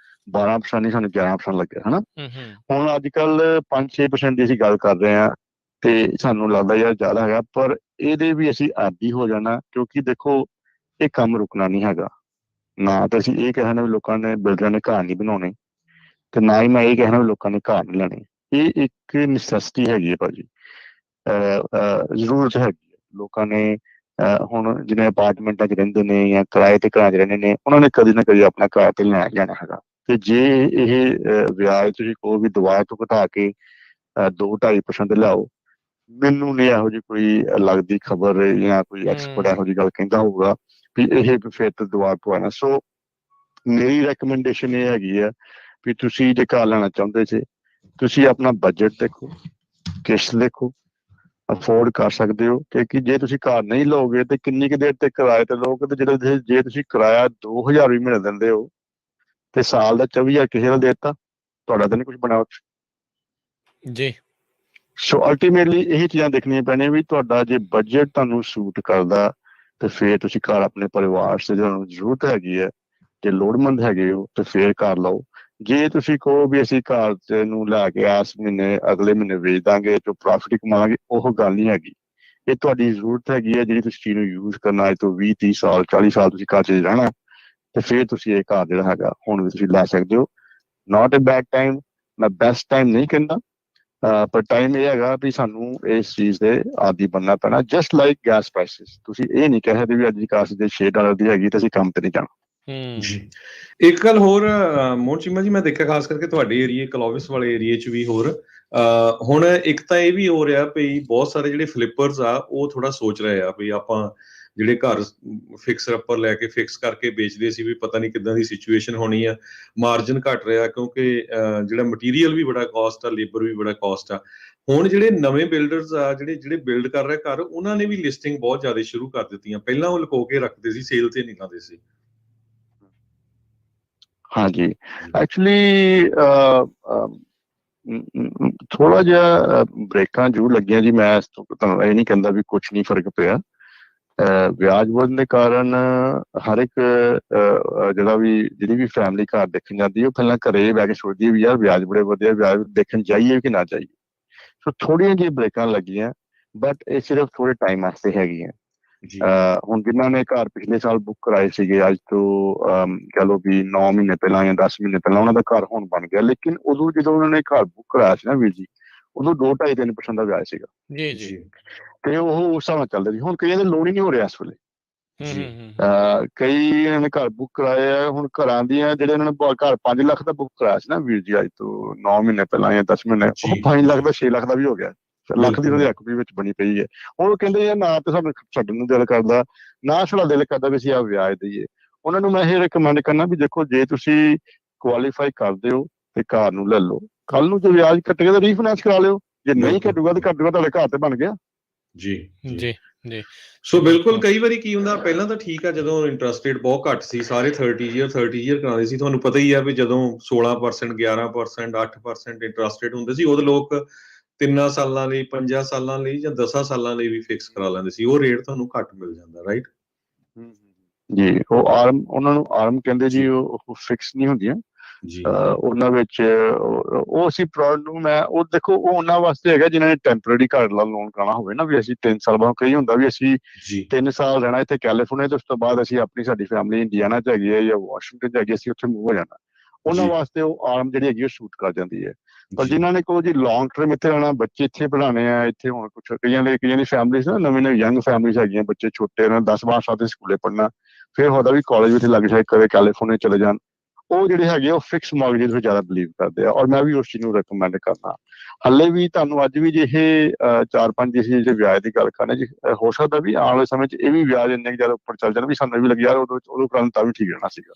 12% ਨਹੀਂ ਸਾਨੂੰ 11% ਲੱਗਿਆ, ਹਨਾ। ਹੁਣ ਅੱਜ ਕੱਲ 5-6% ਦੀ ਅਸੀਂ ਗੱਲ ਕਰ ਰਹੇ ਹਾਂ ਤੇ ਸਾਨੂੰ ਲੱਗਦਾ ਯਾਰ ਜ਼ਿਆਦਾ ਹੈਗਾ, ਪਰ ਇਹਦੇ ਵੀ ਅਸੀਂ ਆਦੀ ਹੋ ਜਾਣਾ, ਕਿਉਂਕਿ ਦੇਖੋ ਇਹ ਕੰਮ ਰੁਕਣਾ ਨਹੀਂ ਹੈਗਾ। ਨਾ ਤਾਂ ਅਸੀਂ ਇਹ ਕਹਿਣਾ ਵੀ ਲੋਕਾਂ ਨੇ, ਬਿਲਡਰਾਂ ਨੇ ਘਰ ਨਹੀਂ ਬਣਾਉਣੇ, ਤੇ ਨਾ ਹੀ ਮੈਂ ਇਹ ਕਹਿਣਾ ਵੀ ਲੋਕਾਂ ਨੇ ਘਰ ਨਹੀਂ ਲੈਣੇ। ਇਹ ਇੱਕ ਨੈਸੈਸਿਟੀ ਹੈਗੀ ਹੈ ਭਾਜੀ, ਜ਼ਰੂਰਤ ਹੈਗੀ ਹੈ। ਲੋਕਾਂ ਨੇ ਹੁਣ ਜਿਵੇਂ ਅਪਾਰਟਮੈਂਟਾਂ 'ਚ ਰਹਿੰਦੇ ਨੇ ਜਾਂ ਕਿਰਾਏ ਤੇ ਘਰਾਂ 'ਚ ਰਹਿੰਦੇ ਨੇ, ਉਹਨਾਂ ਨੇ ਕਦੇ ਨਾ ਕਦੇ ਆਪਣਾ ਘਰ ਤੇ ਲੈ ਜਾਣਾ ਹੈਗਾ। ਤੇ ਜੇ ਇਹ ਵਿਆਜ ਤੁਸੀਂ ਕਹੋ ਵੀ ਦੁਬਾਰਾ ਤੋਂ ਘਟਾ ਕੇ 2-2.5% ਲਿਆਓ, ਮੈਨੂੰ ਨਹੀਂ ਇਹੋ ਜਿਹੀ ਕੋਈ ਲੱਗਦੀ ਖਬਰ ਜਾਂ ਕੋਈ ਐਕਸਪਰਟ ਇਹੋ ਜਿਹੀ ਗੱਲ ਕਹਿੰਦਾ ਹੋਊਗਾ ਵੀ ਇਹ ਫਿਰ ਤੋਂ ਦੁਬਾਰਾ ਪਵਾਉਣਾ। ਸੋ ਮੇਰੀ ਰੈਕਮੈਂਡੇਸ਼ਨ ਇਹ ਹੈਗੀ ਆ ਵੀ ਤੁਸੀਂ ਜੇ ਘਰ ਲੈਣਾ ਚਾਹੁੰਦੇ ਜੇ, ਤੁਸੀਂ ਆਪਣਾ ਬਜਟ ਦੇਖੋ, ਕਿਸ਼ਤ ਦੇਖੋ, ਅਫੋਰਡ ਕਰ ਸਕਦੇ ਹੋ। ਕਿਉਂਕਿ ਜੇ ਤੁਸੀਂ ਘਰ ਨਹੀਂ ਲਓਗੇ ਤੇ ਕਿੰਨੀ ਕੁ ਦੇਰ ਤੇ ਕਿਰਾਏ ਤੇ ਲਓਗੇ, ਤੇ ਜਦੋਂ ਜੇ ਤੁਸੀਂ ਕਿਰਾਇਆ 2000 ਵੀ ਮਹੀਨੇ ਦਿੰਦੇ ਹੋ ਤੇ ਸਾਲ ਦਾ 24,000 ਕਿਸੇ ਨੂੰ ਦੇ ਦਿੱਤਾ, ਤੁਹਾਡਾ ਤਾਂ ਨਹੀਂ ਕੁਝ ਬਣਾ ਜੀ। ਸੋ ਅਲਟੀਮੇਟਲੀ ਇਹ ਚੀਜ਼ਾਂ ਦੇਖਣੀਆਂ ਪੈਣੀਆਂ ਵੀ ਤੁਹਾਡਾ ਜੇ ਬਜਟ ਤੁਹਾਨੂੰ ਸੂਟ ਕਰਦਾ ਤੇ ਫਿਰ ਤੁਸੀਂ ਘਰ ਆਪਣੇ ਪਰਿਵਾਰ ਸੇ ਤੁਹਾਨੂੰ ਜ਼ਰੂਰਤ ਹੈਗੀ ਹੈ, ਜੇ ਲੋੜਮੰਦ ਹੈਗੇ ਹੋ ਤੇ ਫਿਰ ਘਰ ਲਓ। ਜੇ ਤੁਸੀਂ ਕਹੋ ਵੀ ਅਸੀਂ ਘਰ ਨੂੰ ਲੈ ਕੇ ਇਸ ਮਹੀਨੇ ਅਗਲੇ ਮਹੀਨੇ ਵੇਚ ਦਾਂਗੇ ਤੇ ਪ੍ਰੋਫਿਟ ਕਮਾਵਾਂਗੇ, ਉਹ ਗੱਲ ਨਹੀਂ ਹੈਗੀ। ਇਹ ਤੁਹਾਡੀ ਜ਼ਰੂਰਤ ਹੈਗੀ ਹੈ ਜਿਹੜੀ ਤੁਸੀਂ ਚੀਜ਼ ਨੂੰ ਯੂਜ਼ ਕਰਨਾ, ਅੱਜ ਤੋਂ 20-30 ਸਾਲ 40 ਸਾਲ ਤੁਸੀਂ ਘਰ 'ਚ ਰਹਿਣਾ, ਤੇ ਫਿਰ ਤੁਸੀਂ ਇਹ ਘਰ ਜਿਹੜਾ ਹੈਗਾ ਹੁਣ ਵੀ ਤੁਸੀਂ ਲੈ ਸਕਦੇ ਹੋ। ਨਾਟ ਅ ਬੈਡ ਟਾਈਮ, ਮੈਂ ਬੈਸਟ ਟਾਈਮ ਨਹੀਂ ਕਹਿੰਦਾ, ਪਰ ਟਾਈਮ ਇਹ ਹੈਗਾ ਵੀ ਸਾਨੂੰ ਇਸ ਚੀਜ਼ ਦੇ ਆਦੀ ਬਣਨਾ ਪੈਣਾ। ਜਸਟ ਲਾਈਕ ਗੈਸ ਪ੍ਰਾਈਸਿਸ, ਤੁਸੀਂ ਇਹ ਨਹੀਂ ਕਹਿ ਸਕਦੇ ਵੀ ਅੱਜ ਦੀ ਕਾਸਟ ਦੇ $6 ਦੀ ਹੈਗੀ ਤੇ ਅਸੀਂ ਕੰਮ ਤੇ ਨਹੀਂ ਜਾਣਾ। ਜੀ, ਇੱਕ ਗੱਲ ਹੋਰ ਮੋਹਨ ਚੀਮਾ ਜੀ, ਮੈਂ ਦੇਖਿਆ ਖਾਸ ਕਰਕੇ ਤੁਹਾਡੇ ਏਰੀਏ ਕਲੋਵਿਸ ਵਾਲੇ ਏਰੀਏ 'ਚ ਵੀ ਹੋਰ ਹੁਣ ਇੱਕ ਤਾਂ ਇਹ ਵੀ ਹੋ ਰਿਹਾ ਵੀ ਬਹੁਤ ਸਾਰੇ ਜਿਹੜੇ ਫਲਿੱਪਰਸ ਆ ਉਹ ਥੋੜਾ ਸੋਚ ਰਹੇ ਆ ਵੀ ਆਪਾਂ ਜਿਹੜੇ ਘਰ ਫਿਕਸਰ ਅੱਪਰ ਲੈ ਕੇ ਫਿਕਸ ਕਰਕੇ ਵੇਚਦੇ ਸੀ ਵੀ ਪਤਾ ਨਹੀਂ ਕਿੱਦਾਂ ਦੀ ਸਿਚੁਏਸ਼ਨ ਹੋਣੀ ਆ, ਮਾਰਜਨ ਘਟ ਰਿਹਾ ਕਿਉਂਕਿ ਜਿਹੜਾ ਮਟੀਰੀਅਲ ਵੀ ਬੜਾ ਕਾਸਟ ਆ, ਲੇਬਰ ਵੀ ਬੜਾ ਕਾਸਟ ਆ। ਹੁਣ ਜਿਹੜੇ ਨਵੇਂ ਬਿਲਡਰਸ ਆ, ਜਿਹੜੇ ਬਿਲਡ ਕਰ ਰਹੇ ਘਰ, ਉਹਨਾਂ ਨੇ ਵੀ ਲਿਸਟਿੰਗ ਬਹੁਤ ਜ਼ਿਆਦਾ ਸ਼ੁਰੂ ਕਰ ਦਿੱਤੀਆਂ। ਪਹਿਲਾਂ ਉਹ ਲੁਕੋ ਕੇ ਰੱਖਦੇ ਸੀ, ਸੇਲ ਤੇ ਨਹੀਂ ਲਾਉਂਦੇ ਸੀ। ਹਾਂਜੀ, ਐਕਚੁਅਲੀ ਥੋੜਾ ਜਿਹਾ ਬ੍ਰੇਕਾਂ ਜ਼ਰੂਰ ਲੱਗੀਆਂ ਜੀ। ਮੈਂ ਤੁਹਾਨੂੰ ਇਹ ਨਹੀਂ ਕਹਿੰਦਾ ਵੀ ਕੁਛ ਨਹੀਂ ਫਰਕ ਪਿਆ। ਵਿਆਜ ਵਧਣ ਦੇ ਕਾਰਨ ਹਰ ਇੱਕ ਜਿਹੜੀ ਵੀ ਫੈਮਿਲੀ ਘਰ ਦੇਖਣ ਜਾਂਦੀ ਹੈ, ਉਹ ਪਹਿਲਾਂ ਘਰੇ ਬਹਿ ਕੇ ਸੋਚਦੀ ਹੈ ਵੀ ਯਾਰ ਵਿਆਜ ਬੜੇ ਵਧੀਆ, ਵਿਆਜ ਦੇਖਣ ਜਾਈਏ ਕਿ ਨਾ ਜਾਈਏ। ਸੋ ਥੋੜ੍ਹੀਆਂ ਜਿਹੀਆਂ ਬ੍ਰੇਕਾਂ ਲੱਗੀਆਂ, ਬਟ ਇਹ ਸਿਰਫ ਥੋੜੇ ਟਾਈਮ ਵਾਸਤੇ ਹੈਗੀਆਂ। ਹੁਣ ਜਿਨ੍ਹਾਂ ਨੇ ਘਰ ਪਿਛਲੇ ਸਾਲ ਬੁੱਕ ਕਰਾਏ ਸੀਗੇ, ਅੱਜ ਤੋਂ ਕਹਿ ਲਓ ਵੀ 9 ਮਹੀਨੇ ਪਹਿਲਾਂ ਜਾਂ 10 ਮਹੀਨੇ ਪਹਿਲਾਂ, ਉਹਨਾਂ ਦਾ ਘਰ ਹੁਣ ਬਣ ਗਿਆ। ਲੇਕਿਨ ਉਦੋਂ ਜਦੋਂ ਉਹਨਾਂ ਨੇ ਘਰ ਬੁੱਕ ਕਰਾਇਆ ਸੀ ਨਾ ਵੀਰ ਜੀ, ਉਦੋਂ 2-2.5-3% ਦਾ ਵਿਆਜ ਸੀਗਾ ਜੀ। ਤੇ ਉਹ ਉਸ ਹਿਸਾਬ ਨਾਲ ਚੱਲਦਾ ਸੀ। ਹੁਣ ਕਈਆਂ ਦੀ ਲੋੜ ਹੀ ਨਹੀਂ ਹੋ ਰਿਹਾ ਇਸ ਵੇਲੇ। ਕਈ ਇਹਨਾਂ ਨੇ ਘਰ ਬੁੱਕ ਕਰਾਏ ਆ, ਹੁਣ ਘਰਾਂ ਦੀਆਂ ਜਿਹੜੇ ਇਹਨਾਂ ਨੇ ਘਰ 5 ਲੱਖ ਦਾ ਬੁੱਕ ਕਰਾਇਆ ਸੀ ਨਾ ਵੀਰ ਜੀ, ਅੱਜ ਤੋਂ 9 ਮਹੀਨੇ ਪਹਿਲਾਂ ਜਾਂ 10 ਮਹੀਨੇ, ਉਹ 5 ਲੱਖ ਦਾ 6 ਲੱਖ ਦਾ ਵੀ ਹੋ ਗਿਆ। ਲੱਖ ਦੀ ਉਹਦੀ ਐਕੁਇਟੀ ਵਿੱਚ ਬਣੀ ਪਈ ਹੈ। ਹੁਣ ਉਹ ਕਹਿੰਦੇ ਯਾਰ ਨਾ ਤਾਂ ਸਾਨੂੰ ਛੱਡਣ ਨੂੰ ਦਿਲ ਕਰਦਾ, ਨਾ ਸਾਡਾ ਦਿਲ ਕਰਦਾ ਵੀ ਅਸੀਂ ਆਹ ਵਿਆਜ ਦਈਏ। ਉਹਨਾਂ ਨੂੰ ਮੈਂ ਇਹ ਰਿਕਮੈਂਡ ਕਰਨਾ ਵੀ ਦੇਖੋ, ਜੇ ਤੁਸੀਂ ਕੁਆਲੀਫਾਈ ਕਰਦੇ ਹੋ ਤੇ ਘਰ ਨੂੰ ਲੈ ਲਓ। ਕੱਲ ਨੂੰ ਜੇ ਵਿਆਜ ਕੱਟੇਗਾ ਤਾਂ ਰੀਫਾਈਨੈਂਸ ਕਰਾ ਲਿਓ, ਜੇ ਨਹੀਂ ਘਟੂਗਾ ਤਾਂ ਘਟੂਗਾ, ਤੁਹਾਡੇ ਘਰ ਤੇ ਬਣ ਗਿਆ। ਜੀ। ਸੋ ਬਿਲਕੁਲ, ਕਈ ਵਾਰੀ ਕੀ ਹੁੰਦਾ, ਪਹਿਲਾਂ ਤਾਂ ਠੀਕ ਆ ਜਦੋਂ ਇੰਟਰਸਟ ਰੇਟ ਬਹੁਤ ਘੱਟ ਸੀ, ਸਾਰੇ 30 ਈਅਰ ਕਰਾਉਂਦੇ ਸੀ। ਤੁਹਾਨੂੰ ਪਤਾ ਹੀ ਆ ਵੀ ਜਦੋਂ 16%, 11%, 8% ਇੰਟਰਸਟ ਰੇਟ ਹੁੰਦੇ ਸੀ, ਉਦੋਂ ਲੋਕ 3 ਸਾਲਾਂ ਲਈ, 5 ਸਾਲਾਂ ਲਈ ਜਾਂ 10 ਸਾਲਾਂ ਲਈ ਵੀ ਫਿਕਸ ਕਰਾ ਲੈਂਦੇ ਸੀ। ਉਹ ਰੇਟ ਤੁਹਾਨੂੰ ਘੱਟ ਮਿਲ ਜਾਂਦਾ, ਰਾਈਟ ਜੀ। ਉਹ ਉਹਨਾਂ ਨੂੰ ਆਰਮ ਕਹਿੰਦੇ ਜੀ, ਉਹ ਫਿਕਸ ਨਹੀਂ ਹੁੰਦੀਆਂ। ਜੀ ਉਹਨਾਂ ਵਿੱਚ ਉਹ ਅਸੀਂ ਪ੍ਰੋਡ ਨੂੰ ਮੈਂ ਉਹ ਦੇਖੋ ਉਹ ਉਹਨਾਂ ਵਾਸਤੇ ਹੈਗਾ ਜਿਨ੍ਹਾਂ ਨੇ ਟੈਂਪਰੇਰੀ ਘਰ ਦਾ ਲੋਨ ਕਰਾਉਣਾ ਹੋਵੇ ਨਾ, ਵੀ ਅਸੀਂ 3 ਸਾਲ ਬਾਅਦ ਕਈ ਹੁੰਦਾ ਵੀ ਅਸੀਂ ਜੀ 3 ਸਾਲ ਰਹਿਣਾ ਇੱਥੇ ਕੈਲੀਫੋਰਨੀਆ ਤੇ ਉਸ ਤੋਂ ਬਾਅਦ ਅਸੀਂ ਆਪਣੀ ਸਾਡੀ ਫੈਮਿਲੀ ਇੰਡੀਆਨਾ ਚ ਹੈਗੀ ਹੈ ਜਾਂ ਵਾਸ਼ਿੰਗਟਨ ਚ ਹੈਗੀ, ਅਸੀਂ ਉੱਥੇ ਮੂਵ ਹੋ ਜਾਣਾ। ਉਹਨਾਂ ਜੀ ਵਾਸਤੇ ਉਹ ਆਰਮ ਜਿਹੜੀ ਹੈਗੀ ਉਹ ਸ਼ੂਟ ਕਰ ਜਾਂਦੀ ਹੈ। ਪਰ ਜੀ ਜਿਨ੍ਹਾਂ ਨੇ ਕਹੋ ਜੀ ਲੌਂਗ ਟਰਮ ਇੱਥੇ ਰਹਿਣਾ, ਬੱਚੇ ਇੱਥੇ ਪੜ੍ਹਾਉਣੇ ਆ, ਇੱਥੇ ਹੁਣ ਕੁਛ ਕਈਆਂ ਦੀ ਫੈਮਿਲੀਜ਼ ਨਾ ਨਵੀਂ ਨਵੀਂ ਯੰਗ ਫੈਮਿਲੀਜ਼ ਹੈਗੀਆਂ, ਬੱਚੇ ਛੋਟੇ ਉਹਨਾਂ 10-12 ਸਾਲ ਦੇ ਸਕੂਲੇ ਪੜ੍ਹਨਾ, ਫਿਰ ਹੁੰਦਾ ਵੀ ਕਾਲਜ ਵਿੱਚ ਲੱਗ ਜਾਏ ਕਦੇ ਕੈਲੀਫੋਰਨੀਆ ਚਲੇ ਜਾਣ, ਉਹ ਜਿਹੜੇ ਹੈਗੇ ਉਹ ਫਿਕਸ ਮੌਰਗੇਜ ਵਿੱਚ ਜ਼ਿਆਦਾ ਬਿਲੀਵ ਕਰਦੇ ਆ, ਔਰ ਮੈਂ ਵੀ ਉਸ ਚੀਜ਼ ਨੂੰ ਰეკਮੈਂਡ ਕਰਨਾ। ਹਾਲੇ ਵੀ ਤੁਹਾਨੂੰ ਅੱਜ ਵੀ ਜੇ ਇਹ 4-5 ਅਸੀਂ ਜੇ ਵਿਆਜ ਦੀ ਗੱਲ ਕਰਨਾ ਜੀ, ਹੋ ਸਕਦਾ ਵੀ ਆਉਣ ਵਾਲੇ ਸਮੇਂ 'ਚ ਇਹ ਵੀ ਵਿਆਜ ਇੰਨੇ ਕੁ ਜ਼ਿਆਦਾ ਉੱਪਰ ਚੱਲ ਜਾਣ ਵੀ ਸਾਨੂੰ ਵੀ ਲੱਗੇ ਯਾਰ ਉਦੋਂ ਕਰਨ ਤਾਂ ਵੀ ਠੀਕ ਰਹਿਣਾ ਸੀਗਾ।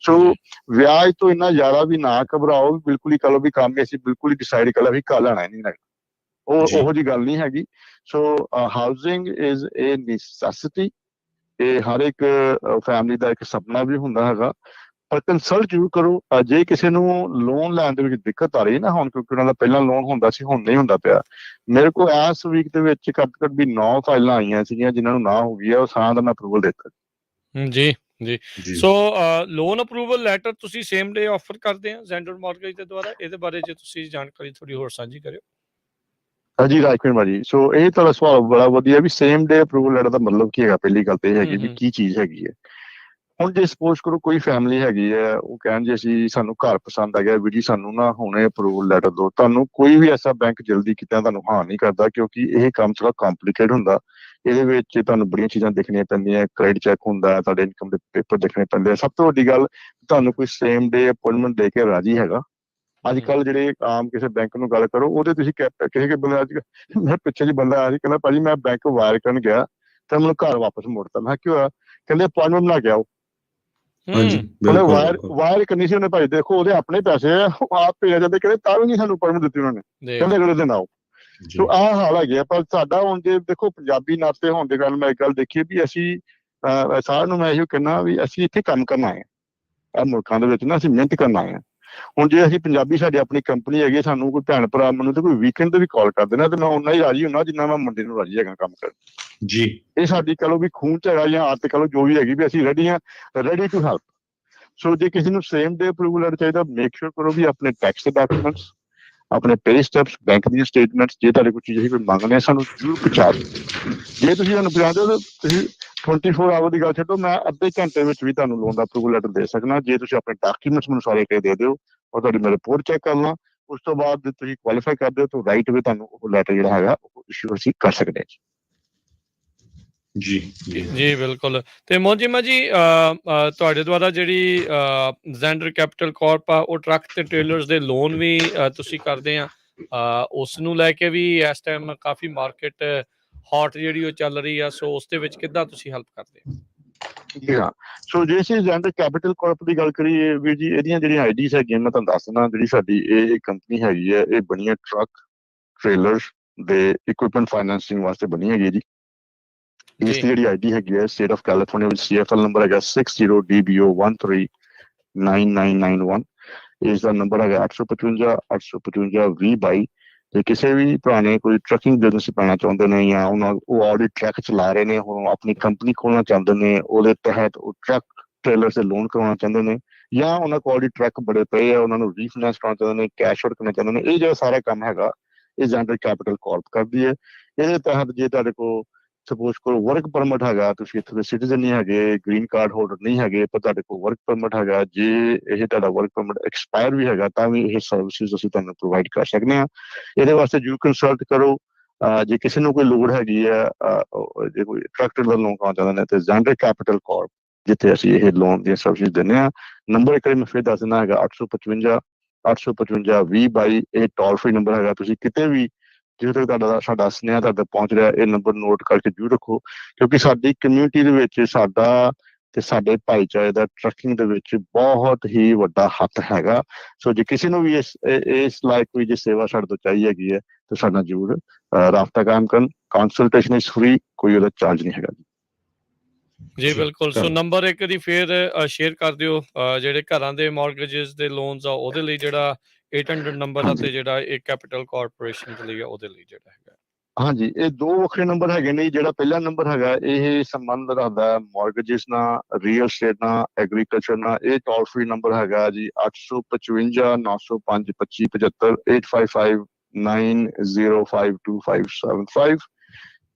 ਸੋ ਵਿਆਜ ਤੋਂ ਇੰਨਾ ਜ਼ਿਆਦਾ ਵੀ ਨਾ ਘਬਰਾਓ, ਬਿਲਕੁਲ ਹੀ ਕਹ ਲਓ ਵੀ ਕੰਮ ਅਸੀਂ ਬਿਲਕੁਲ ਹੀ ਡਿਸਾਈਡ ਕਰ ਲਿਆ ਵੀ ਕੱਲ ਲੈਣਾ ਨਹੀਂ ਲੱਗਦਾ, ਉਹੋ ਜਿਹੀ ਗੱਲ ਨਹੀਂ ਹੈਗੀ। ਸੋ ਹਾਊਸਿੰਗ ਇਜ਼ ਏ ਨੈਸੈਸਿਟੀ, ਇਹ ਹਰ ਇੱਕ ਫੈਮਿਲੀ ਦਾ ਇੱਕ ਸੁਪਨਾ ਵੀ ਹੁੰਦਾ ਹੈਗਾ, ਪਰ ਕੰਸਲਟ ਜ਼ਰੂਰ ਕਰੋ। ਜੇ ਕਿਸੇ ਨੂੰ ਲੋਨ ਲੈਣ ਦੇ ਵਿੱਚ ਦਿੱਕਤ ਆ ਰਹੀ ਹੈ ਨਾ ਹੁਣ, ਕਿਉਂਕਿ ਉਹਨਾਂ ਦਾ ਪਹਿਲਾਂ ਲੋਨ ਹੁੰਦਾ ਸੀ ਹੁਣ ਨਹੀਂ ਹੁੰਦਾ ਪਿਆ, ਮੇਰੇ ਕੋਲ ਇਸ ਵੀਕ ਦੇ ਵਿੱਚ ਘੱਟ ਘੱਟ ਵੀ 9 ਫਾਈਲਾਂ ਆਈਆਂ ਸੀਗੀਆਂ ਜਿਨ੍ਹਾਂ ਨੂੰ ਨਾ ਹੋ ਗਈ ਹੈ, ਉਹ ਸਾਰਿਆਂ ਦਾ ਮੈਂ ਅਪਰੂਵਲ ਦਿੱਤਾ। ਜੀ ਜੀ ਸੋ ਲੋਨ ਅਪਰੂਵਲ ਲੈਟਰ ਤੁਸੀਂ ਸੇਮ ਡੇ ਆਫਰ ਕਰਦੇ ਆ ਜ਼ੈਂਡਰ ਮਾਰਗੇਜ ਦੇ ਦੁਆਰਾ, ਇਹਦੇ ਬਾਰੇ ਜੇ ਤੁਸੀਂ ਜਾਣਕਾਰੀ ਥੋੜੀ ਹੋਰ ਸਾਂਝੀ ਕਰਿਓ। ਹਾਂਜੀ ਰਾਜਕੁਮਾਰ ਭਾਜੀ, ਸੋ ਇਹ ਤੁਹਾਡਾ ਸਵਾਲ ਬੜਾ ਵਧੀਆ ਵੀ ਸੇਮ ਡੇ ਅਪਰੂਵਲ ਲੈਟਰ ਦਾ ਮਤਲਬ ਕੀ ਹੈਗਾ। ਪਹਿਲੀ ਗੱਲ ਤੇ ਇਹ ਹੈਗੀ ਵੀ ਕੀ ਚੀਜ਼ ਹੈਗੀ ਹੈ। ਹੁਣ ਜੇ ਸਪੋਜ਼ ਕਰੋ ਕੋਈ ਫੈਮਿਲੀ ਹੈਗੀ ਹੈ, ਉਹ ਕਹਿਣ ਜੇ ਅਸੀਂ ਸਾਨੂੰ ਘਰ ਪਸੰਦ ਆ ਗਿਆ ਵੀ ਜੀ ਸਾਨੂੰ ਨਾ ਹੁਣੇ ਅਪਰੂਵਲ ਲੈਟਰ ਦਿਓ, ਤੁਹਾਨੂੰ ਕੋਈ ਵੀ ਐਸਾ ਬੈਂਕ ਜਲਦੀ ਕਿਤੇ ਤੁਹਾਨੂੰ ਹਾਂ ਨਹੀਂ ਕਰਦਾ, ਕਿਉਂਕਿ ਇਹ ਕੰਮ ਥੋੜਾ ਕੰਪਲੀਕੇਟ ਹੁੰਦਾ। ਇਹਦੇ ਵਿੱਚ ਤੁਹਾਨੂੰ ਬੜੀਆਂ ਚੀਜ਼ਾਂ ਦੇਖਣੀਆਂ ਪੈਂਦੀਆਂ, ਕ੍ਰੈਡਿਟ ਚੈੱਕ ਹੁੰਦਾ, ਤੁਹਾਡੇ ਇਨਕਮ ਦੇ ਪੇਪਰ ਦੇਖਣੇ ਪੈਂਦੇ ਆ। ਸਭ ਤੋਂ ਵੱਡੀ ਗੱਲ ਤੁਹਾਨੂੰ ਕੋਈ ਸੇਮ ਡੇ ਅਪਾਇੰਟਮੈਂਟ ਦੇ ਕੇ ਰਾਜੀ ਹੈਗਾ। ਅੱਜ ਕੱਲ ਜਿਹੜੇ ਆਮ ਕਿਸੇ ਬੈਂਕ ਨੂੰ ਗੱਲ ਕਰੋ, ਉਹਦੇ ਤੁਸੀਂ ਕਿਸੇ ਬੰਦੇ ਅੱਜ ਮੈਂ ਪਿੱਛੇ ਜੀ ਬੰਦਾ ਆਇਆ ਸੀ, ਕਹਿੰਦਾ ਭਾਜੀ ਮੈਂ ਬੈਂਕ ਵਾਇਰ ਕਰਨ ਗਿਆ ਤੇ ਮੈਨੂੰ ਘਰ ਵਾਪਸ ਮੋੜਤਾ। ਮੈਂ ਕਿਹਾ ਕਹਿੰਦੇ ਅਪਾਇੰਟਮੈਂਟ ਬਣਾ ਕੇ ਆਓ। ਉਹਨੇ ਵਾਇਰ ਕਰਨੀ ਸੀ ਉਹਨੇ, ਭਾਈ ਦੇਖੋ ਉਹਦੇ ਆਪਣੇ ਪੈਸੇ ਆ, ਆਪ ਭੇਜਿਆ ਜਾਂਦੇ, ਕਹਿੰਦੇ ਤਾਂ ਵੀ ਨਹੀਂ ਸਾਨੂੰ ਅਪਾਇੰਟਮੈਂਟ ਦਿੱਤੀ ਉਹਨਾਂ ਨੇ, ਕਹਿੰਦੇ ਅਗਲੇ ਦਿਨ ਆਓ। ਸੋ ਆਹ ਹਾਲ ਹੈਗੇ। ਪਰ ਸਾਡਾ ਹੁਣ ਜੇ ਦੇਖੋ ਪੰਜਾਬੀ ਨਾਤੇ ਹੋਣ ਦੇ ਗੱਲ ਮੈਂ ਇੱਕ ਗੱਲ ਦੇਖੀ ਵੀ ਅਸੀਂ ਸਾਰਿਆਂ ਨੂੰ ਮੈਂ ਇਹੋ ਕਹਿਣਾ ਵੀ ਅਸੀਂ ਇੱਥੇ ਕੰਮ ਕਰਨ ਆਏ ਹਾਂ, ਮੁਲਕਾਂ ਦੇ ਵਿੱਚ ਨਾ ਅਸੀਂ ਮਿਹਨਤ ਕਰਨ ਆਏ ਹਾਂ। ਹੁਣ ਜੇ ਅਸੀਂ ਪੰਜਾਬੀ ਸਾਡੀ ਆਪਣੀ ਕੰਪਨੀ ਹੈਗੀ, ਸਾਨੂੰ ਕੋਈ ਭੈਣ ਭਰਾ ਮੈਨੂੰ ਤੇ ਕੋਈ ਵੀਕਐਂਡ ਤੇ ਵੀ ਕਾਲ ਕਰ ਦੇਣਾ ਤੇ ਮੈਂ ਓਨਾ ਹੀ ਰਾਜੀ ਹੁੰਨਾ ਜਿੰਨਾ ਮੈਂ ਮੁੰਡੇ ਨੂੰ ਰਾਜੀ ਹੈਗਾ ਕੰਮ ਕਰਨ। ਜੀ ਇਹ ਸਾਡੀ ਕਹ ਲਓ ਵੀ ਖੂਨ ਚ ਹੈਗਾ ਜਾਂ ਆਦਤ ਕਹ ਲਓ ਜੋ ਵੀ ਹੈਗੀ ਵੀ ਅਸੀਂ ਰੈਡੀ ਹਾਂ, ਰੈਡੀ ਟੂ ਹੈਲਪ। ਸੋ ਜੇ ਕਿਸੇ ਨੂੰ ਸੇਮ ਡੇ ਅਪਰੂਵਲ ਲੈਟਰ ਚਾਹੀਦਾ, ਮੇਕ ਸ਼ੋਰ ਕਰੋ ਵੀ ਆਪਣੇ ਟੈਕਸ ਦੇ ਡਾਕੂਮੈਂਟਸ, ਆਪਣੇ ਪੇ ਸਟੈਪਸ, ਬੈਂਕ ਦੀਆਂ ਸਟੇਟਮੈਂਟਸ, ਜੇ ਤੁਹਾਡੇ ਕੋਈ ਚੀਜ਼ ਅਸੀਂ ਕੋਈ ਮੰਗਦੇ ਆ ਸਾਨੂੰ ਜ਼ਰੂਰ ਪਹੁੰਚਾ ਦਿਓ। ਜੇ ਤੁਸੀਂ ਸਾਨੂੰ ਪਹੁੰਚਾਦੇ ਹੋ ਤਾਂ ਤੁਸੀਂ 24 ਆਵਰ ਦੀ ਗੱਲ ਛੱਡੋ, ਮੈਂ ਅੱਧੇ ਘੰਟੇ ਵਿੱਚ ਵੀ ਤੁਹਾਨੂੰ ਲੋਨ ਦਾ ਅਪਰੂਵਲ ਲੈਟਰ ਦੇ ਸਕਦਾ, ਜੇ ਤੁਸੀਂ ਆਪਣੇ ਡਾਕੂਮੈਂਟਸ ਮੈਨੂੰ ਸਾਰੇ ਦੇ ਦਿਓ ਔਰ ਤੁਹਾਡੀ ਮੈਂ ਰਿਪੋਰਟ ਚੈੱਕ ਕਰ ਲਾਂ। ਉਸ ਤੋਂ ਬਾਅਦ ਤੁਸੀਂ ਕੁਆਲੀਫਾਈ ਕਰਦੇ ਹੋ ਤਾਂ ਰਾਈਟ ਵੇ ਤੁਹਾਨੂੰ ਉਹ ਲੈਟਰ ਜਿਹੜਾ ਹੈਗਾ ਉਹ ਇਸ਼ੂ ਅਸੀਂ ਕਰ ਸਕਦੇ ਹਾਂ ਜੀ ਜੀ ਬਿਲਕੁਲ। ਤੇ ਮੋਹਨਜੀਮਾ ਜੀ ਤੁਹਾਡੇ ਦੁਆਰਾ ਜਿਹੜੀ ਜ਼ੈਂਡਰ ਕੈਪੀਟਲ ਕਾਰਪ ਆ ਉਹ ਟਰੱਕ ਤੇ ਟ੍ਰੇਲਰਸ ਦੇ ਲੋਨ ਵੀ ਤੁਸੀਂ ਕਰਦੇ ਆ, ਉਸ ਨੂੰ ਲੈ ਕੇ ਵੀ ਇਸ ਟਾਈਮ ਕਾਫੀ ਮਾਰਕੀਟ ਹੌਟ ਜਿਹੜੀ ਉਹ ਚੱਲ ਰਹੀ ਆ, ਸੋ ਉਸ ਦੇ ਵਿੱਚ ਕਿੱਦਾਂ ਤੁਸੀਂ ਹੈਲਪ ਕਰਦੇ ਹੋ? ਜੀ ਹਾਂ, ਸੋ ਜੇ ਅਸੀਂ ਜ਼ੈਂਡਰ ਕੈਪੀਟਲ ਕਾਰਪ ਦੀ ਗੱਲ ਕਰੀਏ ਵੀਰ ਜੀ, ਇਹਦੀਆਂ ਜਿਹੜੀਆਂ ਆਈਡੀਜ਼ ਹੈਗੀਆਂ ਮੈਂ ਤੁਹਾਨੂੰ ਦੱਸ ਦਿੰਦਾ। ਜਿਹੜੀ ਸਾਡੀ ਇਹ ਕੰਪਨੀ ਹੈਗੀ ਹੈ, ਇਹ ਬਣੀ ਹੈ ਟਰੱਕ ਟ੍ਰੇਲਰਸ ਦੇ ਇਕੁਇਪਮੈਂਟ ਫਾਈਨੈਂਸਿੰਗ ਵਾਸਤੇ ਬਣੀ ਹੈਗੀ ਜੀ। ਇਸ ਦੀ ਜਿਹੜੀ ਆਈਡੀ ਹੈਗੀ ਹੈ ਸਟੇਟ ਆਫ ਕੈਲੀਫੋਰਨੀਆ ਵਿੱਚ CFL ਨੰਬਰ ਹੈਗਾ 60DBO139991। ਇਸ ਦਾ ਨੰਬਰ ਹੈਗਾ 855 855 2022। ਤੇ ਕਿਸੇ ਵੀ ਭਰਾ ਨੇ ਕੋਈ ਟਰੱਕਿੰਗ ਬਿਜ਼ਨਸ ਪੈਣਾ ਚਾਹੁੰਦੇ ਨੇ ਜਾਂ ਉਹ ਆਲਰੇਡੀ ਟਰੱਕ ਚਲਾ ਰਹੇ ਨੇ, ਹੁਣ ਆਪਣੀ ਕੰਪਨੀ ਖੋਲਣਾ ਚਾਹੁੰਦੇ ਨੇ, ਉਹਦੇ ਤਹਿਤ ਉਹ ਟਰੱਕ ਟ੍ਰੇਲਰ ਦੇ ਲੋਨ ਕਰਵਾਉਣਾ ਚਾਹੁੰਦੇ ਨੇ, ਜਾਂ ਉਹਨਾਂ ਕੋਲ ਆਲਰੇਡੀ ਟਰੱਕ ਬੜੇ ਪਏ ਆ ਉਹਨਾਂ ਨੂੰ ਰੀਫਾਈਨੈਂਸ ਕਰਾਉਣਾ ਚਾਹੁੰਦੇ ਨੇ, ਕੈਸ਼ ਆਊਟ ਕਰਨਾ ਚਾਹੁੰਦੇ ਨੇ, ਇਹ ਜਿਹੜਾ ਸਾਰਾ ਕੰਮ ਹੈਗਾ ਇਹ ਜ਼ੈਂਡਰ ਕੈਪੀਟਲ ਕਾਰਪ ਕਰਦੀ ਹੈ। ਇਹਦੇ ਤਹਿਤ ਜੇ ਤੁਹਾਡੇ ਕੋਲ ਸਪੋਜ਼ ਕਰੋ ਵਰਕ ਪਰਮਿਟ ਹੈਗਾ, ਤੁਸੀਂ ਇੱਥੇ ਦੇ ਸਿਟੀਜ਼ਨ ਨਹੀਂ ਹੈਗੇ, ਗ੍ਰੀਨ ਕਾਰਡ ਹੋਲਡਰ ਨਹੀਂ ਹੈਗੇ, ਪਰ ਤੁਹਾਡੇ ਕੋਲ ਵਰਕ ਪਰਮਿਟ ਹੈਗਾ, ਜੇ ਇਹ ਤੁਹਾਡਾ ਵਰਕ ਪਰਮਿਟ ਐਕਸਪਾਇਰ ਵੀ ਹੈਗਾ ਤਾਂ ਵੀ ਇਹ ਸਰਵਿਸਿਜ਼ ਅਸੀਂ ਤੁਹਾਨੂੰ ਪ੍ਰੋਵਾਈਡ ਕਰ ਸਕਦੇ ਹਾਂ। ਇਹਦੇ ਵਾਸਤੇ ਜਰੂਰ ਕੰਸਲਟ ਕਰੋ। ਜੇ ਕਿਸੇ ਨੂੰ ਕੋਈ ਲੋੜ ਹੈਗੀ ਹੈ, ਜੇ ਕੋਈ ਟਰੱਕ ਦਾ ਲੋਨ ਕਰਾਉਣਾ ਚਾਹੁੰਦੇ ਨੇ ਤੇ ਜ਼ੈਂਡਰ ਕੈਪੀਟਲ ਕਾਰਪ ਜਿੱਥੇ ਅਸੀਂ ਇਹ ਲੋਨ ਦੀਆਂ ਸਰਵਿਸਿਜ਼ ਦਿੰਦੇ ਹਾਂ। ਨੰਬਰ ਇੱਕ ਵਾਰੀ ਮੈਂ ਫਿਰ ਦੱਸ ਦਿੰਦਾ ਹੈਗਾ 855 855 2022। ਇਹ ਟੋਲ ਫ੍ਰੀ ਨੰਬਰ ਹੈਗਾ, ਤੁਸੀਂ ਕਿਤੇ ਵੀ ਜਦੋਂ ਤੱਕ ਸਾਡਾ ਸੁਨੇਹਾ ਤੁਹਾਡੇ ਪਹੁੰਚ ਰਿਹਾ ਇਹ ਨੰਬਰ ਨੋਟ ਕਰਕੇ ਜ਼ਰੂਰ ਰੱਖੋ, ਕਿਉਂਕਿ ਸਾਡੀ ਕਮਿਊਨਿਟੀ ਦੇ ਵਿੱਚ ਸਾਡਾ ਤੇ ਸਾਡੇ ਭਾਈਚਾਰੇ ਦਾ ਟਰੱਕਿੰਗ ਦੇ ਵਿੱਚ ਬਹੁਤ ਹੀ ਵੱਡਾ ਹੱਥ ਹੈਗਾ। ਸੋ ਜੇ ਕਿਸੇ ਨੂੰ ਵੀ ਇਸ ਲਾਇਕ ਕੋਈ ਜੇ ਸੇਵਾ ਸਾਡੇ ਤੋਂ ਚਾਹੀਦੀ ਹੈਗੀ ਹੈ ਤਾਂ ਸਾਡਾ ਜ਼ਰੂਰ ਰਾਬਤਾ ਕਾਇਮ ਕਰਨ। ਕੰਸਲਟੇਸ਼ਨ ਇਜ਼ ਫ੍ਰੀ, ਕੋਈ ਉਹਦਾ ਚਾਰਜ ਨਹੀਂ ਹੈਗਾ ਜੀ ਬਿਲਕੁਲ। ਸੋ ਨੰਬਰ ਇੱਕ ਦੀ ਫੇਰ ਸ਼ੇਅਰ ਕਰ ਦਿਓ, ਜਿਹੜੇ ਘਰਾਂ ਦੇ ਮਾਰਗੇजेस ਦੇ ਲੋਨਸ ਆ ਉਹਦੇ ਲਈ ਜਿਹੜਾ 800 ਨੰਬਰ ਆ, ਤੇ ਜਿਹੜਾ ਇਹ ਕੈਪੀਟਲ ਕਾਰਪੋਰੇਸ਼ਨ ਦੇ ਲਈ ਉਹਦੇ ਲਈ ਜਿਹੜਾ ਹੈਗਾ। ਹਾਂਜੀ, ਇਹ ਦੋ ਵੱਖਰੇ ਨੰਬਰ ਹੈਗੇ ਨੇ। ਜਿਹੜਾ ਪਹਿਲਾ ਨੰਬਰ ਹੈਗਾ ਇਹ ਸੰਬੰਧ ਰੱਖਦਾ ਮੌਰਗੇਜਿਸ ਨਾਲ, ਰੀਅਲ ਸਟੇਟ ਨਾਲ, ਐਗਰੀਕਲਚਰ ਨਾਲ। ਇਹ ਟੋਲ ਫ੍ਰੀ ਨੰਬਰ ਹੈਗਾ ਜੀ 855 905 2575 85590525575।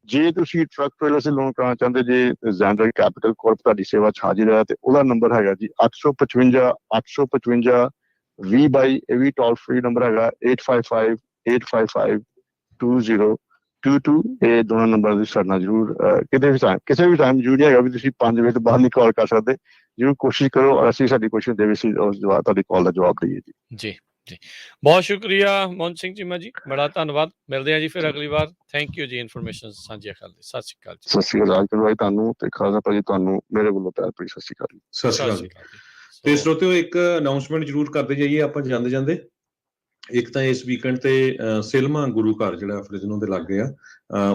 ਜੇ ਤੁਸੀਂ ਟਰੱਕ ਟ੍ਰੇਲਰ ਸੇ ਲੋਨ ਕਰਾਉਣਾ ਚਾਹੁੰਦੇ ਜੇ ਜ਼ੈਂਡਰ ਕੈਪੀਟਲ ਕੋਰਪ ਤੁਹਾਡੀ ਸੇਵਾ 'ਚ ਹਾਜ਼ਰ ਹੈ ਤੇ ਉਹਦਾ ਨੰਬਰ ਹੈਗਾ ਜੀ 855 855 2022। ਇਹ ਵੀ ਟੋਲ ਫ੍ਰੀ ਨੰਬਰ ਹੈਗਾ 855 855 2022। ਇਹ ਦੋਨਾਂ ਨੰਬਰ ਦੀ ਸਾਡੇ ਨਾਲ ਜ਼ਰੂਰ ਕਿਸੇ ਵੀ ਟਾਈਮ ਜ਼ਰੂਰੀ ਹੈਗਾ ਵੀ ਤੁਸੀਂ 5 ਵਜੇ ਤੋਂ ਬਾਅਦ ਨਹੀਂ ਕਾਲ ਕਰ ਸਕਦੇ। ਜ਼ਰੂਰ ਕੋਸ਼ਿਸ਼ ਕਰੋ ਔਰ ਅਸੀਂ ਸਾਡੀ ਕੋਸ਼ਿਸ਼ ਦੇ ਵਿੱਚ ਉਸ ਜਵਾਬ ਤੁਹਾਡੀ ਕਾਲ ਦਾ ਜਵਾਬ ਦਈਏ ਜੀ। ਜੀ ਜੀ, ਬਹੁਤ ਸ਼ੁਕਰੀਆ ਮੋਹਨ ਸਿੰਘ ਚੀਮਾ ਜੀ, ਬੜਾ ਧੰਨਵਾਦ। ਮਿਲਦੇ ਹਾਂ ਜੀ ਫਿਰ ਅਗਲੀ ਵਾਰ। ਥੈਂਕ ਯੂ ਜੀ ਇਨਫੋਰਮੇਸ਼ਨ ਸਾਂਝੀਆਂ ਕਰਨ ਲਈ। ਸਤਿ ਸ਼੍ਰੀ ਅਕਾਲ ਜੀ। ਸਤਿ ਸ਼੍ਰੀ ਅਕਾਲ ਰਾਜ ਭਾਈ ਤੁਹਾਨੂੰ ਤੇ ਖਾਲਸਾ ਭਾਜੀ ਤੁਹਾਨੂੰ ਮੇਰੇ ਵੱਲੋਂ ਪਿਆਰ ਭਰੀ ਸਤਿ ਸ਼੍ਰੀ ਅਕਾਲ। ਸਤਿ ਸ਼੍ਰੀ ਅਕਾਲ ਜੀ। ਤੇ ਸਰੋਤਿਓ ਇੱਕ ਅਨਾਉਂਸਮੈਂਟ ਜ਼ਰੂਰ ਕਰਦੇ ਜਾਈਏ ਆਪਾਂ ਜਾਂਦੇ ਜਾਂਦੇ। ਇੱਕ ਤਾਂ ਇਸ ਵੀਕਐਂਡ ਤੇ ਸਿਲਮਾ ਗੁਰੂ ਘਰ ਜਿਹੜਾ ਫਰਿਜ਼ਨੋ ਦੇ ਲਾਗੇ ਆ,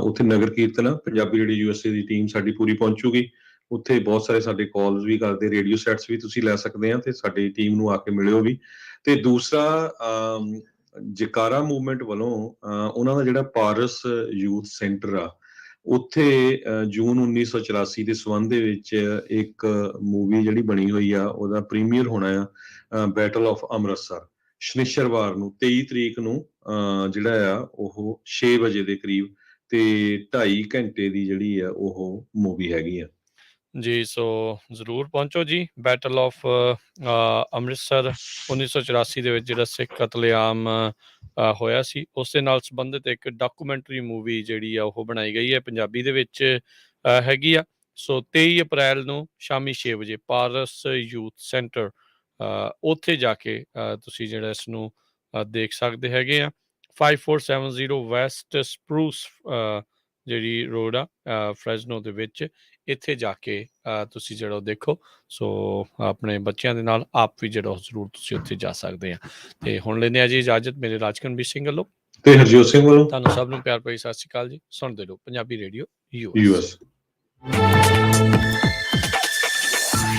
ਉੱਥੇ ਨਗਰ ਕੀਰਤਨ ਆ। ਪੰਜਾਬੀ ਰੇਡੀਓ USA ਦੀ ਟੀਮ ਸਾਡੀ ਪੂਰੀ ਪਹੁੰਚੂਗੀ ਉੱਥੇ। ਬਹੁਤ ਸਾਰੇ ਸਾਡੇ ਕਾਲਸ ਵੀ ਕਰਦੇ, ਰੇਡੀਓ ਸੈਟਸ ਵੀ ਤੁਸੀਂ ਲੈ ਸਕਦੇ ਆ ਤੇ ਸਾਡੀ ਟੀਮ ਨੂੰ ਆ ਕੇ ਮਿਲਿਓ ਵੀ। ਤੇ ਦੂਸਰਾ ਜਕਾਰਾ ਮੂਵਮੈਂਟ ਵੱਲੋਂ ਉਹਨਾਂ ਦਾ ਜਿਹੜਾ ਪਾਰਸ ਯੂਥ ਸੈਂਟਰ ਆ ਉੱਥੇ ਜੂਨ 1984 ਦੇ ਸੰਬੰਧ ਦੇ ਵਿੱਚ ਇੱਕ ਮੂਵੀ ਜਿਹੜੀ ਬਣੀ ਹੋਈ ਆ ਉਹਦਾ ਪ੍ਰੀਮੀਅਰ ਹੋਣਾ ਆ, ਬੈਟਲ ਆਫ ਅੰਮ੍ਰਿਤਸਰ, ਸ਼ਨੀਚਰਵਾਰ ਨੂੰ 23 ਤਰੀਕ ਨੂੰ ਜਿਹੜਾ ਆ ਉਹ 6 ਵਜੇ ਦੇ ਕਰੀਬ ਤੇ 2.5 ਘੰਟੇ ਦੀ ਜਿਹੜੀ ਆ ਉਹ ਮੂਵੀ ਹੈਗੀ ਆ ਜੀ। ਸੋ ਜ਼ਰੂਰ ਪਹੁੰਚੋ ਜੀ। ਬੈਟਲ ਆਫ ਅੰਮ੍ਰਿਤਸਰ 1984 ਦੇ ਵਿੱਚ ਜਿਹੜਾ ਸਿੱਖ ਕਤਲੇਆਮ ਹੋਇਆ ਸੀ ਉਸ ਦੇ ਨਾਲ ਸੰਬੰਧਿਤ ਇੱਕ ਡਾਕੂਮੈਂਟਰੀ ਮੂਵੀ ਜਿਹੜੀ ਆ ਉਹ ਬਣਾਈ ਗਈ ਹੈ, ਪੰਜਾਬੀ ਦੇ ਵਿੱਚ ਹੈਗੀ ਆ। ਸੋ 23 ਅਪ੍ਰੈਲ ਨੂੰ ਸ਼ਾਮੀ 6 ਵਜੇ ਪਾਰਸ ਯੂਥ ਸੈਂਟਰ ਉੱਥੇ ਜਾ ਕੇ ਤੁਸੀਂ ਜਿਹੜਾ ਇਸ ਨੂੰ ਦੇਖ ਸਕਦੇ ਹੈਗੇ ਆ। 5470 ਵੈਸਟ ਸਪਰੂਸ ਜਿਹੜੀ ਰੋਡ ਆ ਫਰੈਜ਼ਨੋ ਦੇ ਵਿੱਚ, ਇੱਥੇ ਜਾ ਕੇ ਤੁਸੀਂ ਜਿਹੜਾ ਉਹ ਦੇਖੋ। ਸੋ ਆਪਣੇ ਬੱਚਿਆਂ ਦੇ ਨਾਲ ਆਪ ਵੀ ਜਿਹੜਾ ਜ਼ਰੂਰ ਤੁਸੀਂ ਉੱਥੇ ਜਾ ਸਕਦੇ ਆ। ਤੇ ਹੁਣ ਲੈਂਦੇ ਆ ਜੀ ਇਜਾਜ਼ਤ ਮੇਰੇ ਰਾਜਕਨਵੀਰ ਸਿੰਘ ਵੱਲੋਂ ਤੇ ਹਰਜੋਤ ਸਿੰਘ ਵੱਲੋਂ। ਤੁਹਾਨੂੰ ਸਭ ਨੂੰ ਪਿਆਰ ਭਰੀ ਸਤਿ ਸ਼੍ਰੀ ਅਕਾਲ ਜੀ। ਸੁਣਦੇ ਰਹੋ ਪੰਜਾਬੀ ਰੇਡੀਓ US।